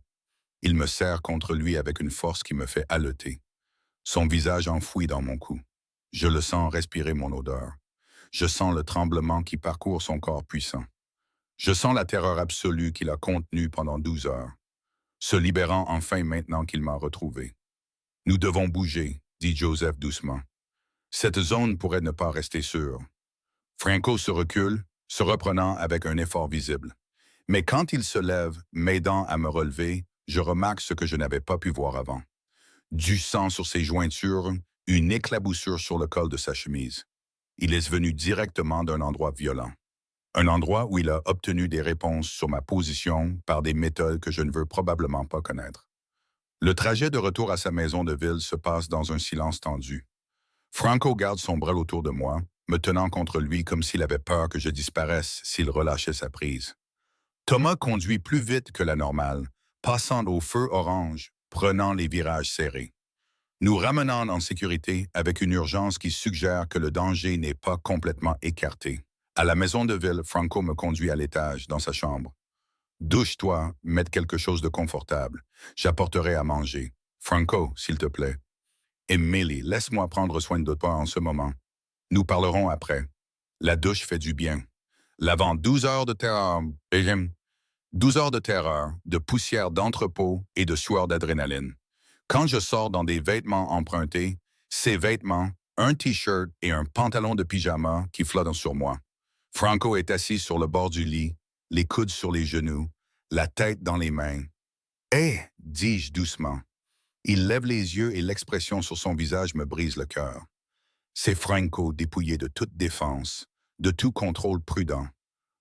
Il me serre contre lui avec une force qui me fait haleter. Son visage enfoui dans mon cou. Je le sens respirer mon odeur. Je sens le tremblement qui parcourt son corps puissant. Je sens la terreur absolue qu'il a contenue pendant 12 heures, se libérant enfin maintenant qu'il m'a retrouvé. « Nous devons bouger, » dit Joseph doucement. « Cette zone pourrait ne pas rester sûre. » Franco se recule, se reprenant avec un effort visible. Mais quand il se lève, m'aidant à me relever, je remarque ce que je n'avais pas pu voir avant. Du sang sur ses jointures, une éclaboussure sur le col de sa chemise. Il est venu directement d'un endroit violent. Un endroit où il a obtenu des réponses sur ma position par des méthodes que je ne veux probablement pas connaître. Le trajet de retour à sa maison de ville se passe dans un silence tendu. Franco garde son bras autour de moi, me tenant contre lui comme s'il avait peur que je disparaisse s'il relâchait sa prise. Thomas conduit plus vite que la normale, passant au feu orange, prenant les virages serrés. Nous ramenant en sécurité avec une urgence qui suggère que le danger n'est pas complètement écarté. À la maison de ville, Franco me conduit à l'étage, dans sa chambre. « Douche-toi, mets quelque chose de confortable. J'apporterai à manger. Franco, s'il te plaît. Emily, laisse-moi prendre soin de toi en ce moment. Nous parlerons après. La douche fait du bien. L'avant 12 heures de terreur, 12 heures de terreur, de poussière d'entrepôt et de sueur d'adrénaline. Quand je sors dans des vêtements empruntés, ces vêtements, un t-shirt et un pantalon de pyjama qui flottent sur moi. Franco est assis sur le bord du lit, les coudes sur les genoux, la tête dans les mains. « Hé !» dis-je doucement. Il lève les yeux et l'expression sur son visage me brise le cœur. C'est Franco dépouillé de toute défense, de tout contrôle prudent,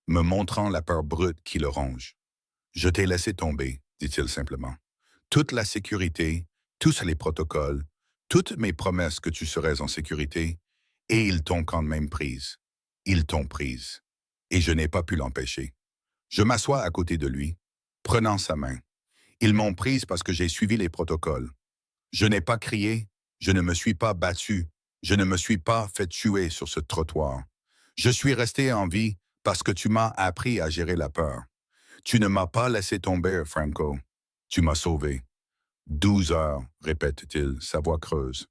me montrant la peur brute qui le ronge. « Je t'ai laissé tomber, » dit-il simplement. « Toute la sécurité, tous les protocoles, toutes mes promesses que tu serais en sécurité, et ils t'ont quand même prise. Ils t'ont prise. Et je n'ai pas pu l'empêcher. Je m'assois à côté de lui, prenant sa main. Ils m'ont prise parce que j'ai suivi les protocoles. Je n'ai pas crié, je ne me suis pas battu, je ne me suis pas fait tuer sur ce trottoir. Je suis resté en vie parce que tu m'as appris à gérer la peur. Tu ne m'as pas laissé tomber, Franco. Tu m'as sauvé. 12 heures, répète-t-il, sa voix creuse.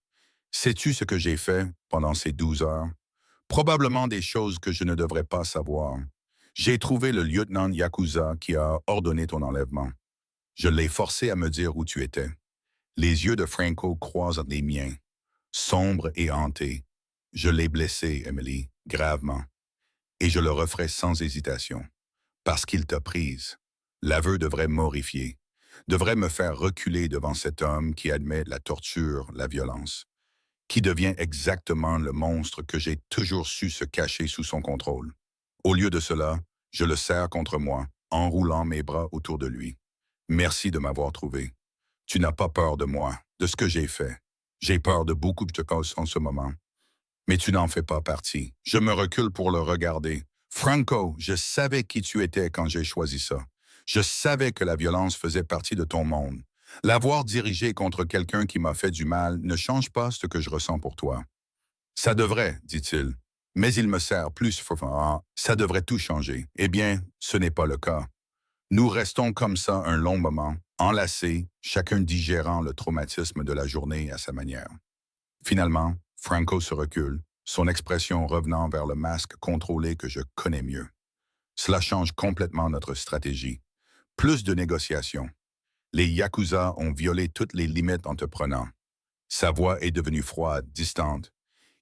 Sais-tu ce que j'ai fait pendant ces 12 heures? Probablement des choses que je ne devrais pas savoir. J'ai trouvé le lieutenant Yakuza qui a ordonné ton enlèvement. Je l'ai forcé à me dire où tu étais. Les yeux de Franco croisent les miens, sombres et hantés. Je l'ai blessé, Emily, gravement. Et je le referai sans hésitation. Parce qu'il t'a prise. L'aveu devrait m'horrifier, devrait me faire reculer devant cet homme qui admet la torture, la violence, qui devient exactement le monstre que j'ai toujours su se cacher sous son contrôle. Au lieu de cela, je le serre contre moi, enroulant mes bras autour de lui. Merci de m'avoir trouvé. Tu n'as pas peur de moi, de ce que j'ai fait. J'ai peur de beaucoup de choses en ce moment. Mais tu n'en fais pas partie. Je me recule pour le regarder. Franco, je savais qui tu étais quand j'ai choisi ça. Je savais que la violence faisait partie de ton monde. L'avoir dirigé contre quelqu'un qui m'a fait du mal ne change pas ce que je ressens pour toi. Ça devrait, dit-il. Mais il me sert plus fort. Ça devrait tout changer. Eh bien, ce n'est pas le cas. Nous restons comme ça un long moment, enlacés, chacun digérant le traumatisme de la journée à sa manière. Finalement, Franco se recule, son expression revenant vers le masque contrôlé que je connais mieux. Cela change complètement notre stratégie. Plus de négociations. Les Yakuza ont violé toutes les limites en te prenant. Sa voix est devenue froide, distante.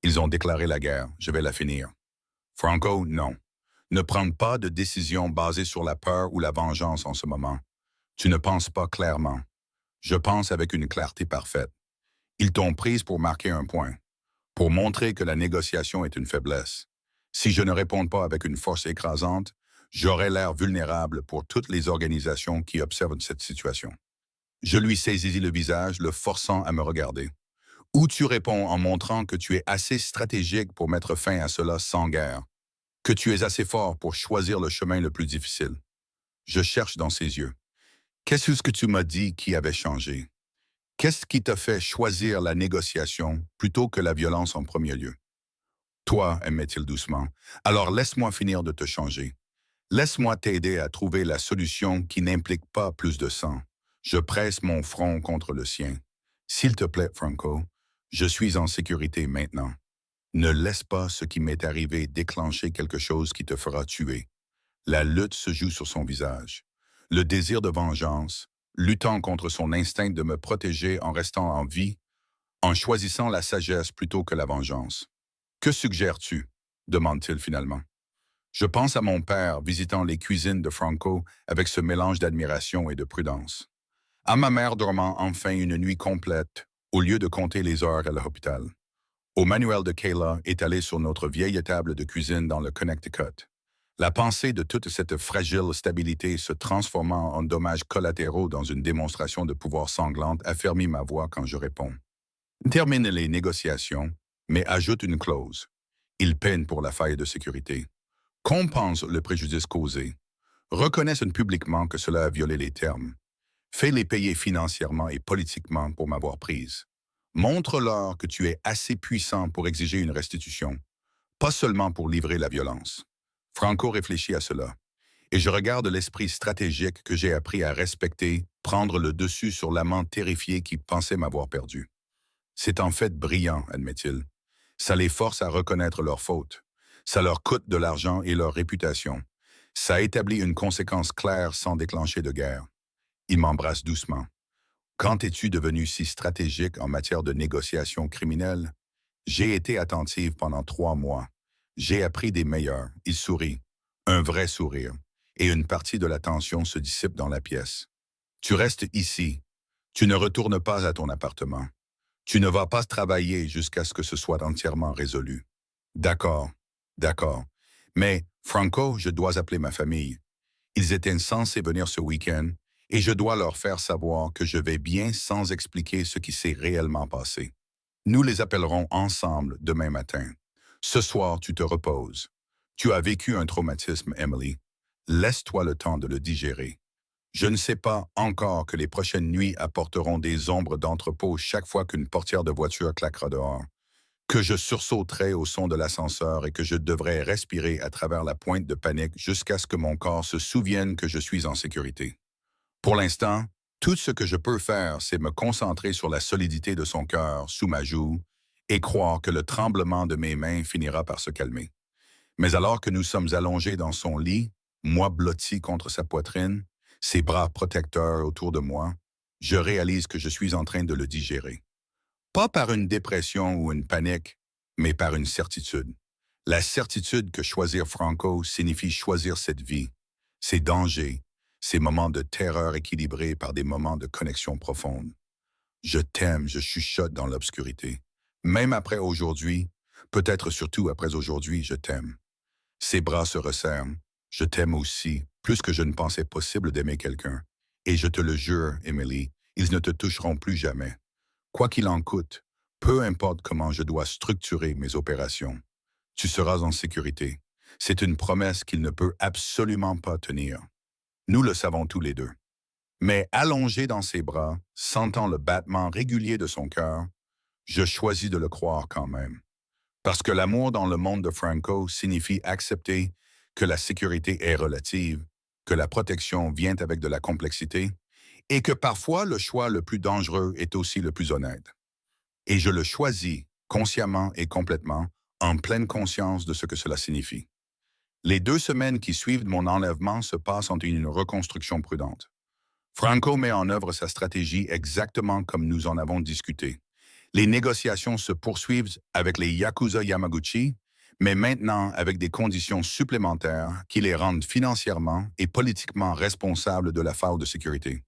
Ils ont déclaré la guerre, je vais la finir. Franco, non. Ne prends pas de décision basée sur la peur ou la vengeance en ce moment. Tu ne penses pas clairement. Je pense avec une clarté parfaite. Ils t'ont prise pour marquer un point, pour montrer que la négociation est une faiblesse. Si je ne réponds pas avec une force écrasante, j'aurai l'air vulnérable pour toutes les organisations qui observent cette situation. Je lui saisis le visage, le forçant à me regarder. Ou tu réponds en montrant que tu es assez stratégique pour mettre fin à cela sans guerre, que tu es assez fort pour choisir le chemin le plus difficile. Je cherche dans ses yeux. Qu'est-ce que tu m'as dit qui avait changé? Qu'est-ce qui t'a fait choisir la négociation plutôt que la violence en premier lieu? Toi, aimait-il doucement, alors laisse-moi finir de te changer. Laisse-moi t'aider à trouver la solution qui n'implique pas plus de sang. Je presse mon front contre le sien. S'il te plaît, Franco, je suis en sécurité maintenant. Ne laisse pas ce qui m'est arrivé déclencher quelque chose qui te fera tuer. La lutte se joue sur son visage. Le désir de vengeance, luttant contre son instinct de me protéger en restant en vie, en choisissant la sagesse plutôt que la vengeance. Que suggères-tu? Demande-t-il finalement. Je pense à mon père visitant les cuisines de Franco avec ce mélange d'admiration et de prudence. À ma mère dormant enfin une nuit complète, au lieu de compter les heures à l'hôpital. Au manuel de Kayla étalé sur notre vieille table de cuisine dans le Connecticut. La pensée de toute cette fragile stabilité se transformant en dommages collatéraux dans une démonstration de pouvoir sanglante affermit ma voix quand je réponds. Termine les négociations, mais ajoute une clause. Il peine pour la faille de sécurité. Compense le préjudice causé. Reconnaissent publiquement que cela a violé les termes. Fais-les payer financièrement et politiquement pour m'avoir prise. Montre-leur que tu es assez puissant pour exiger une restitution, pas seulement pour livrer la violence. Franco réfléchit à cela, et je regarde l'esprit stratégique que j'ai appris à respecter prendre le dessus sur l'amant terrifié qui pensait m'avoir perdu. C'est en fait brillant, admet-il. Ça les force à reconnaître leurs fautes. Ça leur coûte de l'argent et leur réputation. Ça établit une conséquence claire sans déclencher de guerre. Il m'embrasse doucement. Quand es-tu devenu si stratégique en matière de négociation criminelle? J'ai été attentive pendant 3 mois. J'ai appris des meilleurs. Il sourit. Un vrai sourire. Et une partie de la tension se dissipe dans la pièce. Tu restes ici. Tu ne retournes pas à ton appartement. Tu ne vas pas travailler jusqu'à ce que ce soit entièrement résolu. D'accord, d'accord. Mais, Franco, je dois appeler ma famille. Ils étaient censés venir ce week-end et je dois leur faire savoir que je vais bien sans expliquer ce qui s'est réellement passé. Nous les appellerons ensemble demain matin. Ce soir, tu te reposes. Tu as vécu un traumatisme, Emily. Laisse-toi le temps de le digérer. Je ne sais pas encore que les prochaines nuits apporteront des ombres d'entrepôt chaque fois qu'une portière de voiture claquera dehors, que je sursauterai au son de l'ascenseur et que je devrai respirer à travers la pointe de panique jusqu'à ce que mon corps se souvienne que je suis en sécurité. Pour l'instant, tout ce que je peux faire, c'est me concentrer sur la solidité de son cœur sous ma joue et croire que le tremblement de mes mains finira par se calmer. Mais alors que nous sommes allongés dans son lit, moi blotti contre sa poitrine, ses bras protecteurs autour de moi, je réalise que je suis en train de le digérer. Pas par une dépression ou une panique, mais par une certitude. La certitude que choisir Franco signifie choisir cette vie, ses dangers, ses moments de terreur équilibrés par des moments de connexion profonde. Je t'aime, je chuchote dans l'obscurité. Même après aujourd'hui, peut-être surtout après aujourd'hui, je t'aime. Ses bras se resserrent. Je t'aime aussi, plus que je ne pensais possible d'aimer quelqu'un. Et je te le jure, Emily, ils ne te toucheront plus jamais. Quoi qu'il en coûte, peu importe comment je dois structurer mes opérations, tu seras en sécurité. C'est une promesse qu'il ne peut absolument pas tenir. Nous le savons tous les deux. Mais allongé dans ses bras, sentant le battement régulier de son cœur, je choisis de le croire quand même. Parce que l'amour dans le monde de Franco signifie accepter que la sécurité est relative, que la protection vient avec de la complexité, et que parfois le choix le plus dangereux est aussi le plus honnête. Et je le choisis consciemment et complètement, en pleine conscience de ce que cela signifie. Les 2 semaines qui suivent mon enlèvement se passent en une reconstruction prudente. Franco met en œuvre sa stratégie exactement comme nous en avons discuté. Les négociations se poursuivent avec les Yakuza Yamaguchi, mais maintenant avec des conditions supplémentaires qui les rendent financièrement et politiquement responsables de la faille de sécurité.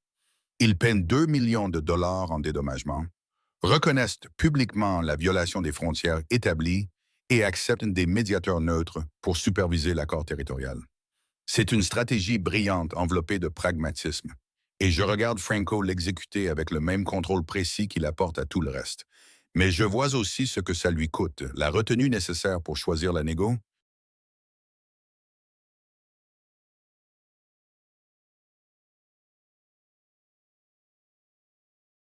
Ils peinent 2 millions de dollars en dédommagement, reconnaissent publiquement la violation des frontières établies et acceptent des médiateurs neutres pour superviser l'accord territorial. C'est une stratégie brillante enveloppée de pragmatisme. Et je regarde Franco l'exécuter avec le même contrôle précis qu'il apporte à tout le reste. Mais je vois aussi ce que ça lui coûte, la retenue nécessaire pour choisir la négo,